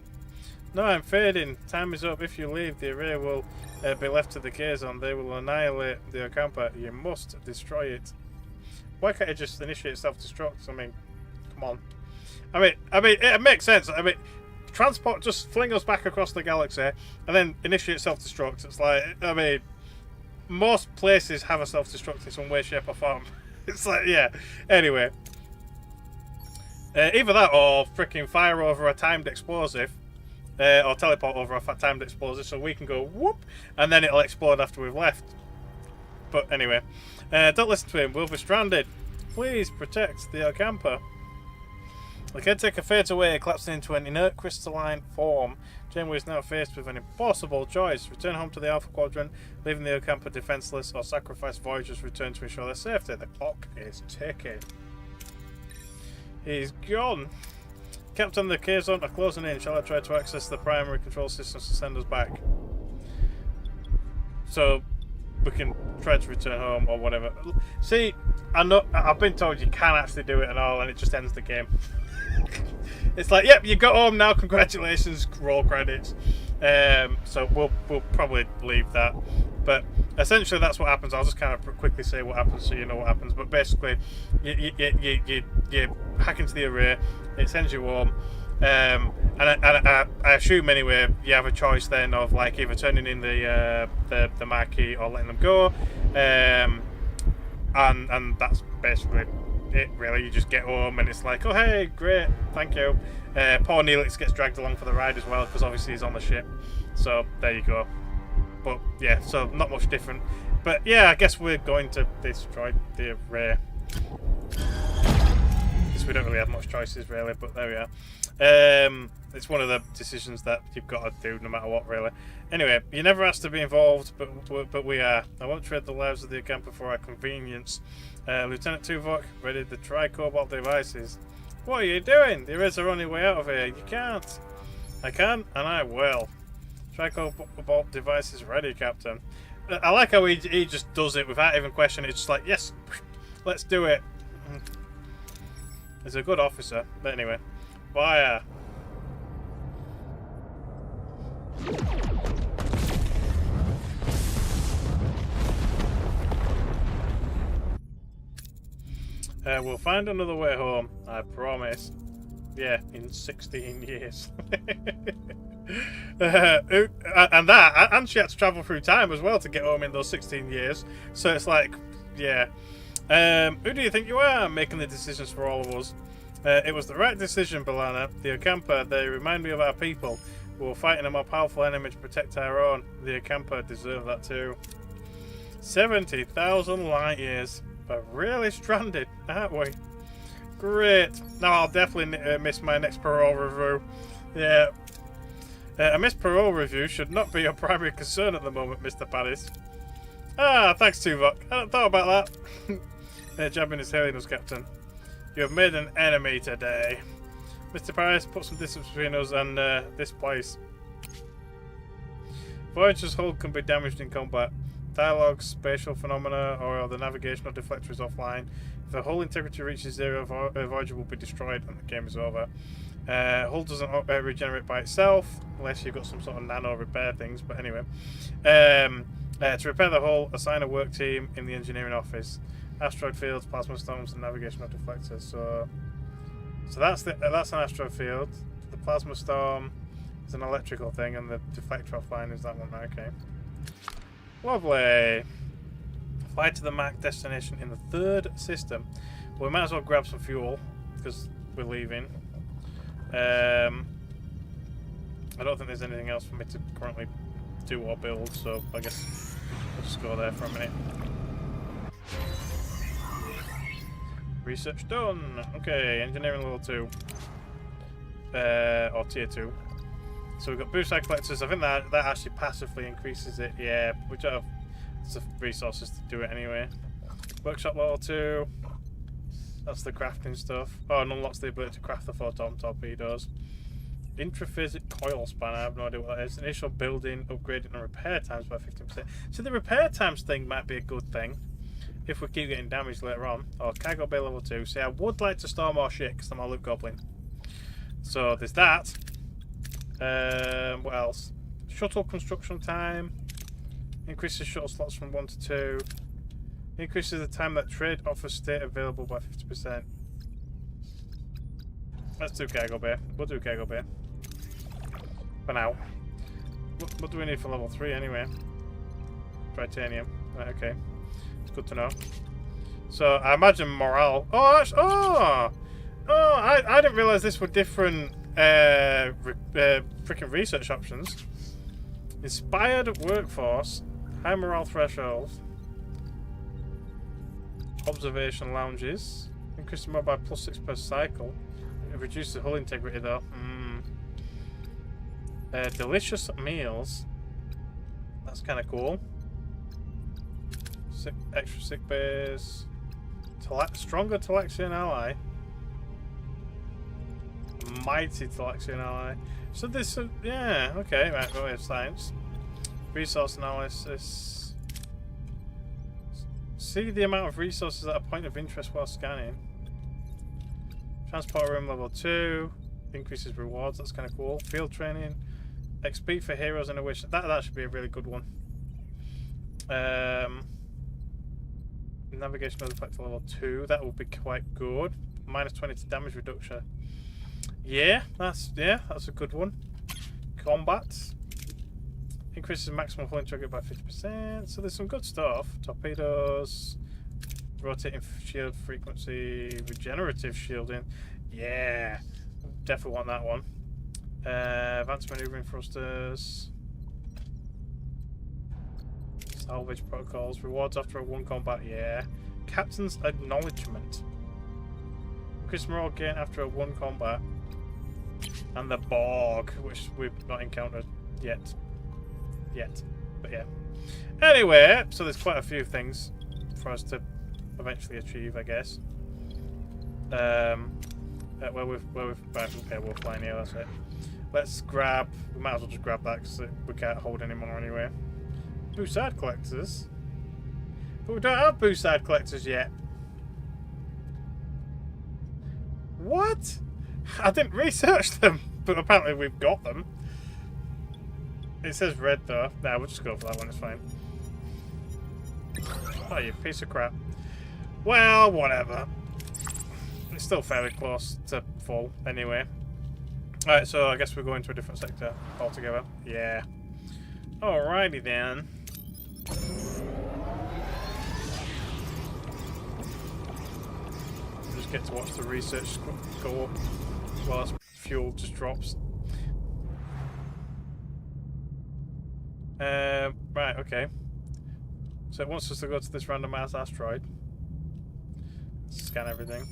No, I'm fading. Time is up. If you leave, the array will be left to the Kazon. They will annihilate the Ocampa. You must destroy it. Why can't it just initiate self-destruct? I mean, come on. I mean, it makes sense. I mean, transport just fling us back across the galaxy and then initiate self-destruct. It's like, I mean, most places have a self-destruct in some way, shape, or form. It's like, yeah. Anyway, either that or freaking fire over a timed explosive, or teleport over a timed explosive, so we can go whoop, and then it'll explode after we've left. But anyway, don't listen to him. We'll be stranded. Please protect the camper. The caretaker fades away, collapsing into an inert crystalline form. Janeway is now faced with an impossible choice. Return home to the Alpha Quadrant, leaving the camper defenseless, or sacrifice Voyager's return to ensure their safety. The clock is ticking. He's gone. Captain, the K-Zone are closing in. Shall I try to access the primary control systems to send us back? So, we can try to return home or whatever. See, I've been told you can't actually do it at all, and it just ends the game. It's like, yep, you got home now. Congratulations. Roll credits. So we'll probably leave that. But essentially, that's what happens. I'll just kind of quickly say what happens, so you know what happens. But basically, you hack into the array. It sends you home. And I assume anyway, you have a choice then of like either turning in the marquee or letting them go. And that's basically it, really. You just get home and it's like, oh hey, great, thank you. Poor Neelix gets dragged along for the ride as well because obviously he's on the ship. So there you go. But yeah, so not much different. But yeah, I guess we're going to destroy the array. Because we don't really have much choices really, but there we are. It's one of the decisions that you've got to do no matter what, really. Anyway, you never asked to be involved, but we are. I won't trade the lives of the camper for our convenience. Lieutenant Tuvok, ready the tri-cobalt devices. What are you doing? There is our only way out of here. You can't. I can, and I will. Tri-cobalt devices ready, Captain. I like how he just does it without even questioning. It's just like, yes, let's do it. He's a good officer. But anyway, fire. We'll find another way home, I promise. Yeah, in 16 years. And she had to travel through time as well to get home in those 16 years. So it's like, yeah. Who do you think you are making the decisions for all of us? It was the right decision, B'Elanna. The Ocampa, they remind me of our people. We were fighting a more powerful enemy to protect our own. The Ocampa deserve that too. 70,000 light years. But really stranded, aren't we? Great. Now I'll definitely miss my next parole review. Yeah. A missed parole review should not be your primary concern at the moment, Mr. Paris. Ah, thanks, Tuvok. I hadn't thought about that. Jabbing his hailing Captain. You have made an enemy today. Mr. Paris, put some distance between us and this place. Voyager's hull can be damaged in combat. Dialogue, spatial phenomena, or the navigational deflector is offline. If the hull integrity reaches zero, Voyager will be destroyed and the game is over. Hull doesn't regenerate by itself, unless you've got some sort of nano repair things, but anyway. To repair the hull, assign a work team in the engineering office. Asteroid fields, plasma storms, and navigational deflectors. So that's an asteroid field. The plasma storm is an electrical thing, and the deflector offline is that one. Okay. Lovely. Fly to the marked destination in the third system. Well, we might as well grab some fuel because we're leaving. I don't think there's anything else for me to currently do or build, so I guess we'll just go there for a minute. Research done. Okay, engineering level 2. Or tier 2. So we've got boost side collectors. I think that actually passively increases it. Yeah, we don't have the resources to do it anyway. Workshop level 2. That's the crafting stuff. Oh, and unlocks the ability to craft the photon torpedoes. Intraphasic coil span. I have no idea what that is. Initial building, upgrading, and repair times by 15%. So the repair times thing might be a good thing if we keep getting damaged later on. Or cargo bay level 2. See, I would like to store more shit because I'm a loot goblin. So there's that. What else? Shuttle construction time. Increases shuttle slots from 1 to 2. Increases the time that trade offers state available by 50%. Let's do cargo bay. We'll do cargo bay. For now. What do we need for level 3 anyway? Titanium. Right, okay. It's good to know. So, I imagine morale... I didn't realise this were different freaking research options. Inspired workforce. High morale threshold. Observation lounges. Increase the morale by +6 per cycle. It reduces hull integrity though. Delicious meals. That's kind of cool. Extra sick bays. Stronger Talaxian ally. Mighty Talaxian ally. So this, yeah, okay, right, we have science. Resource analysis. See the amount of resources at a point of interest while scanning. Transport room level 2. Increases rewards, that's kind of cool. Field training. XP for heroes in a wish. That should be a really good one. Navigation effect level 2. That will be quite good. -20 to damage reduction. Yeah, that's a good one. Combat. Increases maximum hull integrity by 50%. So there's some good stuff. Torpedoes. Rotating shield frequency. Regenerative shielding. Yeah. Definitely want that one. Advanced maneuvering thrusters. Salvage protocols. Rewards after a 1 combat. Yeah. Captain's acknowledgement. Increase morale gain after a 1 combat. And the Borg, which we've not encountered yet. But yeah. Anyway, so there's quite a few things for us to eventually achieve, I guess. Where we've right, okay, we'll fly near, that's it. Let's grab, we might as well just grab that because we can't hold anymore anyway. Booside collectors. But we don't have booside collectors yet. What? I didn't research them, but apparently we've got them. It says red though. Nah, we'll just go for that one, it's fine. Oh, you piece of crap. Well, whatever. It's still fairly close to full anyway. Alright, so I guess we're going to a different sector altogether. Yeah. Alrighty then. Just get to watch the research go up whilst fuel just drops. Right, okay. So it wants us to go to this random ass asteroid. Scan everything.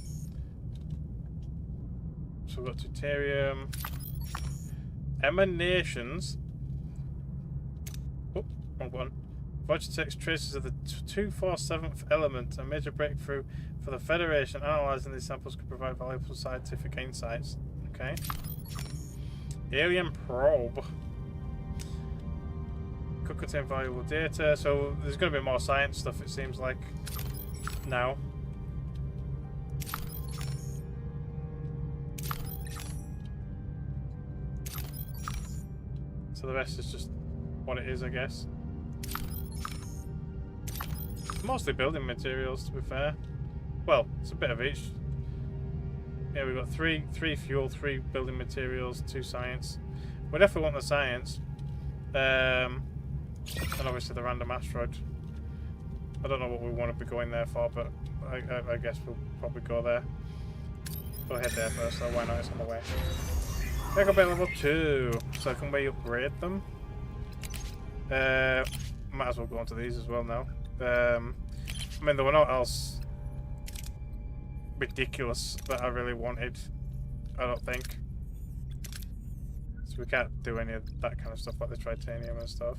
So we've got deuterium. Emanations. Oh, wrong one. Voyager takes traces of the 247th element, a major breakthrough for the Federation. Analyzing these samples could provide valuable scientific insights. Okay. Alien probe. Could contain valuable data. So there's going to be more science stuff, it seems like, now. So the rest is just what it is, I guess. Mostly building materials, to be fair. Well, it's a bit of each. Yeah, we've got three fuel, 3 building materials, 2 science. We definitely want the science. And obviously the random asteroid. I don't know what we want to be going there for, but I guess we'll probably go there. We'll head there first, so why not? It's on the way. Cargo bay level 2. So can we upgrade them? Might as well go on to these as well now. I mean, there were not else ridiculous that I really wanted, I don't think. So we can't do any of that kind of stuff like the titanium and stuff.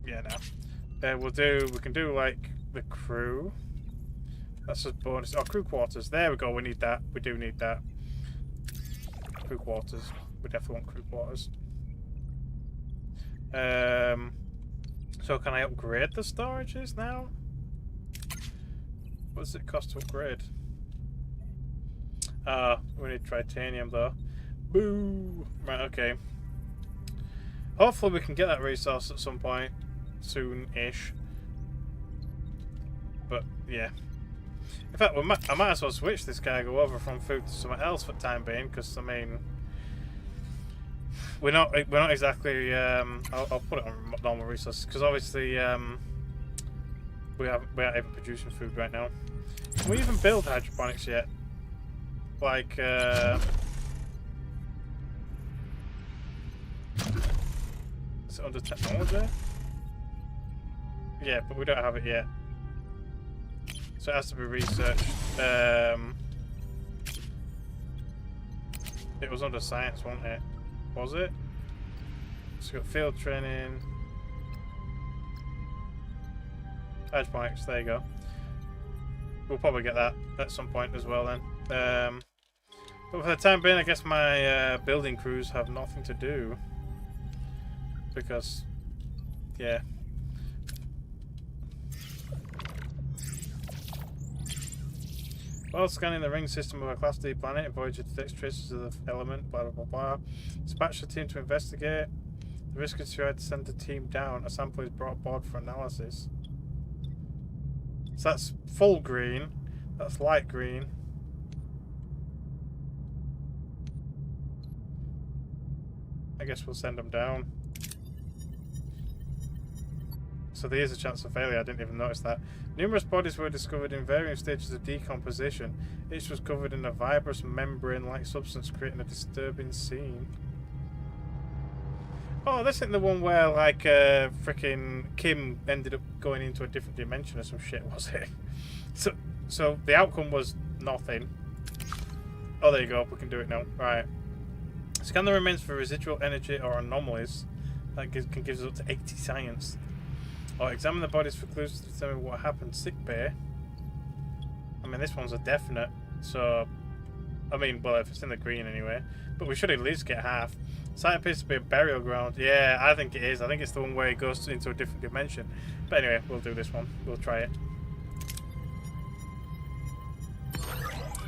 Yeah, no. We can do like the crew. That's just bonus. Oh, crew quarters. There we go. We need that. We do need that. Crew quarters. We definitely want crew quarters. So can I upgrade the storages now? What does it cost to upgrade? We need titanium though. Boo! Right, okay. Hopefully we can get that resource at some point soon-ish. But yeah. In fact, I might as well switch this cargo over from food to something else for the time being, because I mean, we're not exactly. I'll put it on normal resources because obviously we aren't even producing food right now. Can we even build hydroponics yet? Like is it under technology? Yeah, but we don't have it yet. So it has to be researched. It was under science, wasn't it? Was it? So we've got field training. Hydroponics, there you go. We'll probably get that at some point as well then. But for the time being, I guess my building crews have nothing to do. Because, yeah. While scanning the ring system of a Class D planet, Voyager detects traces of the element, blah blah blah. Dispatch the team to investigate. The risk is to send the team down. A sample is brought aboard for analysis. So that's full green. That's light green. I guess we'll send them down. So there is a chance of failure. I didn't even notice that. Numerous bodies were discovered in varying stages of decomposition. Each was covered in a fibrous membrane-like substance, creating a disturbing scene. Oh, this isn't the one where, like, frickin' Kim ended up going into a different dimension or some shit, was it? So the outcome was nothing. Oh, there you go. We can do it now. Right. Scan the remains for residual energy or anomalies. That can give us up to 80 science. Or examine the bodies for clues to determine what happened. Sick bay. I mean, this one's a definite. So, I mean, well, if it's in the green anyway. But we should at least get half. Site appears to be a burial ground. Yeah, I think it is. I think it's the one where it goes into a different dimension. But anyway, we'll do this one. We'll try it.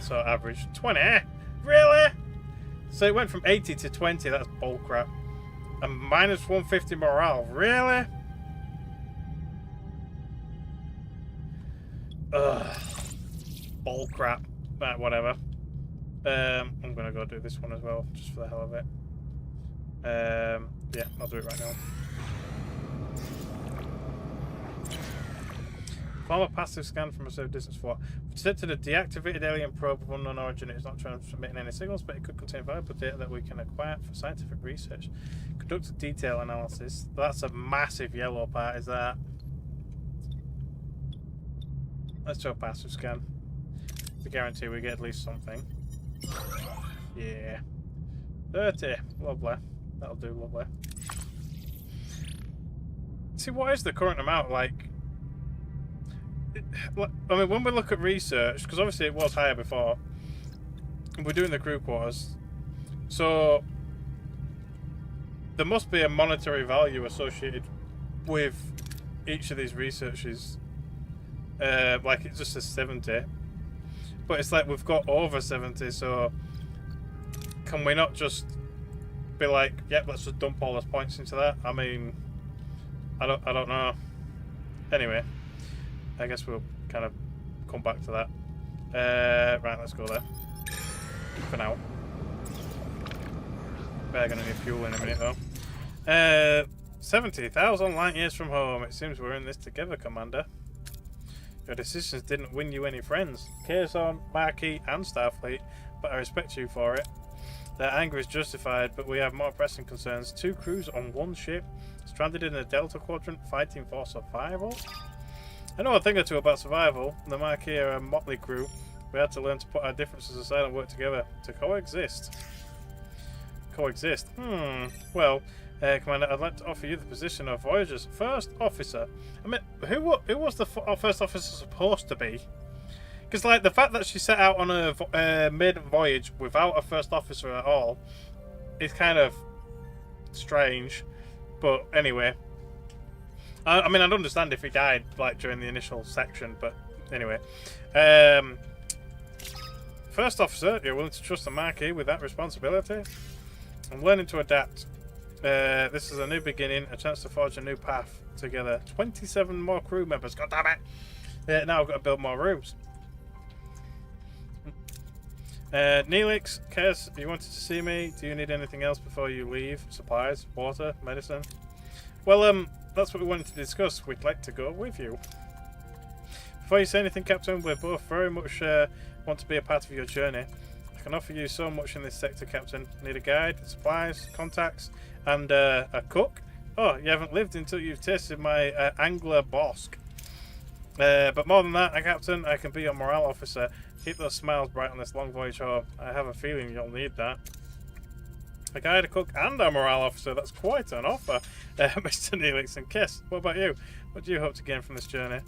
So, average 20. Really? So it went from 80 to 20. That's bullcrap. And minus 150 morale. Really? Ugh. Bullcrap. Right, whatever. I'm gonna go do this one as well, just for the hell of it. Yeah, I'll do it right now. Perform a passive scan from a safe distance for. Detected a deactivated alien probe of unknown origin. It is not transmitting any signals, but it could contain valuable data that we can acquire for scientific research. Conduct a detail analysis. That's a massive yellow part, is that? Let's do a passive scan. To guarantee we get at least something. Yeah. 30. Lovely. That'll do, lovely. See, what is the current amount, like... I mean, when we look at research, because obviously it was higher before, we're doing the crew quarters, so there must be a monetary value associated with each of these researches. Like it just says 70, but it's like we've got over 70, so can we not just be like, yep, let's just dump all those points into that? I mean, I don't know. Anyway, I guess we'll kind of come back to that. Right, let's go there for now. We're gonna need fuel in a minute though. 70,000 light years from home. It seems we're in this together, Commander. Your decisions didn't win you any friends. Kazon, Marquis, and Starfleet, but I respect you for it. Their anger is justified, but we have more pressing concerns. 2 crews on 1 ship, stranded in the Delta Quadrant, fighting for survival? I know a thing or two about survival. The Marquis are a motley crew. We had to learn to put our differences aside and work together to coexist. Coexist? Well, Commander, I'd like to offer you the position of Voyager's first officer. I mean, who was the first officer supposed to be? Because, like, the fact that she set out on a maiden voyage without a first officer at all is kind of strange. But anyway, I mean, I'd understand if he died, like, during the initial section. But anyway, first officer, you're willing to trust the Marquis with that responsibility? I'm learning to adapt. This is a new beginning, a chance to forge a new path together. 27 more crew members, god damn it! Now I've got to build more rooms. Neelix, Kez, you wanted to see me? Do you need anything else before you leave? Supplies, water, medicine? Well, that's what we wanted to discuss. We'd like to go with you. Before you say anything, Captain, we both very much want to be a part of your journey. I can offer you so much in this sector, Captain. Need a guide, supplies, contacts, and a cook? Oh, you haven't lived until you've tasted my angler bosk. But more than that, Captain, I can be your morale officer. Keep those smiles bright on this long voyage home. I have a feeling you'll need that. A guide, a cook, and a morale officer. That's quite an offer, Mr. Neelix and Kiss. What about you? What do you hope to gain from this journey?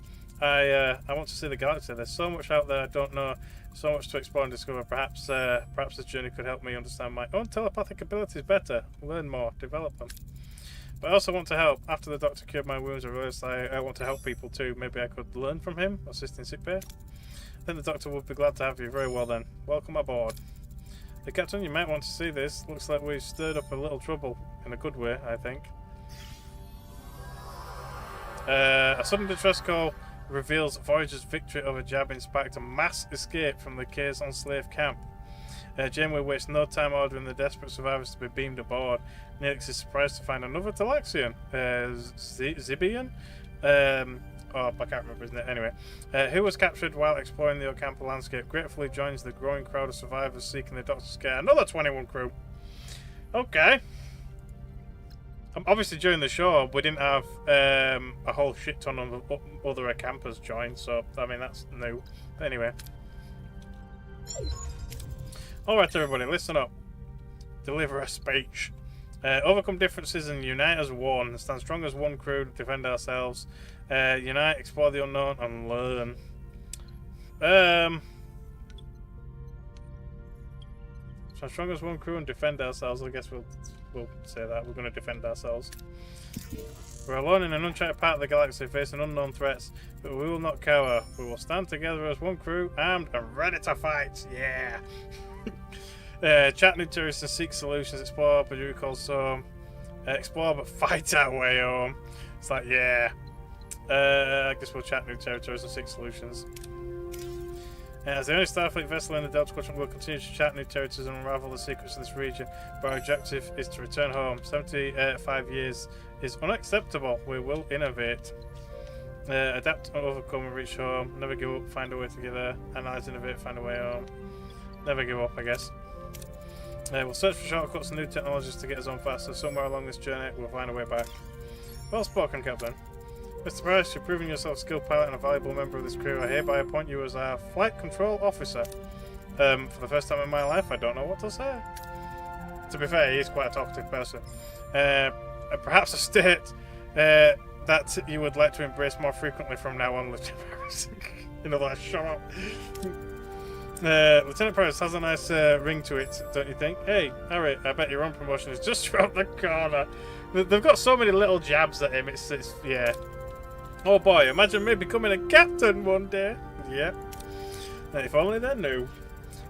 I want to see the galaxy. There's so much out there I don't know. So much to explore and discover. Perhaps this journey could help me understand my own telepathic abilities better. Learn more. Develop them. But I also want to help. After the doctor cured my wounds, I realised I want to help people too. Maybe I could learn from him, assist in sickbay. Then the doctor would be glad to have you. Very well then. Welcome aboard. Hey, Captain, you might want to see this. Looks like we've stirred up a little trouble. In a good way, I think. A sudden distress call reveals Voyager's victory over Jabin sparked a mass escape from the Kazon slave camp. Janeway wastes no time ordering the desperate survivors to be beamed aboard. Neelix is surprised to find another Talaxian, Zibian? I can't remember his name. Anyway, who was captured while exploring the Ocampo landscape, gratefully joins the growing crowd of survivors seeking the Doctor's care. Another 21 crew. Okay. Obviously, during the show, we didn't have a whole shit ton of other Ocampos join, so, I mean, that's new. But anyway. Alright, everybody, listen up. Deliver a speech. Overcome differences and unite as one. Stand strong as one crew to defend ourselves. Unite, explore the unknown, and learn. Stand strong as one crew and defend ourselves. I guess we'll say that. We're going to defend ourselves. We're alone in an uncharted part of the galaxy, facing unknown threats, but we will not cower. We will stand together as one crew, armed and ready to fight. Yeah! Chat new tourists and seek solutions. Explore, but you call so. Explore, but fight our way home. It's like, yeah. I guess we'll chat new territories and seek solutions. As the only Starfleet vessel in the Delta Squadron, we'll continue to chat new territories and unravel the secrets of this region. But our objective is to return home. 75 years is unacceptable. We will innovate. Adapt, overcome, and reach home. Never give up, find a way together. Analyze, innovate, find a way home. Never give up, I guess. We'll search for shortcuts and new technologies to get us on faster. Somewhere along this journey, we'll find a way back. Well spoken, Captain. Mr. Price, you've proven yourself a skilled pilot and a valuable member of this crew. I hereby appoint you as our flight control officer. For the first time in my life, I don't know what to say. To be fair, he is quite a talkative person. Perhaps a state that you would like to embrace more frequently from now on, Lieutenant Price. You know, like, shut up. Lieutenant Price has a nice ring to it, don't you think? Hey, Harry, I bet your own promotion is just around the corner. They've got so many little jabs at him, it's yeah. Oh boy, imagine me becoming a captain one day. Yeah. If only they knew.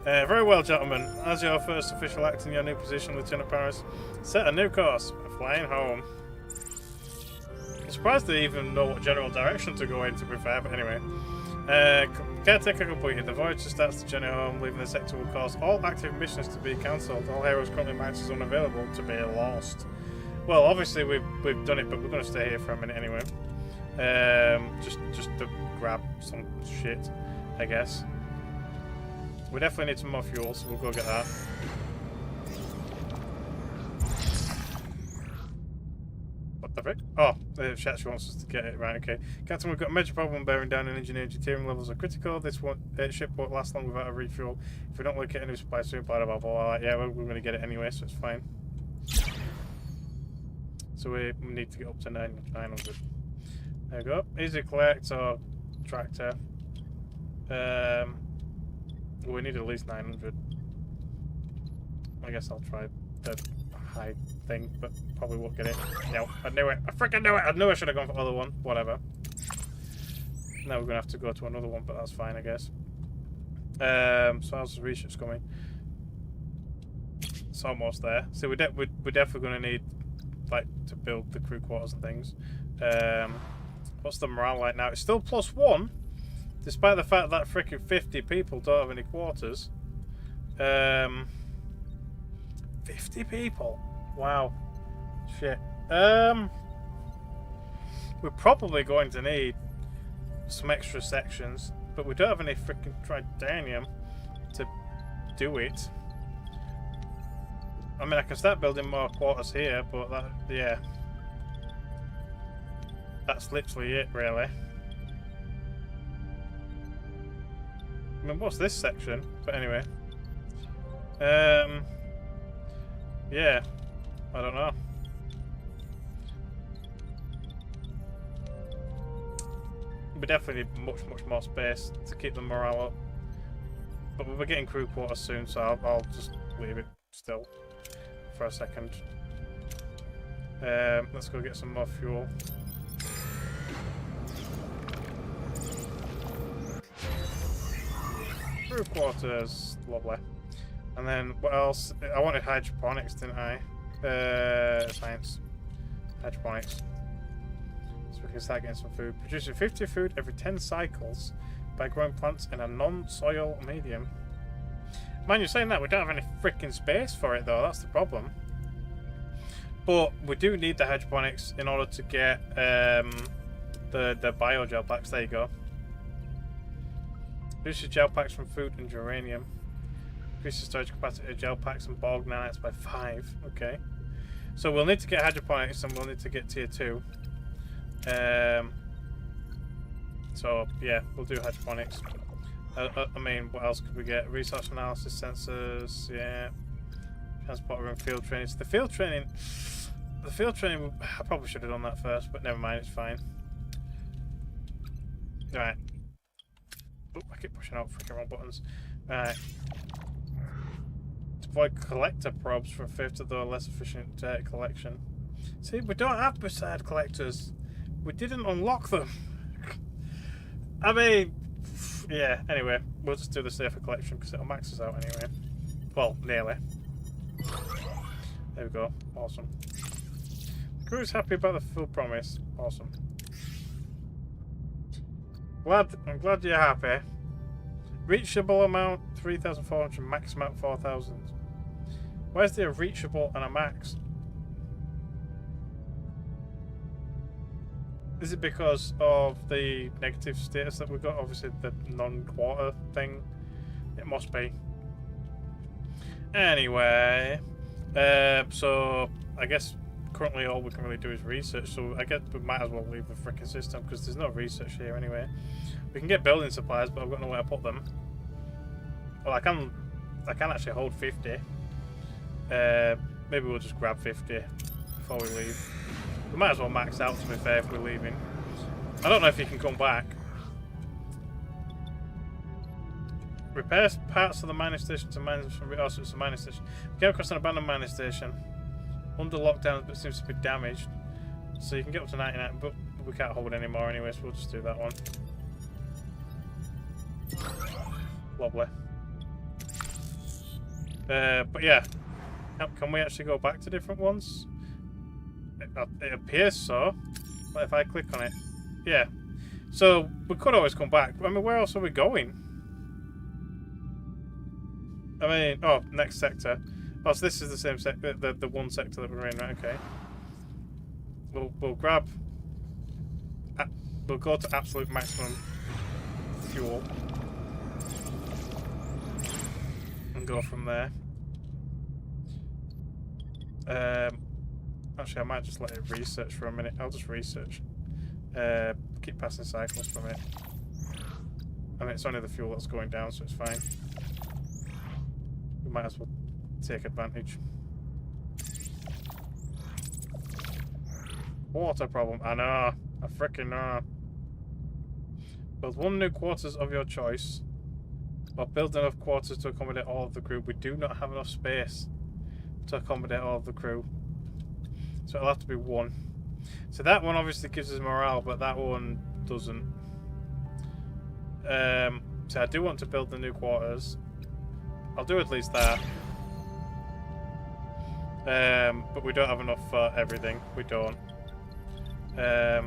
Very well, gentlemen. As your first official act in your new position, Lieutenant Paris, set a new course. We're flying home. I'm surprised they even know what general direction to go in, to be fair, but anyway. Caretaker completed. The Voyager starts the journey home. Leaving the sector will cause all active missions to be cancelled. All heroes currently marked as unavailable to be lost. Well, obviously we've done it, but we're going to stay here for a minute anyway. Just to grab some shit, I guess. We definitely need some more fuel, so we'll go get that. What the frick? Oh, she actually wants us to get it. Right, okay. Captain, we've got a major problem bearing down in engineering. Deuterium levels are critical. This ship won't last long without a refuel. If we don't locate a new supply soon, blah, blah, blah, blah. Yeah, we're going to get it anyway, so it's fine. So we need to get up to 900. There we go. Easy collect or tractor. We need at least 900. I guess I'll try the high thing, but probably won't get it. No, I knew it. I freaking knew it. I knew I should have gone for the other one. Whatever. Now we're gonna have to go to another one, but that's fine, I guess. So how's the research coming? It's almost there. So we're definitely gonna need like to build the crew quarters and things. What's the morale like now? It's still +1, despite the fact that freaking 50 people don't have any quarters. 50 people. Wow. Shit. We're probably going to need some extra sections, but we don't have any freaking tritanium to do it. I mean, I can start building more quarters here, but that, yeah. That's literally it, really. I mean, what's this section? But anyway. Yeah. I don't know. We definitely need much more space to keep the morale up. But we'll be getting crew quarters soon, so I'll just leave it still for a second. Let's go get some more fuel. Crew quarters, lovely. And then what else? I wanted hydroponics, didn't I? Science. Hydroponics. So we can start getting some food. Producing 50 food every 10 cycles by growing plants in a non-soil medium. Man, you're saying that we don't have any freaking space for it though, that's the problem. But we do need the hydroponics in order to get the biogel packs. There you go. Produces gel packs from food and geranium. Increases storage capacity of gel packs and Borg nanites by 5. Okay. So we'll need to get hydroponics and we'll need to get tier 2. So yeah, we'll do hydroponics. I mean, what else could we get? Resource analysis sensors, yeah. Transporter and field training. So the field training, I probably should have done that first, but never mind, it's fine. Right. Oh, I keep pushing out freaking wrong buttons. Right. Deploy collector probes for a fifth of the less efficient data collection. See, we don't have beside collectors. We didn't unlock them. I mean, yeah, anyway, we'll just do the safer collection because it'll max us out anyway. Well, nearly. There we go. Awesome. The crew's happy about the full promise. Awesome. I'm glad you're happy. Reachable amount 3,400, max amount 4,000. Where's the reachable and a max? Is it because of the negative status that we've got? Obviously the non-quarter thing. It must be. Anyway, so I guess currently all we can really do is research, so I guess we might as well leave the freaking system because there's no research here anyway. We can get building supplies, but I've got nowhere to put them. Well, I can actually hold 50. Maybe we'll just grab 50 before we leave. We might as well max out, to be fair, if we're leaving. I don't know if you can come back. Repairs parts of the mining station to mine from... Oh, so it's a mining station. We came across an abandoned mining station. Under lockdown, but seems to be damaged. So you can get up to 99, but we can't hold any more anyway, so we'll just do that one. Lovely. But yeah. Can we actually go back to different ones? It appears so. But if I click on it... Yeah. So, we could always come back. I mean, where else are we going? I mean... Oh, next sector. Oh, so this is the same sector, the one sector that we're in, right? Okay. We'll grab... We'll go to absolute maximum fuel. And go from there. Actually, I might just let it research for a minute. I'll just research. Keep passing cycles from it. I mean, it's only the fuel that's going down, so it's fine. We might as well take advantage. Water problem. I know. I freaking know. Build one new quarters of your choice. Or build enough quarters to accommodate all of the crew. We do not have enough space to accommodate all of the crew. So it'll have to be one. So that one obviously gives us morale, but that one doesn't. So I do want to build the new quarters. I'll do at least that. But we don't have enough for everything. We don't. But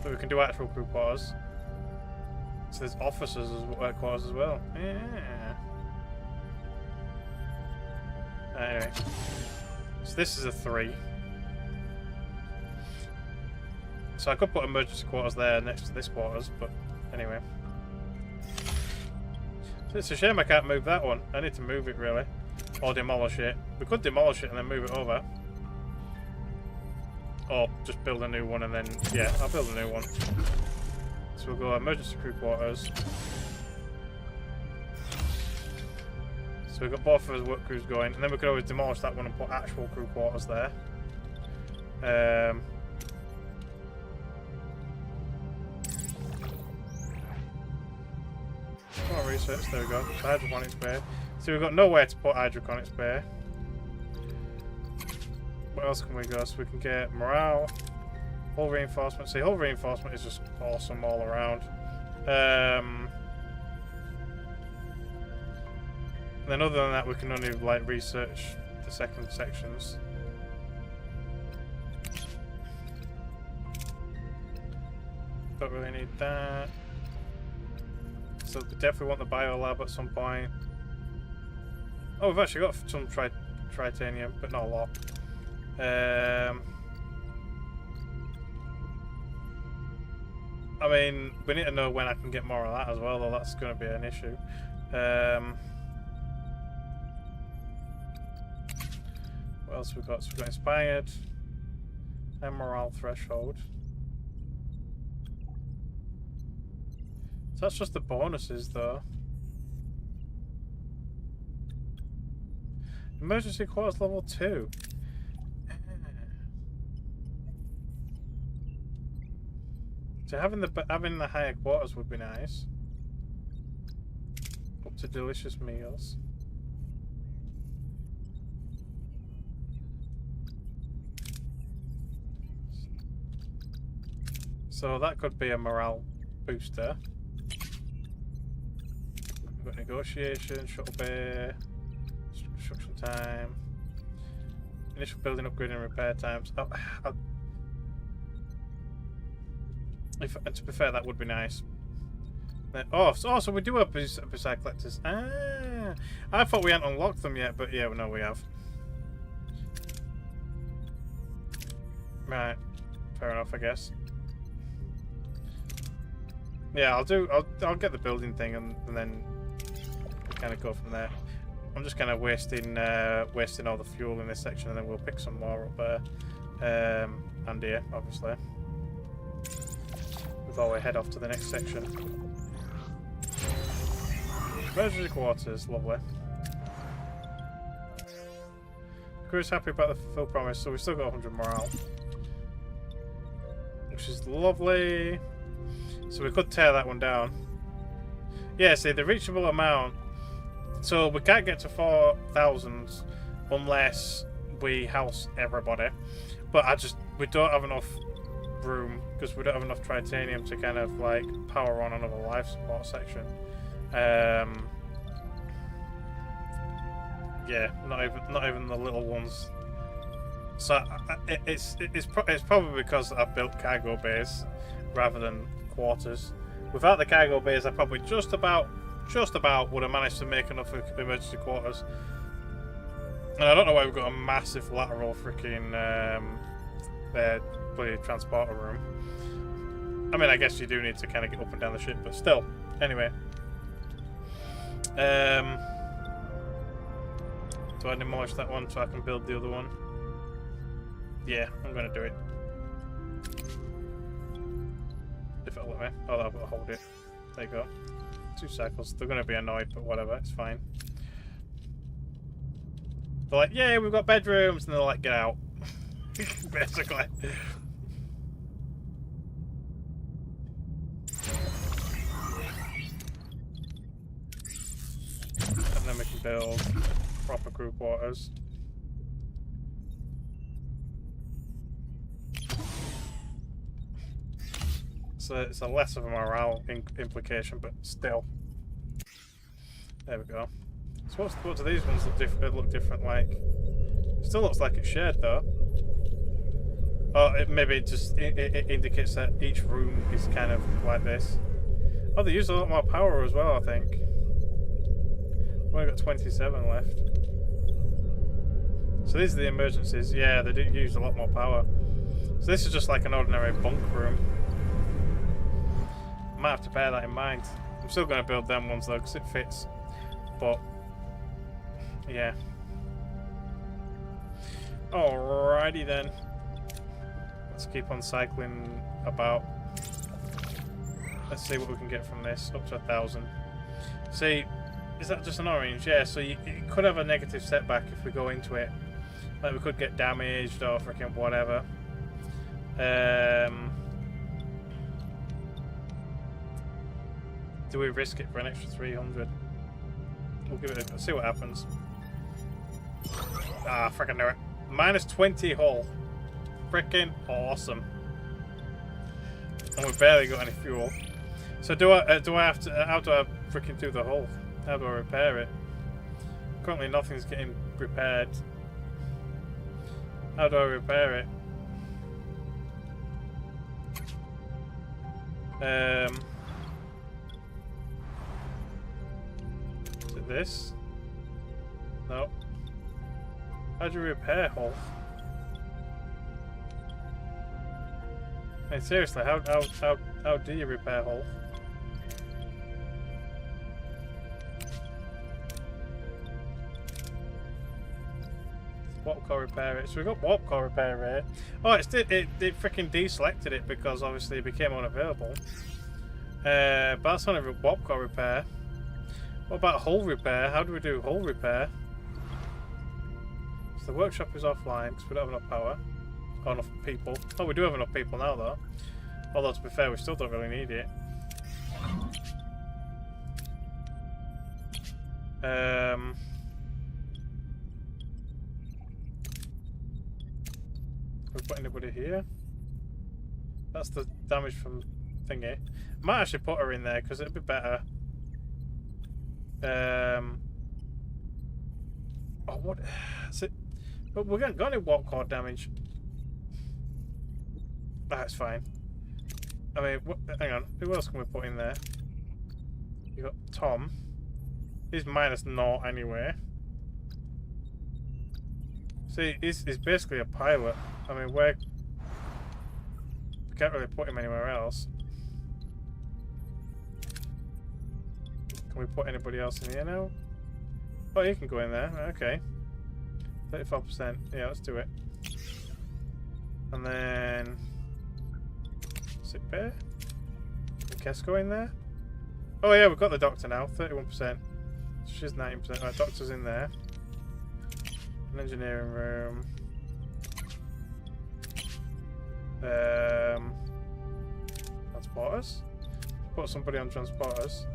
we can do actual crew quarters. So there's officers as quarters as well. Yeah. Anyway, so this is a 3. So I could put emergency quarters there next to this quarters, but anyway. So it's a shame I can't move that one. I need to move it really, or demolish it. We could demolish it and then move it over. Or just build a new one and then, yeah, I'll build a new one. So we'll go emergency crew quarters. So we've got both of those work crews going, and then we could always demolish that one and put actual crew quarters there. Come on, research, there we go. Hydroponics bay. So we've got nowhere to put hydroponics bay. What else can we go? So we can get morale, hull reinforcement. See, hull reinforcement is just awesome all around. And then other than that, we can only like research the second sections. Don't really need that. So we definitely want the biolab at some point. Oh, we've actually got some titanium, but not a lot. I mean, we need to know when I can get more of that as well, though that's going to be an issue. What else we got? So we've got inspired and morale threshold. So that's just the bonuses, though. Emergency quarters level 2. So having the higher quarters would be nice. Up to delicious meals. So that could be a morale booster. We've got negotiation, shuttle bay, construction time, initial building upgrade and repair times. And to be fair, that would be nice. So we do have beside collectors. Ah, I thought we hadn't unlocked them yet, but yeah, no, we have. Right, fair enough, I guess. Yeah, I'll get the building thing and then we kind of go from there. I'm just kind of wasting all the fuel in this section, and then we'll pick some more up there. And here, obviously. Before we head off to the next section. Emergency quarters, lovely. Crew's happy about the fulfilled promise, so we've still got 100 morale. Which is lovely. So we could tear that one down. Yeah, see, the reachable amount. So we can't get to 4,000 unless we house everybody. But we don't have enough room because we don't have enough titanium to kind of like power on another life support section. Yeah, not even the little ones. So it's probably because I've built cargo bays rather than quarters. Without the cargo bays, I probably just about would have managed to make enough emergency quarters. And I don't know why we've got a massive lateral freaking bloody transporter room. I mean, I guess you do need to kind of get up and down the ship, but still. Anyway. Do I demolish that one so I can build the other one? Yeah, I'm going to do it. If it'll let me. Oh, I've got to hold it. There you go. 2 cycles. They're going to be annoyed, but whatever. It's fine. They're like, yeah, we've got bedrooms. And they're like, get out. Basically. And then we can build proper crew quarters. So it's a less of a morale implication, but still. There we go. So what do these ones look different like? It still looks like it's shared though. Oh, maybe it just it indicates that each room is kind of like this. Oh, they use a lot more power as well, I think. We've only got 27 left. So these are the emergencies. Yeah, they do use a lot more power. So this is just like an ordinary bunk room. I might have to bear that in mind. I'm still going to build them ones though, because it fits. But, yeah. Alrighty then. Let's keep on cycling about. Let's see what we can get from this. Up to 1,000. See, is that just an orange? Yeah, so it could have a negative setback if we go into it. Like we could get damaged or freaking whatever. Do we risk it for an extra 300? We'll give it a see what happens. Ah, freaking knew it. Minus 20 hull. Freaking awesome. And we've barely got any fuel. So do I have to? How do I freaking do the hull? How do I repair it? Currently, nothing's getting repaired. How do I repair it? Is it this? No. How do you repair hull? I mean, seriously, how do you repair hull? Warp core repair it. So we got warp core repair rate. Oh, it freaking deselected it because obviously it became unavailable. But that's only warp core repair. What about hull repair? How do we do hull repair? So the workshop is offline because we don't have enough power. Or enough people. Oh, we do have enough people now though. Although to be fair, we still don't really need it. Can we put anybody here? That's the damage from thingy. Might actually put her in there because it'd be better. Oh, what is it? But we haven't got any warp core damage. That's fine. I mean, hang on. Who else can we put in there? You got Tom. He's minus 0 anyway. See, he's basically a pilot. I mean, we can't really put him anywhere else. Can we put anybody else in here now? Oh, he can go in there. Okay. 35%. Yeah, let's do it. And then... sick bay? Can Kesko in there? Oh yeah, we've got the doctor now. 31%. She's 19%. Right, doctor's in there. An engineering room. Transporters? Put somebody on transporters.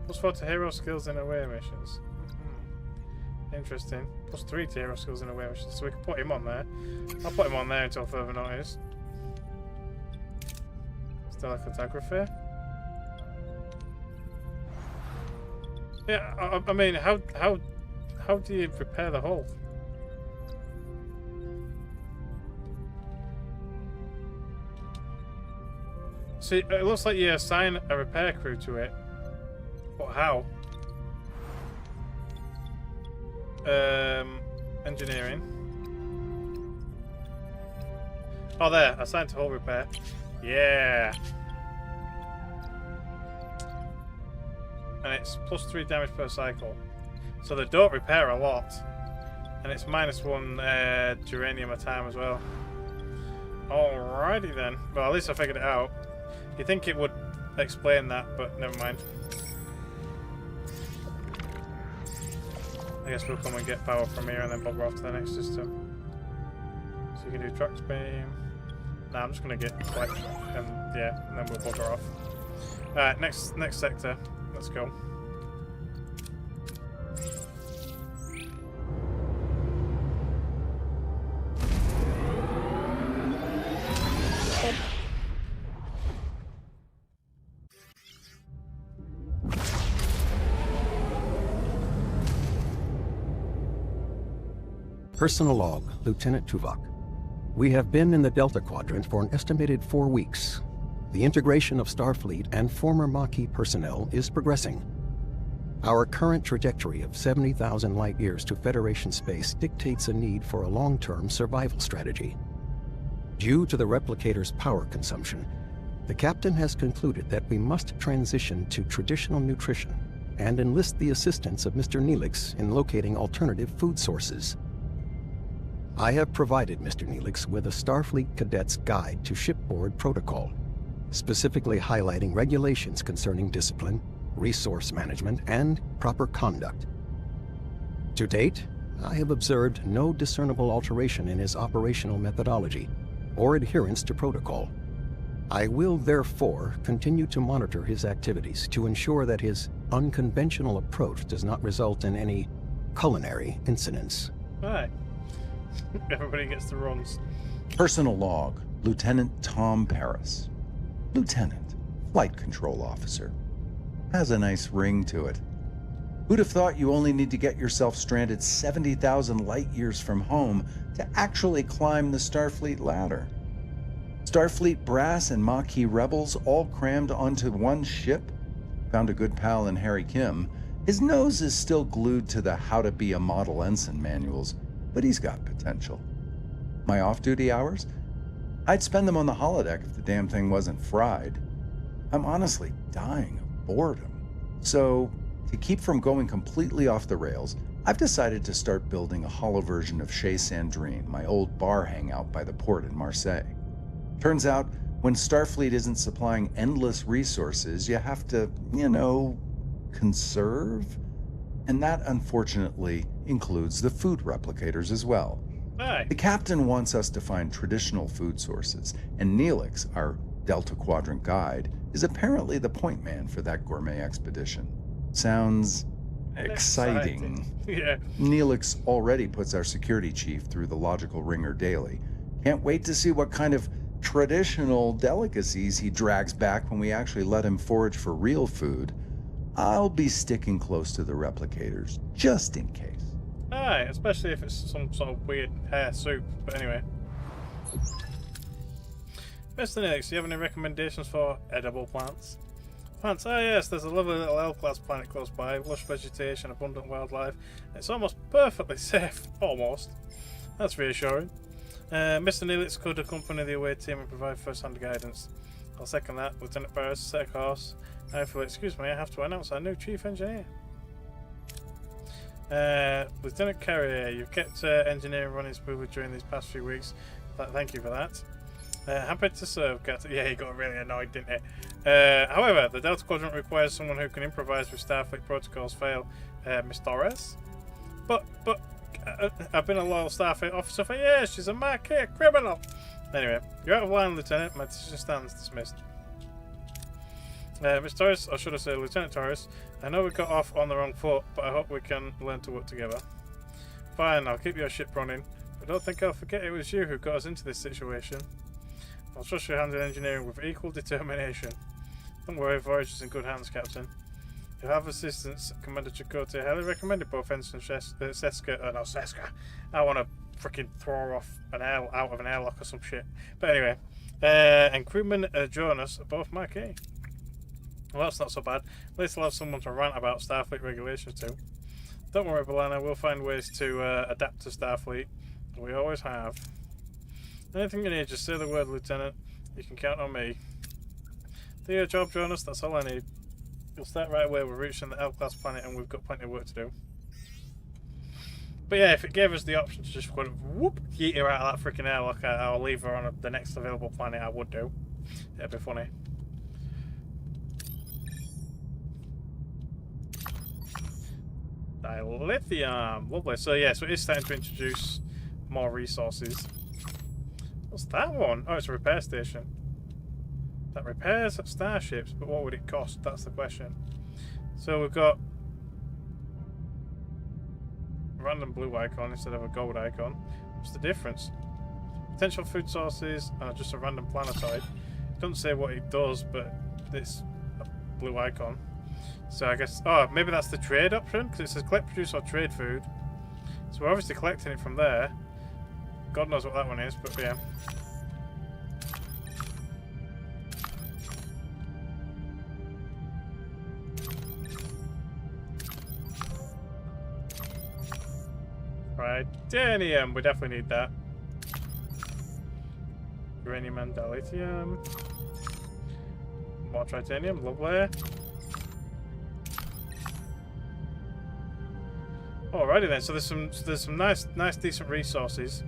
+4 to hero skills in away missions. Interesting. +3 to hero skills in away missions. So we can put him on there. I'll put him on there until further notice. Stellar photography. Yeah, I mean, how do you repair the hull? See, it looks like you assign a repair crew to it. But how? Engineering. Oh, there. Assigned to hull repair. Yeah. And it's +3 damage per cycle. So they don't repair a lot. And it's -1 geranium a time as well. Alrighty then. Well, at least I figured it out. You'd think it would explain that, but never mind. I guess we'll come and get power from here and then bugger off to the next system. So you can do truck beam. Nah, I'm just gonna get like, and yeah, and then we'll bugger off. Alright, next sector. Let's go. Personal log, Lieutenant Tuvok. We have been in the Delta Quadrant for an estimated 4 weeks. the integration of Starfleet and former Maquis personnel is progressing. Our current trajectory of 70,000 light-years to Federation space dictates a need for a long-term survival strategy. Due to the replicator's power consumption, the captain has concluded that we must transition to traditional nutrition and enlist the assistance of Mr. Neelix in locating alternative food sources. I have provided Mr. Neelix with a Starfleet Cadet's Guide to Shipboard Protocol, specifically highlighting regulations concerning discipline, resource management, and proper conduct. To date, I have observed no discernible alteration in his operational methodology or adherence to protocol. I will therefore continue to monitor his activities to ensure that his unconventional approach does not result in any culinary incidents. Right. Everybody gets the runs. Personal log, Lieutenant Tom Paris. Lieutenant, Flight Control Officer. Has a nice ring to it. Who'd have thought you only need to get yourself stranded 70,000 light-years from home to actually climb the Starfleet ladder? Starfleet brass and Maquis rebels all crammed onto one ship? Found a good pal in Harry Kim. His nose is still glued to the How to Be a Model Ensign manuals, but he's got potential. My off-duty hours? I'd spend them on the holodeck if the damn thing wasn't fried. I'm honestly dying of boredom. So, to keep from going completely off the rails, I've decided to start building a holo version of Chez Sandrine, my old bar hangout by the port in Marseille. Turns out, when Starfleet isn't supplying endless resources, you have to, conserve? And that, unfortunately, includes the food replicators as well. Aye. The captain wants us to find traditional food sources, and Neelix, our Delta Quadrant guide, is apparently the point man for that gourmet expedition. Sounds exciting. Yeah. Neelix already puts our security chief through the logical ringer daily. Can't wait to see what kind of traditional delicacies he drags back when we actually let him forage for real food. I'll be sticking close to the replicators, just in case. Aye, especially if it's some sort of weird hair soup. But anyway. Mr. Neelix, do you have any recommendations for edible plants? Plants? Ah yes, there's a lovely little L-class planet close by, lush vegetation, abundant wildlife. It's almost perfectly safe. Almost. That's reassuring. Mr. Neelix could accompany the away team and provide first-hand guidance. I'll second that. Lieutenant Barris, set a course. Excuse me, I have to announce our new chief engineer. Lieutenant Carrier, you've kept engineering running smoothly during these past few weeks. Thank you for that. Happy to serve, Captain. Yeah, he got really annoyed, didn't he? However, the Delta Quadrant requires someone who can improvise with Starfleet protocols fail. Miss Torres? But I've been a loyal Starfleet officer for years. She's a Maquis criminal. Anyway, you're out of line, Lieutenant. My decision stands dismissed. Miss Torres, or should I say Lieutenant Torres, I know we got off on the wrong foot, but I hope we can learn to work together. Fine, I'll keep your ship running, but don't think I'll forget it was you who got us into this situation. I'll trust your hand in engineering with equal determination. Don't worry, Voyager's in good hands, Captain. You'll have assistance, Commander Chakotay. Highly recommended both Ensign Seska. I want to freaking throw her off an out of an airlock or some shit. But anyway, and crewman Jonas, both Maquis. Well, that's not so bad. At least I'll have someone to rant about Starfleet regulations to. Don't worry, B'Elanna, we'll find ways to adapt to Starfleet. We always have. Anything you need, just say the word, Lieutenant. You can count on me. Do your job, Jonas, that's all I need. You'll start right away. We're reaching the L-class planet and we've got plenty of work to do. But yeah, if it gave us the option to just kind of whoop, yeet her out of that freaking airlock, I'll leave her on the next available planet, I would do. It'd be funny. Dilithium, lovely. So yeah, so it is starting to introduce more resources. What's that one? Oh, it's a repair station. That repairs starships, but what would it cost? That's the question. So we've got a random blue icon instead of a gold icon. What's the difference? Potential food sources, just a random planetoid. It doesn't say what it does, but it's a blue icon. So I guess, oh, maybe that's the trade option, because it says collect, produce, or trade food. So we're obviously collecting it from there. God knows what that one is, but yeah. Tritanium. We definitely need that. Uranium and dilithium. More tritanium. Lovely. Alrighty then. So there's some nice decent resources.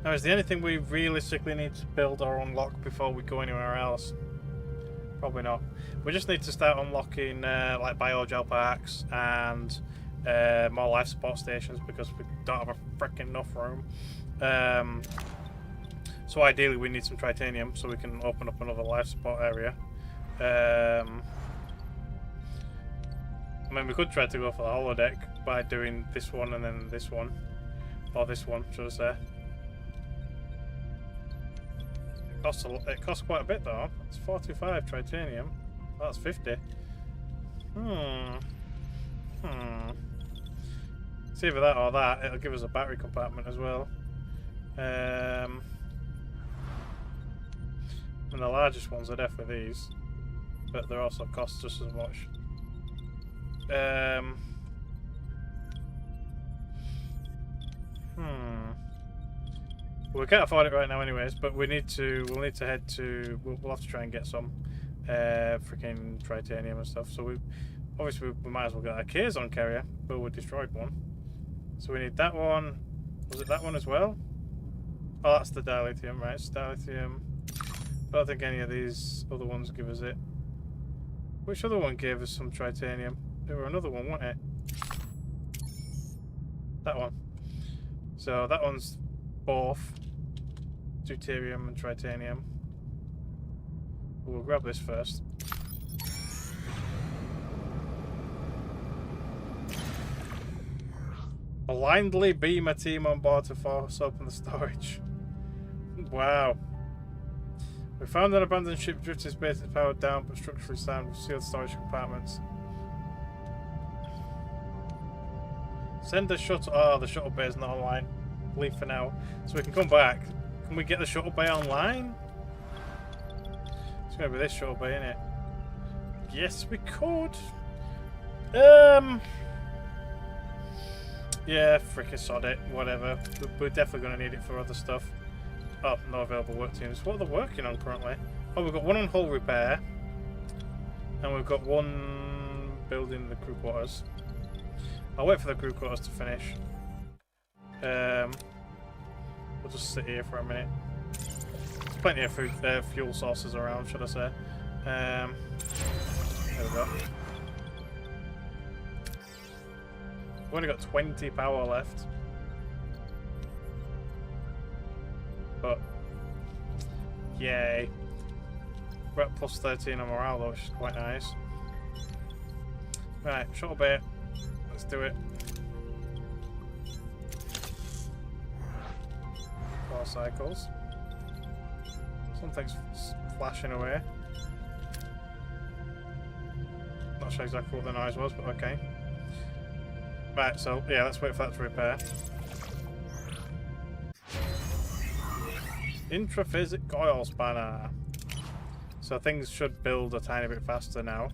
Now, is there anything we realistically need to build or unlock before we go anywhere else? Probably not. We just need to start unlocking like biogel parks and more life support stations because we don't have a freaking enough room. So ideally we need some tritanium so we can open up another life support area. I mean, we could try to go for the holodeck by doing this one and then this one. Or this one, should I say. It costs quite a bit though. It's 45 tritanium. That's 50. It's either that or that. It'll give us a battery compartment as well. And the largest ones are definitely these, but they also cost just as much. We can't afford it right now anyways, but we'll need to head to, we'll have to try and get some freaking tritanium and stuff. So we might as well get a Kazon carrier, but we destroyed one. So we need that one. Was it that one as well? Oh, that's the dilithium, right? It's dilithium. I don't think any of these other ones give us it. Which other one gave us some tritanium? There were another one, wasn't it? That one. So that one's both deuterium and tritanium. We'll grab this first. Blindly beam a team on board to force open the storage. Wow. We found an abandoned ship drifting space is powered down but structurally sound with sealed storage compartments. Send the shuttle. Oh, the shuttle bay is not online. Leave for now. So we can come back. Can we get the shuttle bay online? It's going to be this shuttle bay, isn't it? Yes, we could. Yeah, frickin' sod it. Whatever. We're definitely going to need it for other stuff. Oh, no available work teams. What are they working on currently? Oh, we've got one on hull repair. And we've got one building the crew quarters. I'll wait for the crew quarters to finish. We'll just sit here for a minute. There's plenty of fuel sources around, should I say. There we go. We've only got 20 power left. But, yay. We're at plus 13 on morale though, which is quite nice. Right, shuttle bay. Let's do it. 4 cycles. Something's flashing away. Not sure exactly what the noise was, but okay. Right, so yeah, let's wait for that to repair. Intraphasic coil spanner. So things should build a tiny bit faster now.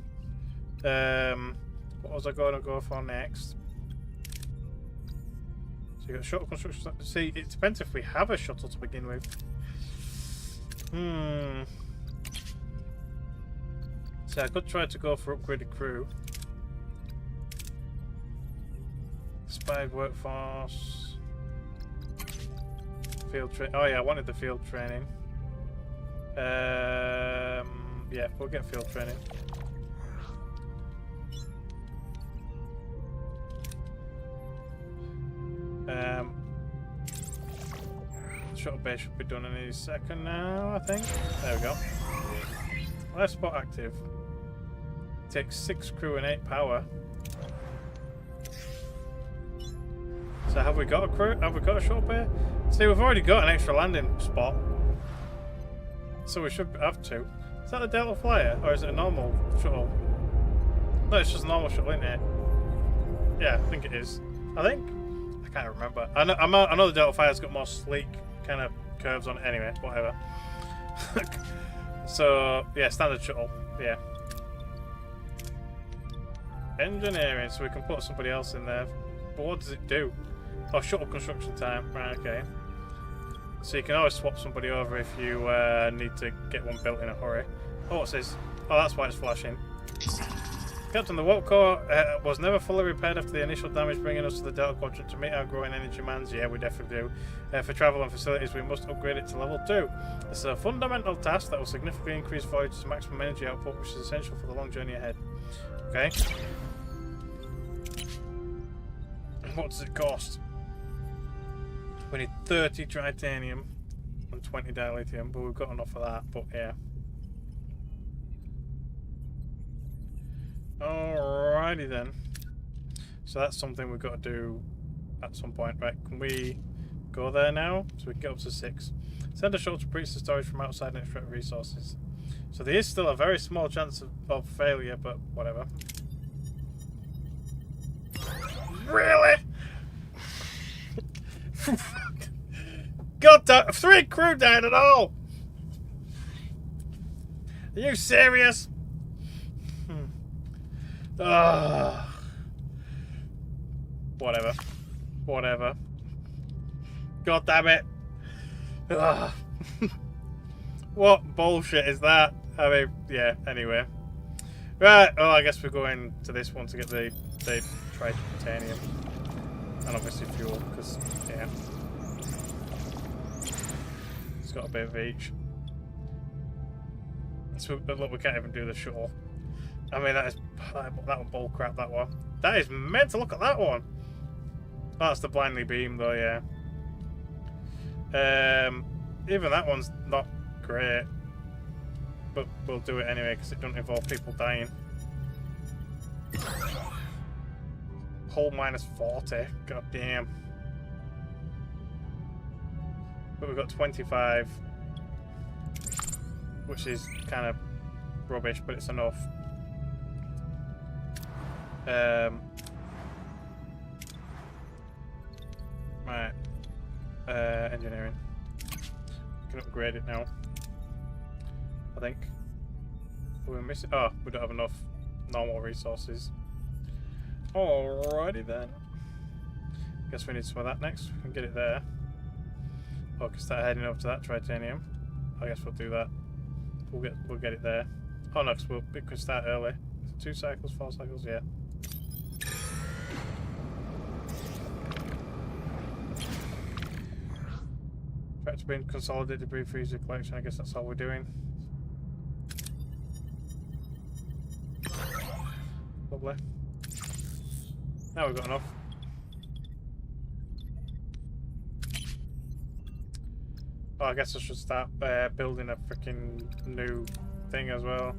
What was I going to go for next? So you got shuttle construction. See, it depends if we have a shuttle to begin with. So I could try to go for upgraded crew. Spied workforce. Field train. Oh yeah, I wanted the field training. Yeah, we'll get field training. Shuttle bay should be done any second now, I think. There we go. Life support active. Takes 6 crew and 8 power. So have we got a crew? Have we got a shuttle bay? See, we've already got an extra landing spot. So we should have 2. Is that a Delta Flyer? Or is it a normal shuttle? No, it's just a normal shuttle, isn't it? Yeah, I think it is. I think? I can't remember. I know the Delta Flyer's got more sleek kind of curves on it. Anyway, whatever. So, yeah, standard shuttle. Yeah. Engineering, so we can put somebody else in there. But what does it do? Oh, shuttle construction time. Right, okay. So you can always swap somebody over if you need to get one built in a hurry. Oh, what's this? Oh, that's why it's flashing. Captain, the warp core was never fully repaired after the initial damage, bringing us to the Delta Quadrant. To meet our growing energy demands, yeah, we definitely do. For travel and facilities, we must upgrade it to level 2. This is a fundamental task that will significantly increase Voyager's maximum energy output, which is essential for the long journey ahead. Okay. What does it cost? We need 30 titanium and 20 dilithium, but we've got enough of that, but yeah. Alrighty then. So that's something we've got to do at some point, right? Can we go there now? So we can get up to 6. Send a shuttle to breach the storage from outside and extract resources. So there is still a very small chance of failure, but whatever. Really? God damn, 3 crew down at all! Are you serious? Whatever. Whatever. God damn it. What bullshit is that? I mean, yeah, anyway. Right, well, I guess we're going to this one to get the titanium. And obviously fuel, because, yeah. It's got a bit of each. So, look, we can't even do the shuttle. I mean, that one bull crap, that one. That is meant to look at that one. Oh, that's the blindly beam, though, yeah. Even that one's not great. But we'll do it anyway, because it doesn't involve people dying. Hull minus 40. God damn. But we've got 25. Which is kind of rubbish, but it's enough. Right. Engineering. Can upgrade it now. I think. We're missing. Oh, we don't have enough normal resources. Alrighty then. Guess we need some of that next. We can get it there. Oh, we can start heading over to that titanium. I guess we'll do that. We'll get it there. Oh no, because we can start early. 2 cycles, 4 cycles, yeah. Tractor beam, consolidated debris freezer collection. I guess that's all we're doing. Lovely. Now we've got enough. Oh, I guess I should start building a freaking new thing as well.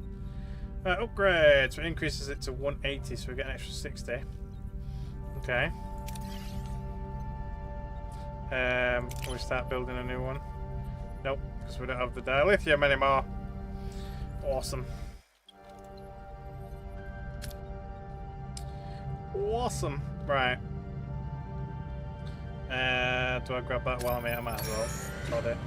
Upgrade. So it increases it to 180, so we get an extra 60. Okay. Can we start building a new one? Nope, because we don't have the dilithium anymore. Awesome. Awesome. Right. Do I grab that while I'm here? I might as well. Got it.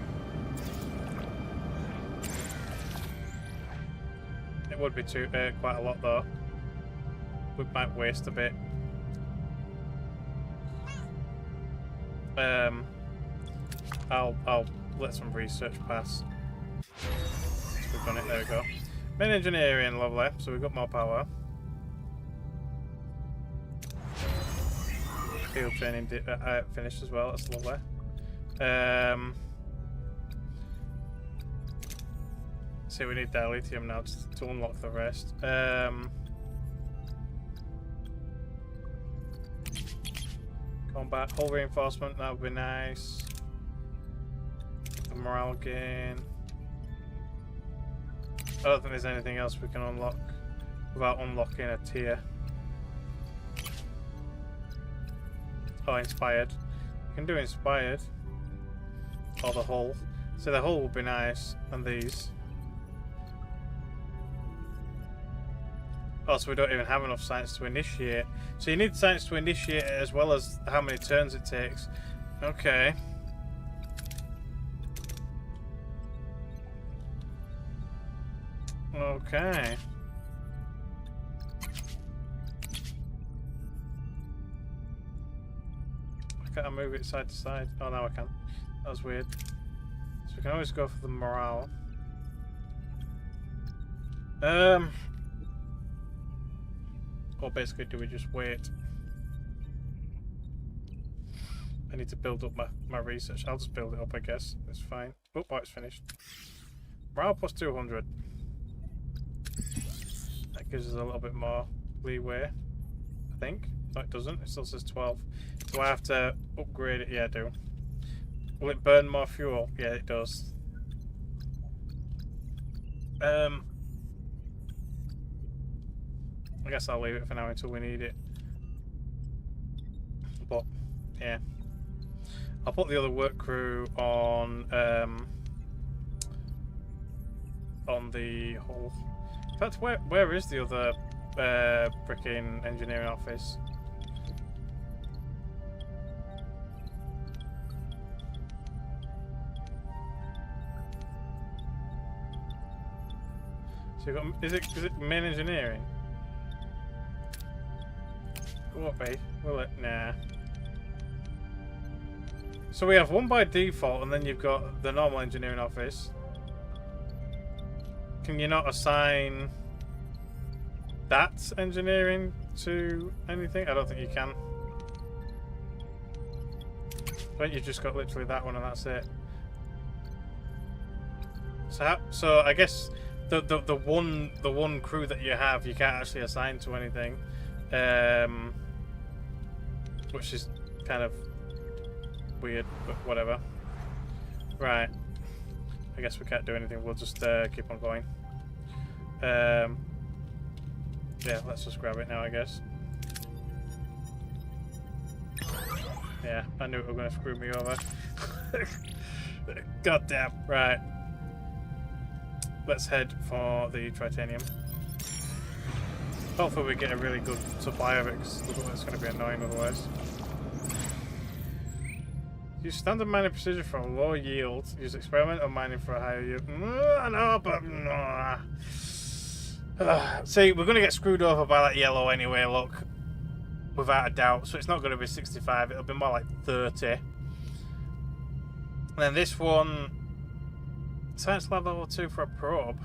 It would be quite a lot though. We might waste a bit. I'll let some research pass. We've done it. There we go. Main engineering, lovely. So we've got more power. Field training finished as well. That's lovely. See, we need dilithium now to unlock the rest. Combat hull reinforcement, that would be nice. The morale gain. I don't think there's anything else we can unlock without unlocking a tier. Oh, inspired. We can do inspired. Or the hull. So the hull would be nice, and these. Oh, so we don't even have enough science to initiate. So you need science to initiate it as well as how many turns it takes. Okay. Okay. I move it side to side? Oh, now I can. That was weird. So we can always go for the morale. Or basically, do we just wait? I need to build up my research. I'll just build it up, I guess. It's fine. Oh, it's finished. Morale plus 200. That gives us a little bit more leeway, I think. No, it doesn't. It still says 12. Do I have to upgrade it? Yeah, I do. Will it burn more fuel? Yeah, it does. I guess I'll leave it for now until we need it. But, yeah. I'll put the other work crew on the whole... In fact, where is the other freaking engineering office? So you got, is it main engineering? It won't be, will it? Nah. So we have one by default, and then you've got the normal engineering office. Can you not assign that engineering to anything? I don't think you can. I think you've just got literally that one, and that's it. So I guess the one crew that you have, you can't actually assign to anything, which is kind of weird, but whatever. Right. I guess we can't do anything. We'll just keep on going. Yeah, let's just grab it now, I guess. Yeah, I knew it was going to screw me over. God damn. Right. Let's head for the titanium. Hopefully we get a really good supply of it, because it's going to be annoying otherwise. Use standard mining precision for a low yield. Use experimental mining for a higher yield. I know, but see, we're going to get screwed over by that yellow anyway, look. Without a doubt. So it's not going to be 65, it'll be more like 30. And then this one, Science Lab level 2 for a probe.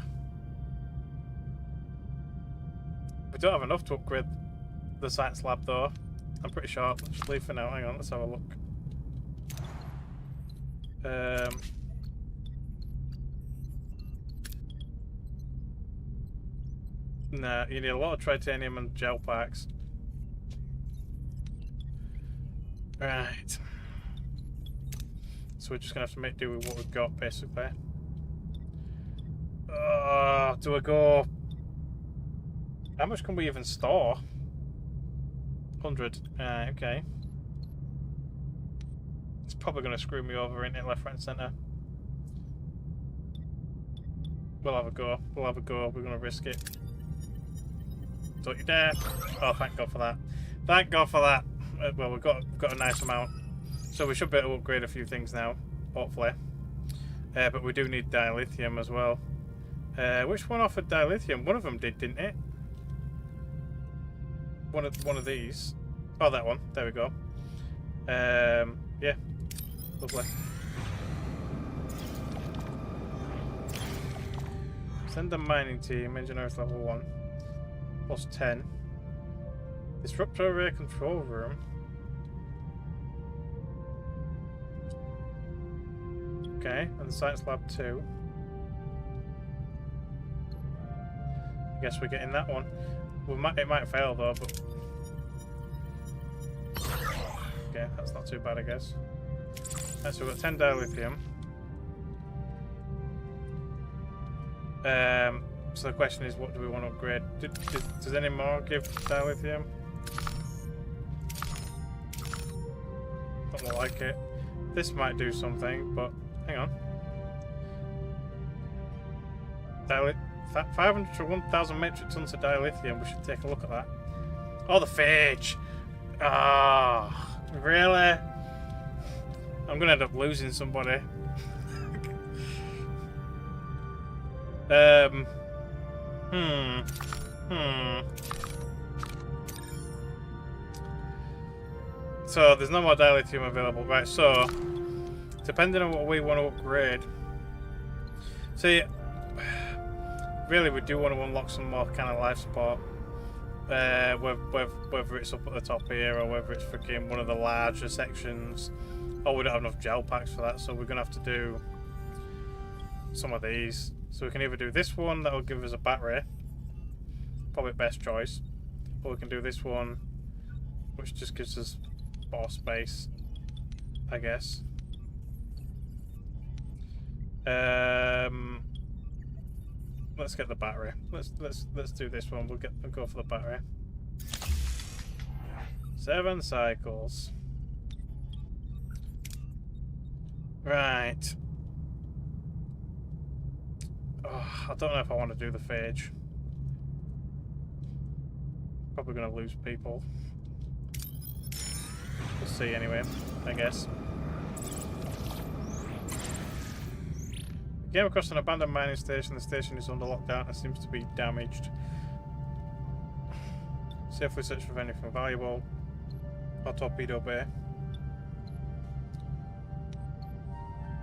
We don't have enough to upgrade the Science Lab though. I'm pretty sure. Let's just leave for now. Hang on, let's have a look. Nah, you need a lot of titanium and gel packs. Right. So we're just gonna have to make do with what we've got, basically. Do I go? How much can we even store? 100. Okay. It's probably gonna screw me over in it, left, right, and centre. We'll have a go. We'll have a go. We're gonna risk it. Don't you dare! Oh, thank God for that. Thank God for that. Well, we've got a nice amount, so we should be able to upgrade a few things now, hopefully. But we do need dilithium as well. Which one offered dilithium? One of them did, didn't it? One of these. Oh, that one. There we go. Yeah, lovely. Send the mining team. Engineers level 1. Plus 10. Disruptor array control room. Okay, and the science lab 2. I guess we're getting that one. It might fail though, but okay, that's not too bad, I guess. Right, so we've got 10 dilithium. So the question is, what do we want to upgrade? Does any more give dilithium? Don't look like it. This might do something, but hang on. 500 to 1,000 metric tons of dilithium. We should take a look at that. Oh, the phage! Ah, oh, really? I'm gonna end up losing somebody. So there's no more dilithium available, right? So depending on what we want to upgrade, see, really we do want to unlock some more kind of life support. Whether it's up at the top here or whether it's freaking one of the larger sections. Oh, we don't have enough gel packs for that, so we're gonna have to do some of these. So we can either do this one that'll give us a battery, probably best choice, or we can do this one, which just gives us more space, I guess. Let's get the battery. Let's do this one. We'll go for the battery. 7 cycles. Right. Oh, I don't know if I want to do the phage. Probably going to lose people. We'll see anyway, I guess. Came across an abandoned mining station. The station is under lockdown and seems to be damaged. See if we search for anything valuable. Or torpedo bay.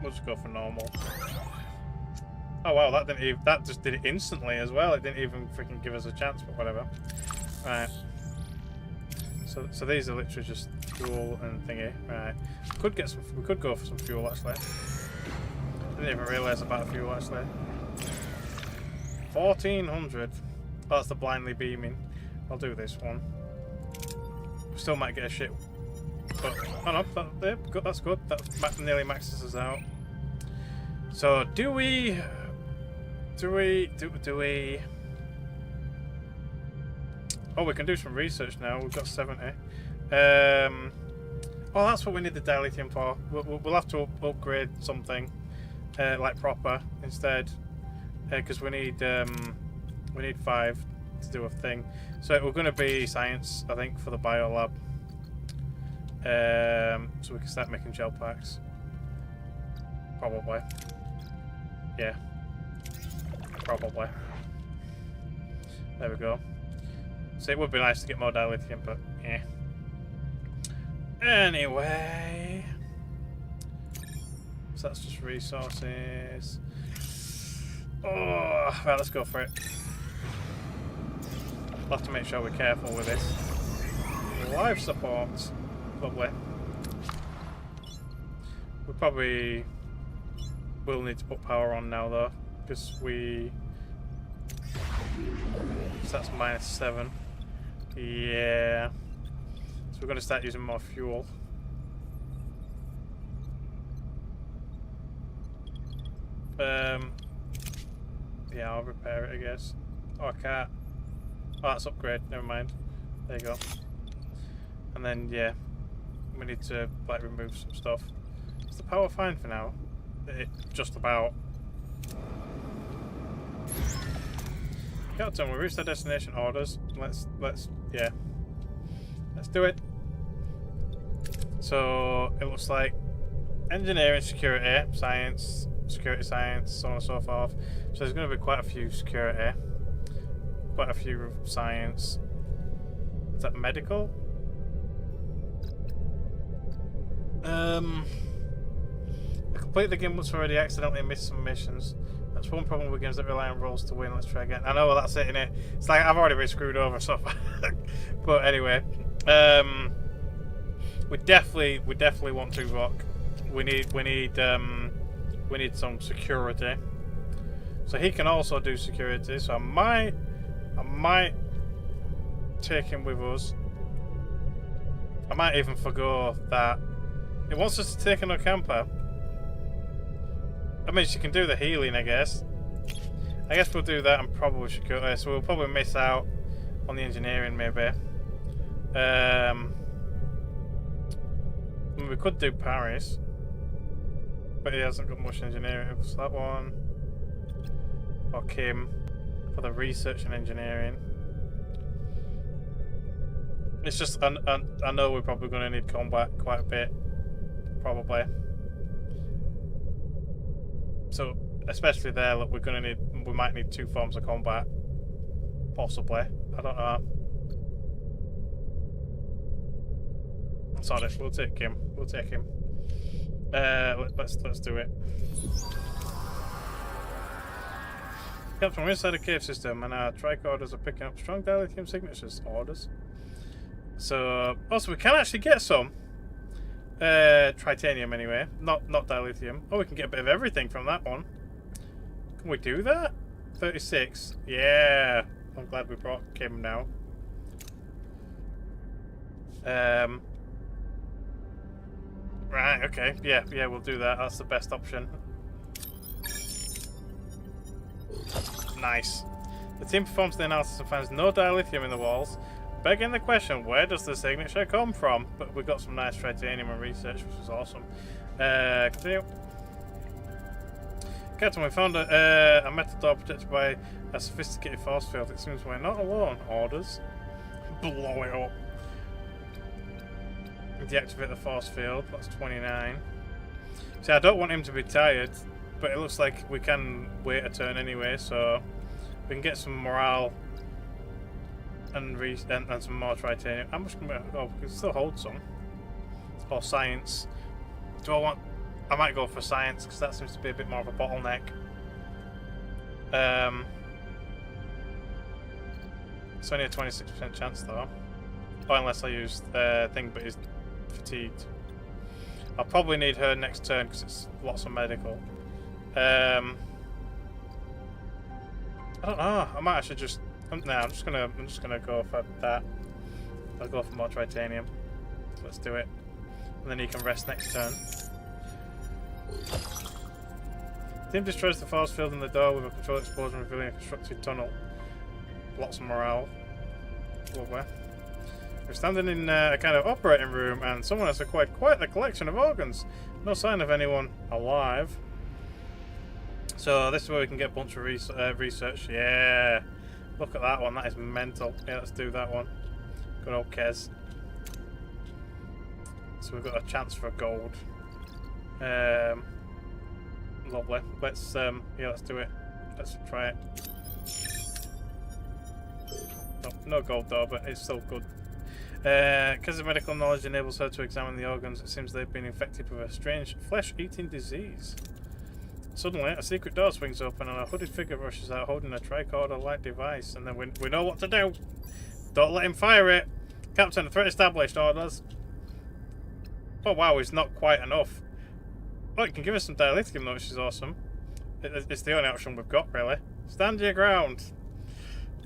We'll just go for normal. Oh wow, that just did it instantly as well. It didn't even freaking give us a chance, but whatever. Right. So these are literally just fuel and thingy. Right. We could go for some fuel actually. Didn't even realise about fuel actually. 1400. Oh, that's the blindly beaming. I'll do this one. We still might get a shit. But oh no, that's good. That nearly maxes us out. So do we? Oh, we can do some research now. We've got 70. Oh, that's what we need the dilithium for. We'll have to upgrade something like proper instead, because we need 5 to do a thing. So we're going to be science, I think, for the biolab. So we can start making gel packs. Probably. Yeah. Probably. There we go. So it would be nice to get more dilithium, but yeah. Anyway. So that's just resources. Oh, right, let's go for it. We'll have to make sure we're careful with this. Life support. Lovely. We probably will need to put power on now though, because so that's -7. Yeah. So we're going to start using more fuel. Yeah, I'll repair it, I guess. Oh, I can't. Oh, that's upgrade. Never mind. There you go. And then, yeah, we need to like remove some stuff. Is the power fine for now? Just about. Captain, we reached our destination orders. Let's do it. So it looks like engineering, security, science, security science, so on and so forth. So there's going to be quite a few security, quite a few science. Is that medical? I completed the gimbals already, accidentally missed some missions. That's one problem with games that rely on rolls to win. Let's try again. I know that's it, innit? It's like I've already been screwed over so far. But anyway, we definitely want to rock. We need some security. So he can also do security. So I might take him with us. I might even forgo that. It wants us to take in a camper. I mean, she can do the healing, I guess. I guess we'll do that and probably security. So we'll probably miss out on the engineering, maybe. We could do Paris, but he hasn't got much engineering. So that one, or Kim for the research and engineering. It's just I know we're probably going to need combat quite a bit, probably. So especially there, look, we might need 2 forms of combat, possibly. I don't know. Sod it. We'll take him. We'll take him. Let's do it. Captain, we're inside a cave system, and our tricorders are picking up strong dilithium signatures. Orders. So, also we can actually get some tritanium anyway. Not dilithium. Oh, we can get a bit of everything from that one. Can we do that? 36. Yeah. I'm glad we came now. Right, okay. Yeah, we'll do that. That's the best option. Nice. The team performs the analysis and finds no dilithium in the walls, begging the question, where does the signature come from? But we got some nice titanium and research, which is awesome. Continue. Captain, we found a metal door protected by a sophisticated force field. It seems we're not alone. Orders. Blow it up. Deactivate the force field. That's 29. See, I don't want him to be tired, but it looks like we can wait a turn anyway, so we can get some morale and some more titanium. How much can we... Oh, we can still hold some. Or science. Do I want... I might go for science, because that seems to be a bit more of a bottleneck. It's only a 26% chance, though. Oh, unless I use thing, but he's fatigued. I'll probably need her next turn, because it's lots of medical. I don't know. I might actually just... No, I'm just gonna go for that. I'll go for more titanium. Let's do it. And then he can rest next turn. Team destroys the force field in the door with a control explosion, revealing a constructed tunnel. Lots of morale. Lovely. We're standing in a kind of operating room, and someone has acquired quite the collection of organs. No sign of anyone alive. So this is where we can get a bunch of research. Yeah. Look at that one. That is mental. Yeah, let's do that one. Good old Kez. So we've got a chance for gold. Lovely. Let's let's do it. Let's try it. No gold though, but it's still good. Because of medical knowledge enables her to examine the organs, it seems they've been infected with a strange flesh-eating disease. Suddenly, a secret door swings open and a hooded figure rushes out holding a tricorder-like device, and then we know what to do. Don't let him fire it. Captain, threat established. Orders. Oh wow, it's not quite enough. Oh, it can give us some dilithium though, which is awesome. It's the only option we've got, really. Stand your ground.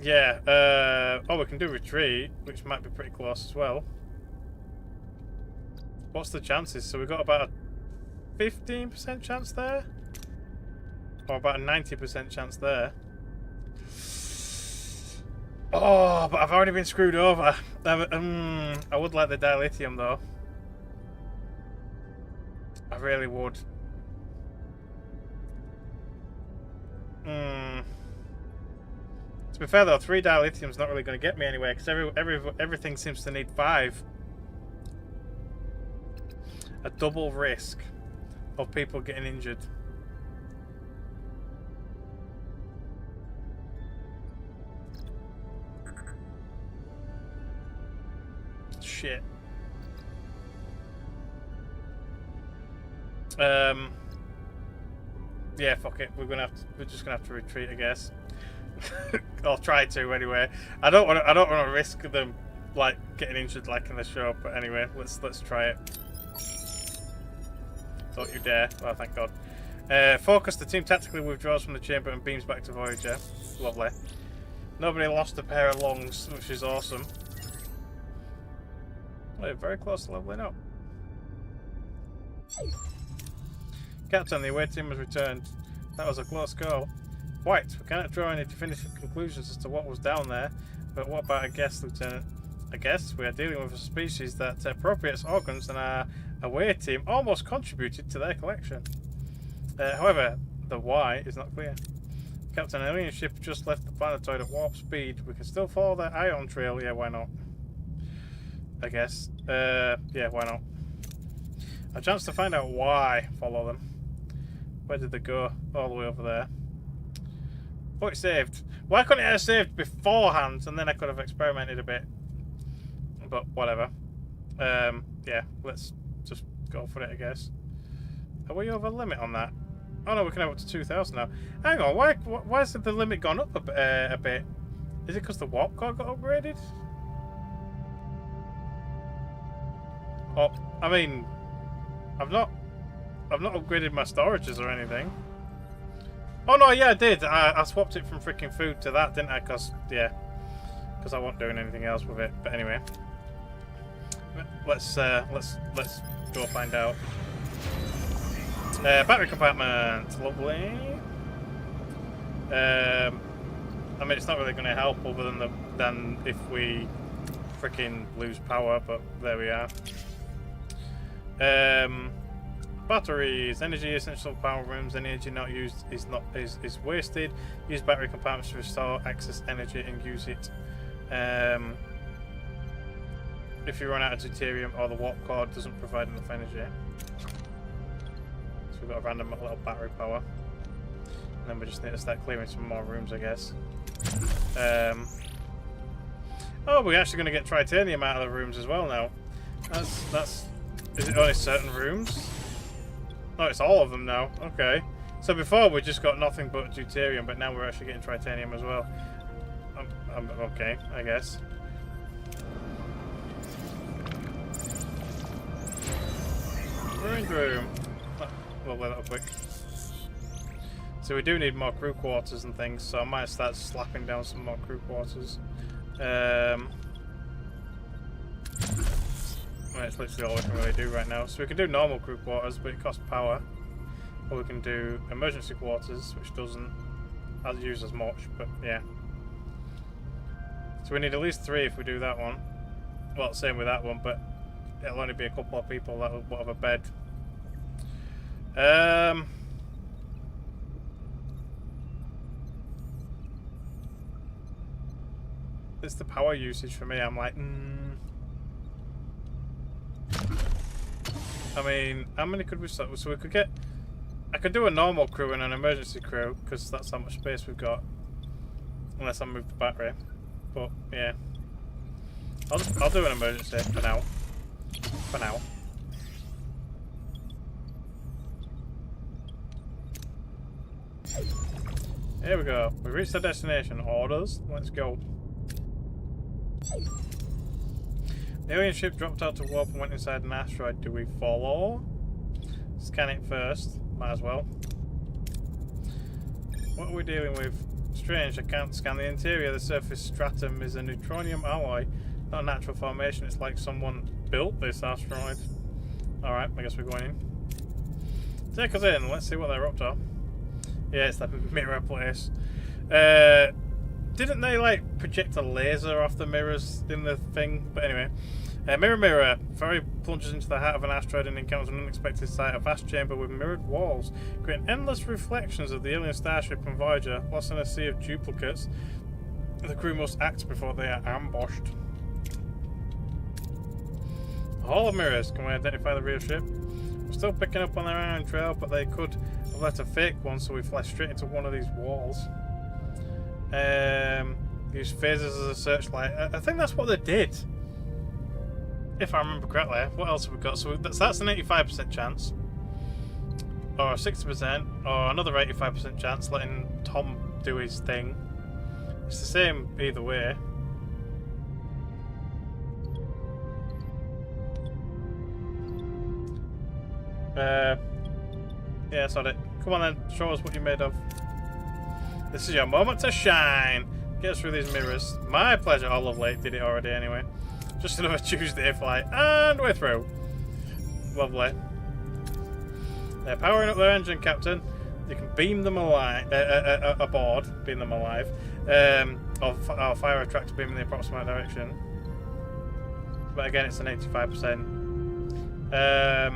Yeah, oh, we can do retreat, which might be pretty close as well. What's the chances? So we've got about a 15% chance there? Or about a 90% chance there. Oh, but I've already been screwed over. I would like the dilithium though. I really would. To be fair though, 3 dilithium's not really going to get me anywhere, because everything seems to need 5. A double risk of people getting injured. Shit. Yeah, fuck it. We're just gonna have to retreat, I guess. I'll try to anyway. I don't want to risk them like getting injured like in the show. But anyway, let's try it. Don't you dare! Oh, thank God. Focus. The team tactically withdraws from the chamber and beams back to Voyager. Lovely. Nobody lost a pair of lungs, which is awesome. We're very close to leveling up. Captain, the away team has returned. That was a close call. White, we cannot draw any definitive conclusions as to what was down there, but what about a guess, Lieutenant? I guess we are dealing with a species that appropriates organs, and our away team almost contributed to their collection. However, the why is not clear. Captain, an alien ship just left the planetoid at warp speed. We can still follow their ion trail. Yeah, why not? I guess. Yeah, why not? A chance to find out why. Follow them. Where did they go? All the way over there. Oh, it saved. Why couldn't it have saved beforehand, and then I could have experimented a bit? But whatever. yeah, let's just go for it, I guess. Are we over limit on that? Oh no, we can have up to 2,000 now. Hang on, why has the limit gone up a bit? Is it because the warp core got upgraded? Oh, I mean, I've not upgraded my storages or anything. Oh no, yeah, I did. I swapped it from freaking food to that, didn't I? Because I wasn't doing anything else with it. But anyway, let's go find out. Battery compartment, lovely. I mean, it's not really going to help other than if we freaking lose power, but there we are. Batteries, energy essential power rooms. Energy not used is wasted. Use battery compartments to restore excess energy and use it. If you run out of deuterium or the warp core doesn't provide enough energy. So we've got a random little battery power. And then we just need to start clearing some more rooms, I guess. Oh, we're actually going to get tritanium out of the rooms as well now. That's. Is it only certain rooms? No, it's all of them now. Okay. So before we just got nothing but deuterium, but now we're actually getting tritanium as well. Okay, I guess. Ruined room. Oh, we'll let that quick. So we do need more crew quarters and things, so I might start slapping down some more crew quarters. That's literally all we can really do right now. So we can do normal crew quarters, but it costs power. Or we can do emergency quarters, which doesn't use as much, but yeah. So we need at least 3 if we do that one. Well, same with that one, but it'll only be a couple of people that will have a bed. It's the power usage for me. I'm like, I mean, how many could we start? So we could get. I could do a normal crew and an emergency crew because that's how much space we've got. Unless I move the battery, but yeah, I'll do an emergency for now. For now. Here we go. We reached the destination. Orders. Let's go. The alien ship dropped out to warp and went inside an asteroid. Do we follow? Scan it first. Might as well. What are we dealing with? Strange, I can't scan the interior. The surface stratum is a neutronium alloy. Not a natural formation. It's like someone built this asteroid. Alright, I guess we're going in. Take us in. Let's see what they're up to. Yeah, it's that mirror place. Didn't they like project a laser off the mirrors in the thing? But anyway, mirror. Ferry plunges into the heart of an asteroid and encounters an unexpected sight: a vast chamber with mirrored walls, creating endless reflections of the alien starship and Voyager. Lost in a sea of duplicates, the crew must act before they are ambushed. A hall of mirrors. Can we identify the real ship? We're still picking up on their iron trail, but they could have left a fake one, so we flashed straight into one of these walls. Use phasers as a searchlight. I think that's what they did, if I remember correctly. What else have we got? So that's an 85% chance, or a 60%, or another 85% chance letting Tom do his thing. It's the same either way. Yeah, that's it. Come on then, show us what you're made of. This is your moment to shine. Get us through these mirrors. My pleasure. Oh, lovely. Did it already anyway. Just another Tuesday flight. And we're through. Lovely. They're powering up their engine, Captain. You can beam them alive, aboard. Beam them alive. Or fire a tractor beam in the approximate direction. But again, it's an 85%. I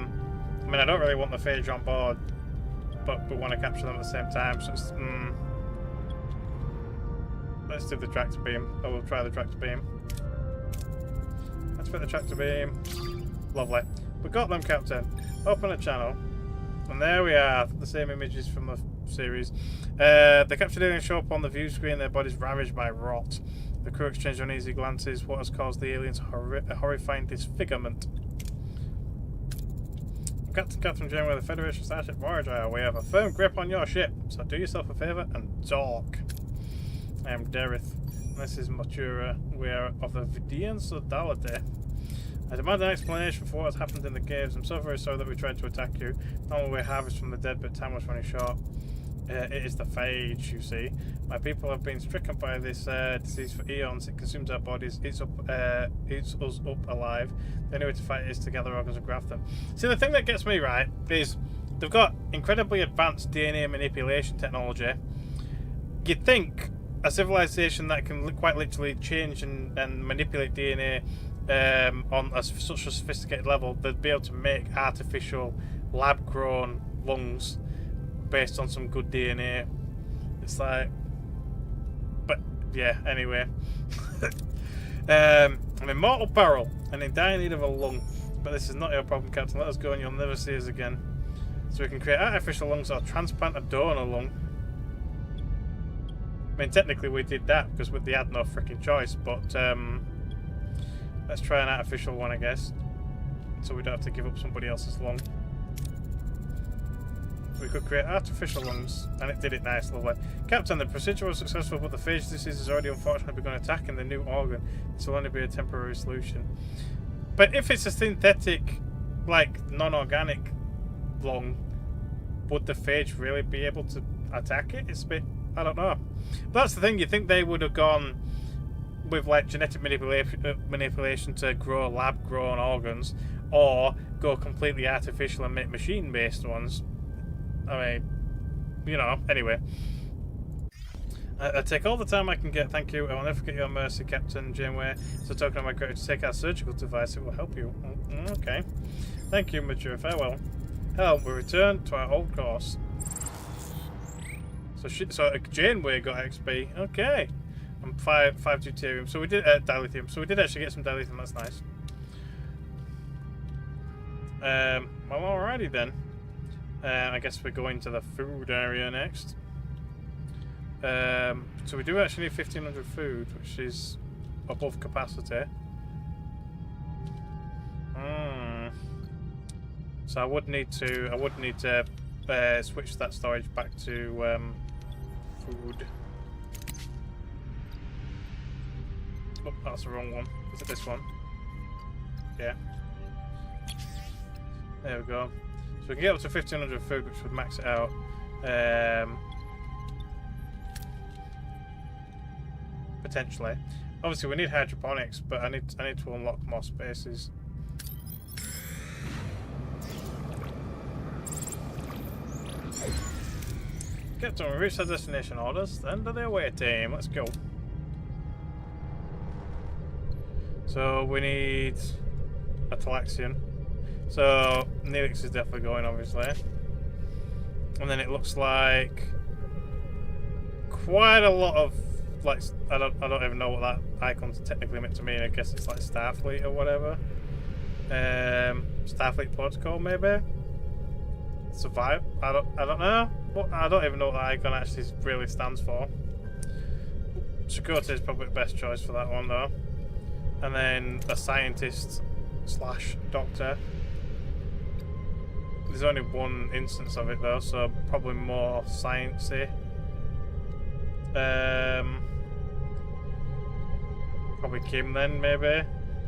mean, I don't really want the Phaser on board, but we want to capture them at the same time, so it's... Let's do the tractor beam. Oh, we'll try the tractor beam. Let's put the tractor beam. Lovely. We got them, Captain. Open a channel. And there we are. The same images from the series. The captured aliens show up on the view screen. Their bodies ravaged by rot. The crew exchange uneasy glances. What has caused the aliens' horrifying disfigurement? Captain Janeway of the Federation Starship Voyager. We have a firm grip on your ship, so do yourself a favour and talk. I am Dareth. This is Matura. We are of the Vidian Sodality. I demand an explanation for what has happened in the caves. I'm so very sorry that we tried to attack you. Not only we harvest from the dead, but time was running short. It is the phage, you see. My people have been stricken by this disease for eons. It consumes our bodies, eats us up alive. The only way to fight it is to gather organs and graft them. See, the thing that gets me right is they've got incredibly advanced DNA manipulation technology. You'd think a civilization that can quite literally change and manipulate DNA on such a sophisticated level, they'd be able to make artificial lab-grown lungs based on some good DNA. It's like, but yeah, anyway. I'm in mortal peril and in dire need of a lung, but this is not your problem, Captain. Let us go and you'll never see us again. So we can create artificial lungs or transplant a donor lung. I mean, technically we did that because we had no freaking choice, but let's try an artificial one, I guess, so we don't have to give up somebody else's lung. We could create artificial lungs, and it did it nice, lovely. Captain, the procedure was successful, but the phage disease has already unfortunately begun attacking the new organ. This will only be a temporary solution. But if it's a synthetic, like, non-organic lung, would the phage really be able to attack it? It's a bit, I don't know. But that's the thing, you think they would have gone with, like, genetic manipulation to grow lab-grown organs, or go completely artificial and make machine-based ones. I mean, you know, anyway. I take all the time I can get, thank you. I will never forget your mercy, Captain Janeway. It's a token of my gratitude to take our surgical device. It will help you. Okay. Thank you, Mature. Farewell. Hell, we return to our old course. So Janeway got XP. Okay. And 5 deuterium. So we did dilithium. So we did actually get some dilithium. That's nice. Well, alrighty then. I guess we're going to the food area next. So we do actually need 1,500 food, which is above capacity. So I would need to switch that storage back to food. Oh, that's the wrong one. Is it this one? Yeah. There we go. So we can get up to 1,500 food, which would max it out. Potentially. Obviously, we need hydroponics, but I need to unlock more spaces. Captain, we reached our destination orders. End of the away team. Let's go. So we need a Talaxian. So Neelix is definitely going, obviously, and then it looks like quite a lot of, like, I don't even know what that icon's technically meant to mean. I guess it's like Starfleet or whatever. Starfleet protocol maybe. Survive. I don't know. I don't even know what that icon actually really stands for. Chakotay is probably the best choice for that one though. And then a scientist / doctor. There's only one instance of it though, so probably more sciencey. Probably Kim then, maybe.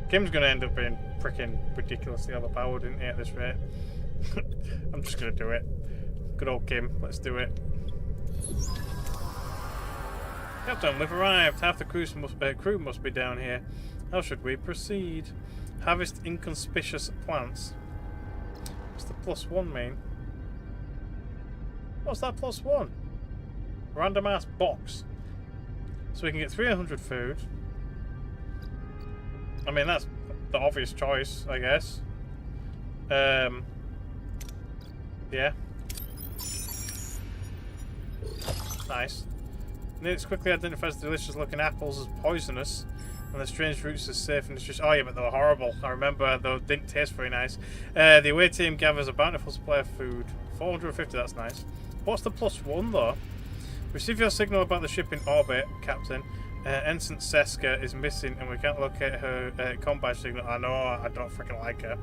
Kim's gonna end up being freaking ridiculously overpowered, isn't he, at this rate? I'm just gonna do it. Good old Kim, let's do it. Captain, we've arrived. Half the crew must be down here. How should we proceed? Harvest inconspicuous plants. What's the +1 mean? What's that +1? Random ass box. So we can get 300 food. I mean, that's the obvious choice, I guess. Yeah. Nice. Neelix quickly identifies the delicious looking apples as poisonous and the strange fruits as safe and nutritious. Oh yeah, but they were horrible. I remember they didn't taste very nice. The away team gathers a bountiful supply of food. 450, that's nice. What's the +1 though? Receive your signal about the ship in orbit, Captain. Ensign Seska is missing and we can't locate her combat signal. I know, I don't freaking like her.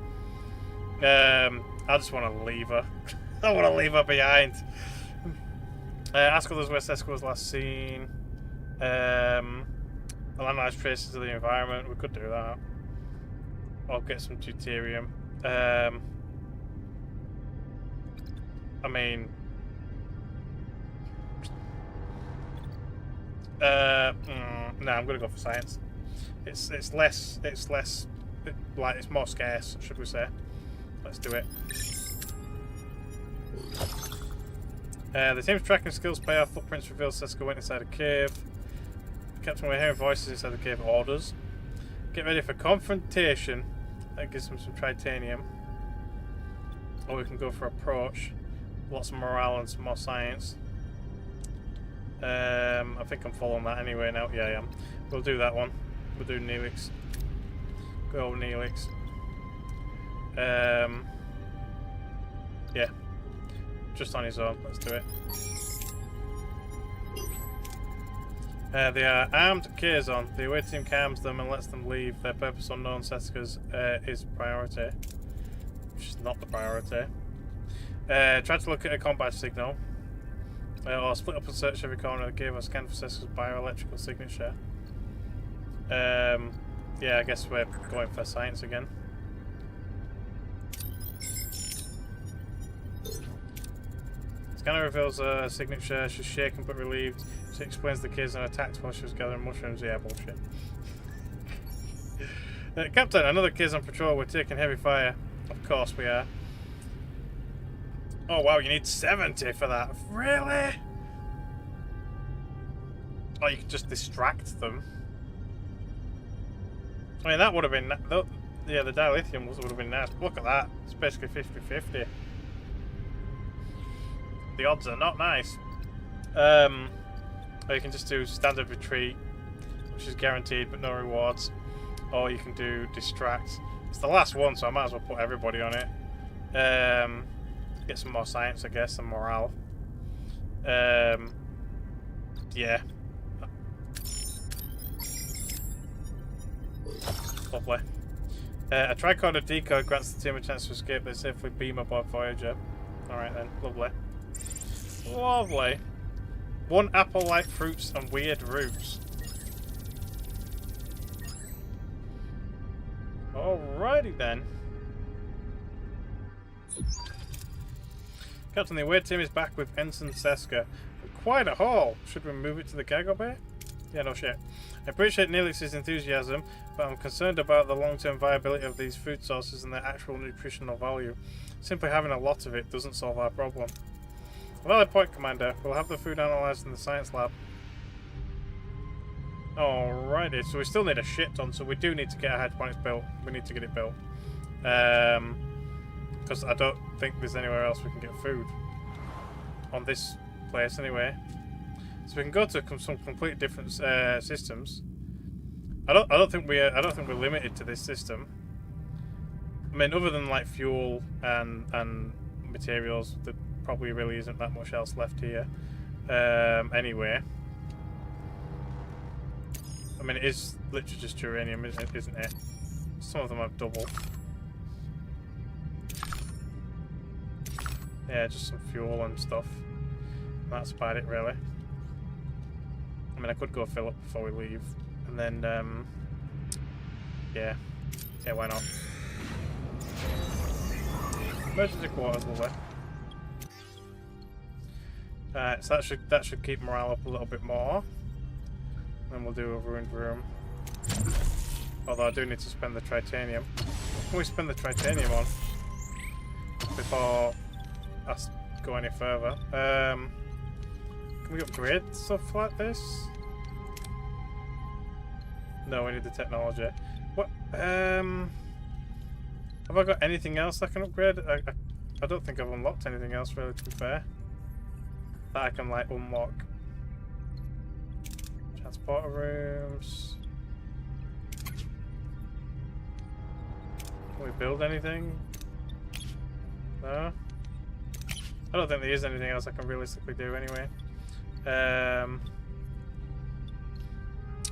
I just want to leave her. I want to leave her behind. Ask others where Seska was last seen. Analyze traces of the environment. We could do that. Or get some deuterium. I mean, no, I'm gonna go for science. It's less like it's more scarce, should we say? Let's do it. The team's tracking skills pay off. Footprints reveal Seska went inside a cave. Captain, we're hearing voices inside the cave. Orders. Get ready for confrontation. That gives them some tritanium. Or we can go for approach. Lots of morale and some more science. I think I'm following that anyway now. Yeah, I am. We'll do that one. We'll do Neelix. Go Neelix. Yeah. Just on his own. Let's do it. They are armed Kazon. The away team calms them and lets them leave. Their purpose unknown. Seska's is priority. Which is not the priority. Try to look at a combat signal. Or split up and search every corner of the cave or scan for Seska's bioelectrical signature. Yeah, I guess we're going for science again. Scanner reveals a signature. She's shaken but relieved. She explains the kids and attacked while she was gathering mushrooms. Yeah, bullshit. Captain, another kid's on patrol. We're taking heavy fire. Of course we are. Oh wow, you need 70 for that. Really? Oh, you can just distract them. I mean, that would have been... Yeah, the dilithium would have been nice. Look at that. It's basically 50-50. The odds are not nice. Or you can just do standard retreat, which is guaranteed but no rewards. Or you can do distract. It's the last one, so I might as well put everybody on it. Get some more science, I guess, and morale. Yeah. Lovely. A tricorder decode grants the team a chance to escape. They safely beam aboard Voyager. Alright then, lovely. Lovely. One apple-like fruits and weird roots. Alrighty then. Captain, the away team is back with Ensign Seska. Quite a haul. Should we move it to the cargo bay? Yeah, no shit. I appreciate Neelix's enthusiasm, but I'm concerned about the long-term viability of these food sources and their actual nutritional value. Simply having a lot of it doesn't solve our problem. Valid point, Commander. We'll have the food analysed in the science lab. Alrighty, so we still need a shit ton, so we do need to get our hydroponics built. We need to get it built. Because I don't think there's anywhere else we can get food. On this place, anyway. So we can go to some completely different systems. I don't think we're limited to this system. I mean, other than like fuel and materials, there probably really isn't that much else left here. Anyway, I mean, it is literally just uranium, isn't it? Some of them have double. Yeah, just some fuel and stuff. That's about it, really. I mean, I could go fill up before we leave, and then, yeah, why not? Emergency quarters, lovely. So that should keep morale up a little bit more. Then we'll do a ruined room. Although I do need to spend the tritanium. What can we spend the tritanium on before us go any further? Can we upgrade stuff like this? No, we need the technology. What? Have I got anything else I can upgrade? I don't think I've unlocked anything else, really, to be fair. That I can, like, unlock. Transporter rooms. Can we build anything? No? I don't think there is anything else I can realistically do anyway.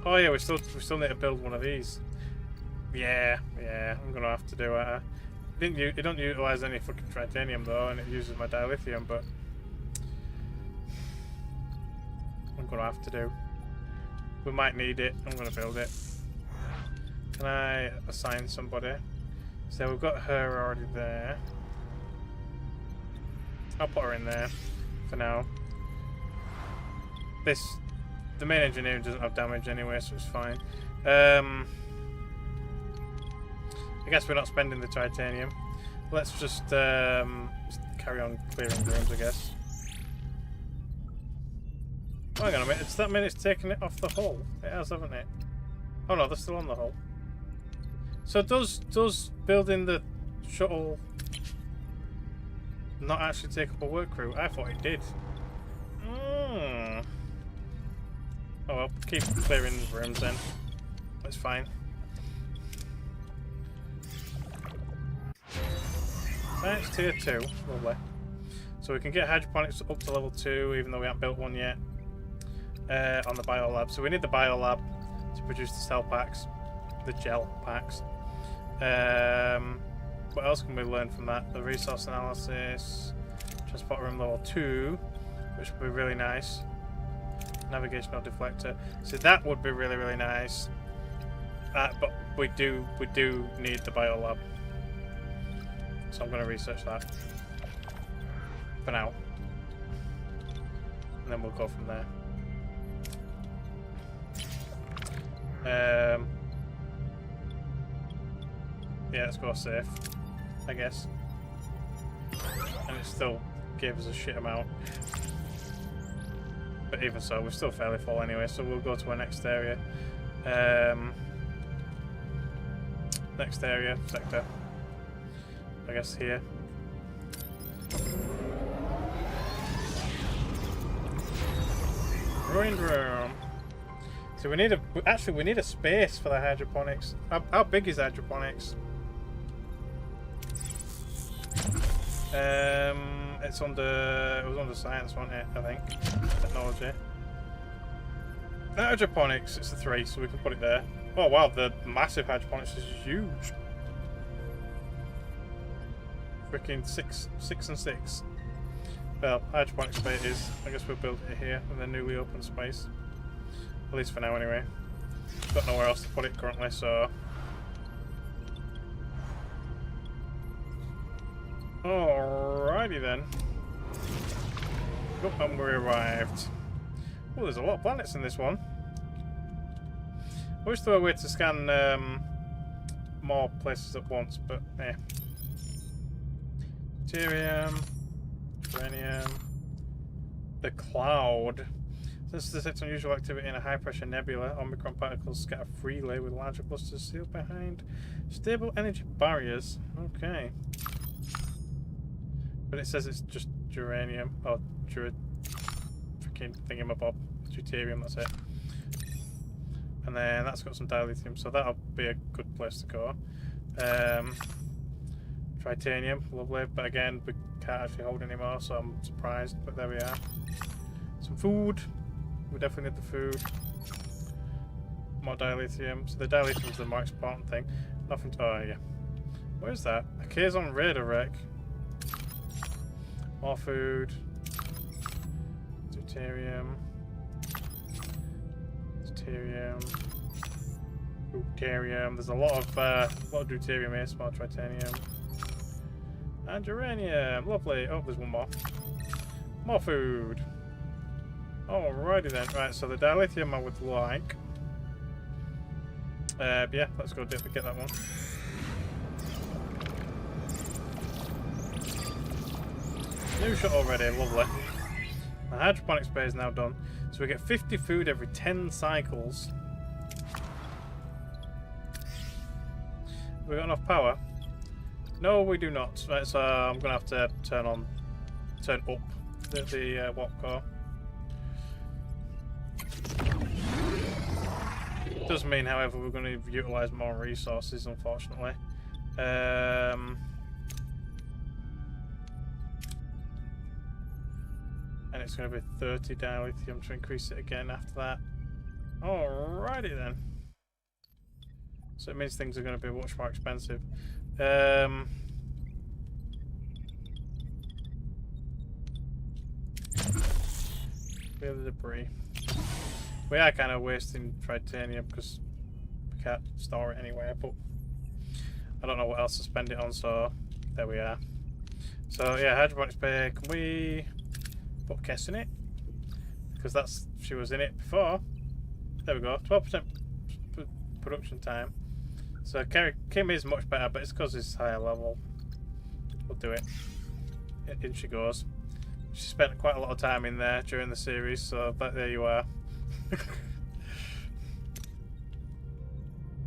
Oh yeah, we still need to build one of these. Yeah, I'm gonna have to do it. It don't utilize any fucking titanium though, and it uses my dilithium, but I'm gonna have to do. We might need it. I'm gonna build it. Can I assign somebody? So we've got her already there. I'll put her in there for now. The main engineering doesn't have damage anyway, so it's fine. I guess we're not spending the titanium. Let's just carry on clearing rooms, I guess. Hang on a minute, does that mean it's taken it off the hull? It has, haven't it? Oh no, they're still on the hull. So does building the shuttle not actually take up a work crew? I thought it did. Oh well, keep clearing rooms then. That's fine. Science tier 2, lovely. So we can get hydroponics up to level 2, even though we haven't built one yet. On the biolab. So we need the biolab to produce the cell packs, the gel packs. What else can we learn from that? The resource analysis, transport room level 2, which would be really nice. Navigational deflector. So that would be really, really nice. But we do need the biolab. So I'm going to research that for now, and then we'll go from there. Yeah, let's go safe, I guess. And it still gave us a shit amount. But even so, we're still fairly full anyway, so we'll go to our next area. Next area, sector. I guess here. Ruined room. So we need a space for the hydroponics. How big is hydroponics? It was under science, wasn't it? I think technology. Hydroponics. It's a 3, so we can put it there. Oh wow, the massive hydroponics is huge. Freaking 6 and 6. Well, hydroponic space is. I guess we'll build it here in the newly open space. At least for now, anyway. Got nowhere else to put it currently, so. Alrighty then. Oh, and we arrived. Oh, there's a lot of planets in this one. I wish there were a way to scan more places at once, but eh. Deuterium, uranium, the cloud. Since this detects unusual activity in a high-pressure nebula, Omicron particles scatter freely with larger clusters sealed behind stable energy barriers. Okay. But it says it's just uranium, or freaking thingamabob. Deuterium, that's it. And then that's got some dilithium, so that'll be a good place to go. Titanium, lovely, but again, we can't actually hold anymore, so I'm surprised, but there we are. Some food. We definitely need the food. More dilithium. So the dilithium is the more important thing. Nothing to... Oh, yeah. What is that? A Kazon radar wreck. More food. Deuterium. Deuterium. Deuterium. There's a lot of deuterium here. Small titanium. And uranium. Lovely. Oh, there's one more. More food. Alrighty then. Right, so the dilithium I would like. Yeah, let's go get that one. New shot already. Lovely. The hydroponics bay is now done. So we get 50 food every 10 cycles. Have we got enough power? No, we do not. Right, so I'm gonna have to turn up the warp core. It does mean, however, we're going to utilise more resources, unfortunately. And it's going to be 30 dilithium to increase it again after that. Alrighty then. So it means things are going to be much more expensive. Clear the debris. We are kind of wasting titanium because we can't store it anywhere, but I don't know what else to spend it on, so there we are. So yeah, hydroponics bay. Can we put Kess in it? Because she was in it before. There we go. 12% production time. So Kim is much better, but it's because it's higher level. We'll do it. In she goes. She spent quite a lot of time in there during the series, so there you are.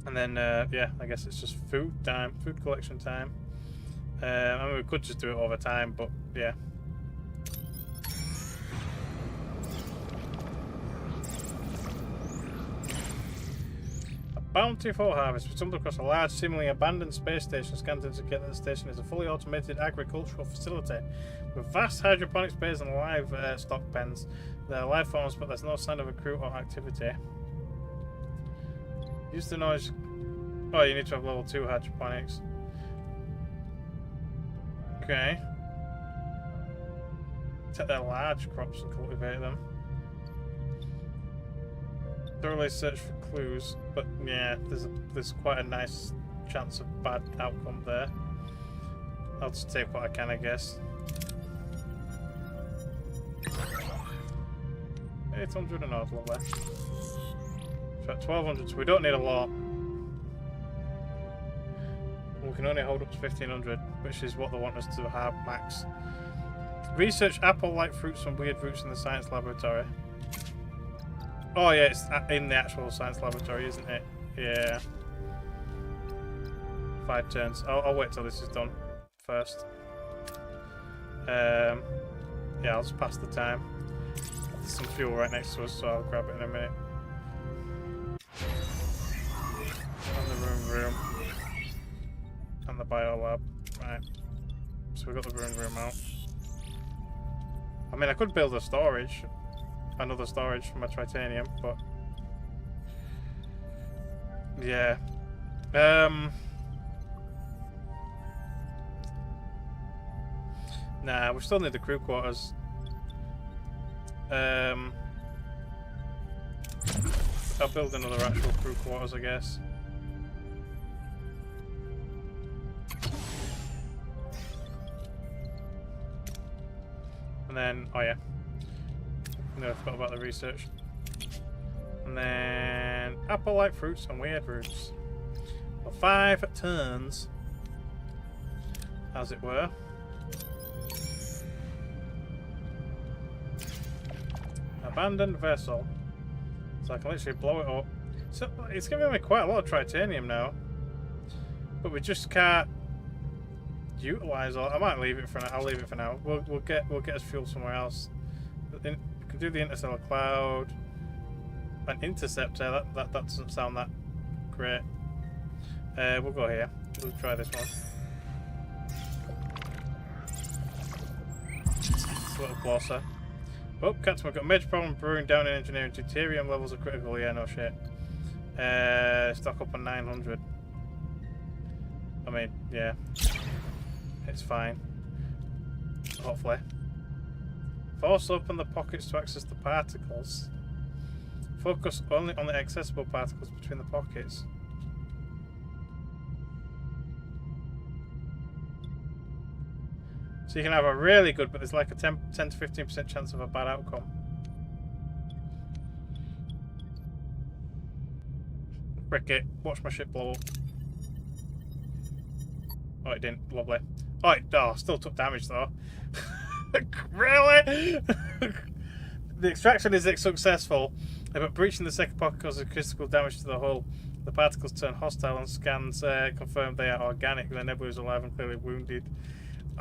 And then, yeah, I guess it's just food time, food collection time. I mean, we could just do it over time, but yeah. A bountiful harvest. We stumbled across a large, seemingly abandoned space station. Scanned to get that the station is a fully automated agricultural facility with vast hydroponics bays and live stock pens. There are life forms, but there's no sign of a crew or activity. Use the noise. Oh, you need to have level 2 hydroponics. Okay. Take their large crops and cultivate them. Thoroughly search for clues, but yeah, there's quite a nice chance of bad outcome there. I'll just take what I can, I guess. 800 and odd, lovely. So at 1200, so we don't need a lot. We can only hold up to 1500, which is what they want us to have max. Research apple-like fruits and weird roots in the science laboratory. Oh yeah, it's in the actual science laboratory, isn't it? Yeah. 5 turns. I'll wait till this is done first. Yeah, I'll just pass the time. There's some fuel right next to us, so I'll grab it in a minute. And the room. And the biolab. Right. So we've got the room out. I mean, I could build a storage. Another storage for my titanium, but yeah. Nah, we still need the crew quarters. I'll build another actual crew quarters, I guess. And then, oh yeah. No, I forgot about the research. And then apple-like fruits and weird roots. Well, 5 turns, as it were. Abandoned vessel. So I can literally blow it up. So it's giving me quite a lot of titanium now, but we just can't utilize all. I might leave it for now. I'll leave it for now. We'll get us fuel somewhere else. We can do the interstellar cloud. An interceptor. That doesn't sound that great. We'll go here. We'll try this one. It's a little closer. Oh, Captain, we've got a major problem brewing down in engineering. Deuterium levels are critical. Yeah, no shit. Stock up on 900. I mean, yeah. It's fine. Hopefully. Force open the pockets to access the particles. Focus only on the accessible particles between the pockets. So you can have a really good, but there's like a 10 to 15% chance of a bad outcome. Frick it. Watch my ship blow up. Oh, it didn't. Lovely. Oh, still took damage though. Really? The extraction is successful, but breaching the second pocket causes critical damage to the hull. The particles turn hostile and scans confirm they are organic. The nebula is alive and clearly wounded.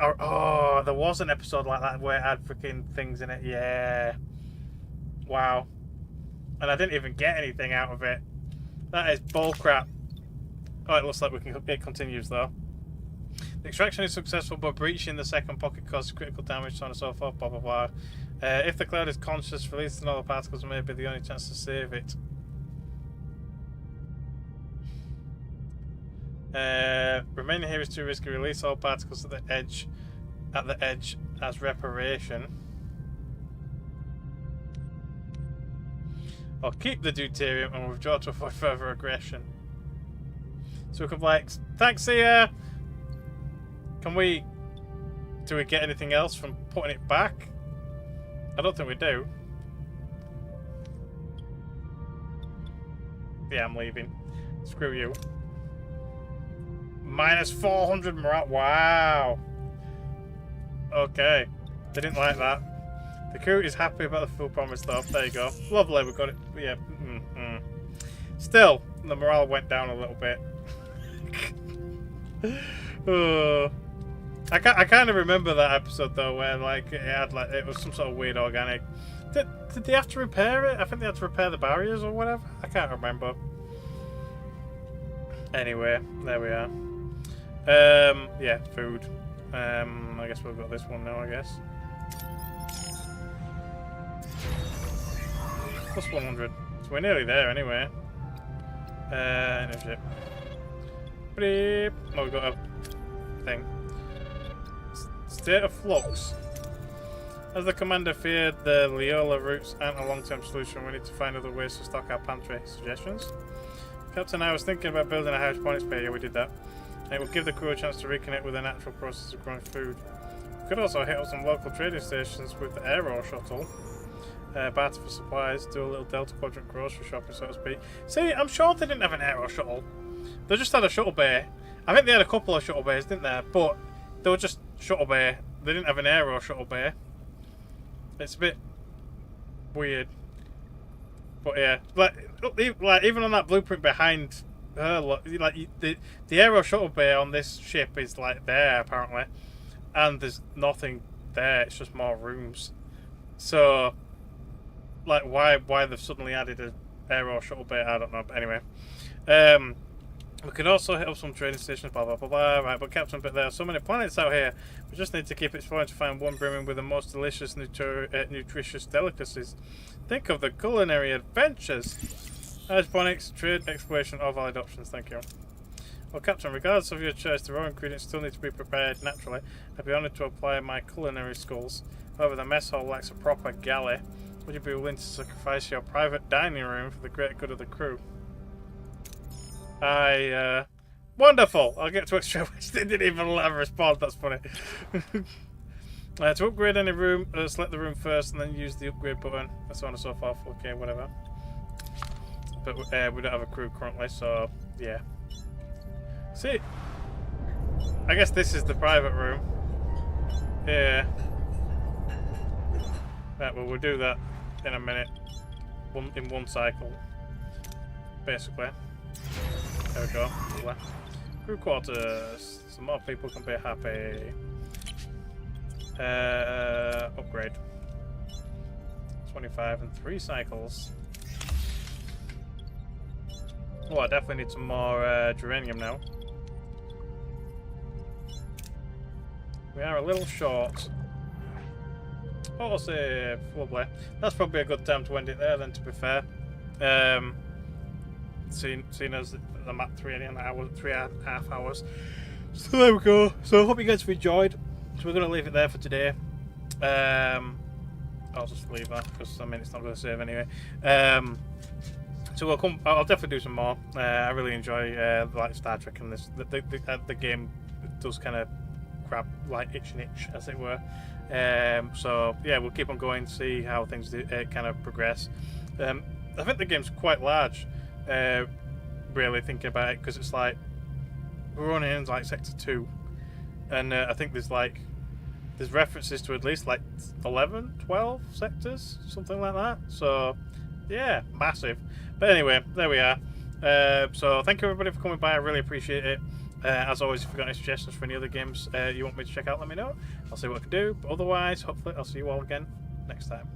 Oh, there was an episode like that where it had freaking things in it. Yeah. Wow. And I didn't even get anything out of it. That is bullcrap. Oh, it looks like it continues though. The extraction is successful, but breaching the second pocket causes critical damage, so on and so forth, blah blah blah. If the cloud is conscious, releasing all the particles may be the only chance to save it. Remaining here is too risky. Release all particles at the edge as reparation. or keep the deuterium and withdraw to avoid further aggression. So we could like, thanks here. Do we get anything else from putting it back? I don't think we do. Yeah, I'm leaving. Screw you. Minus 400 morale. Wow. Okay. They didn't like that. The crew is happy about the full promise though. There you go. Lovely, we got it. Yeah. Still, the morale went down a little bit. I kind of remember that episode though, where like it was some sort of weird organic. Did they have to repair it? I think they had to repair the barriers or whatever. I can't remember. Anyway, there we are. Yeah, food. I guess we've got this one now. I guess. Plus 100. So we're nearly there anyway. Energy. Beep. Oh, we've got a thing. State of flux. As the commander feared, the Leola routes aren't a long-term solution. We need to find other ways to stock our pantry. Suggestions? Captain, I was thinking about building a hydroponics bay. Yeah, we did that. It will give the crew a chance to reconnect with the natural process of growing food. We could also hit up some local trading stations with the Aero shuttle. Barter for supplies, do a little Delta Quadrant grocery shopping, so to speak. See, I'm sure they didn't have an Aero shuttle. They just had a shuttle bay. I think they had a couple of shuttle bays, didn't they? But they were just shuttle bay. They didn't have an Aero shuttle bay. It's a bit weird. But yeah, like even on that blueprint behind her, like the Aero shuttle bay on this ship is like there apparently, and there's nothing there. It's just more rooms. So, like, why they've suddenly added an Aero shuttle bay? I don't know. But anyway, we could also hit up some trading stations. Blah blah blah blah. Right, but Captain, but there are so many planets out here. We just need to keep exploring to find one brimming with the most delicious, nutritious delicacies. Think of the culinary adventures. Hydroponics, trade, exploration, or valid options. Thank you. Well, Captain, regardless of your choice, the raw ingredients still need to be prepared naturally. I'd be honoured to apply my culinary skills. However, the mess hall lacks a proper galley. Would you be willing to sacrifice your private dining room for the great good of the crew? Wonderful! I'll get to extra which they didn't even let her respond. That's funny. To upgrade any room, select the room first and then use the upgrade button, and so on and so forth. Okay, whatever. But we don't have a crew currently, so yeah. See, I guess this is the private room. Yeah. Right, well, we'll do that in a minute. In one cycle. Basically. There we go. Crew quarters. Some more people can be happy. Upgrade. 25 and 3 cycles. Oh, I definitely need some more geranium now. We are a little short. Autosave. Lovely. That's probably a good time to end it there then, to be fair. Seeing as I'm at 3.5 hours. So there we go. So I hope you guys have enjoyed. So we're going to leave it there for today. I'll just leave that because I mean it's not going to save anyway. So we'll come. I'll definitely do some more. I really enjoy like Star Trek, and this the game does kind of grab like itch, as it were. So yeah, we'll keep on going, see how things kind of progress. I think the game's quite large. Really thinking about it, because it's like we're only in like Sector 2, and I think there's references to at least like 11, 12 sectors, something like that. So yeah, massive. But anyway, there we are. So thank you everybody for coming by. I really appreciate it. As always, if you've got any suggestions for any other games you want me to check out, let me know. I'll see what I can do. But otherwise, hopefully I'll see you all again next time.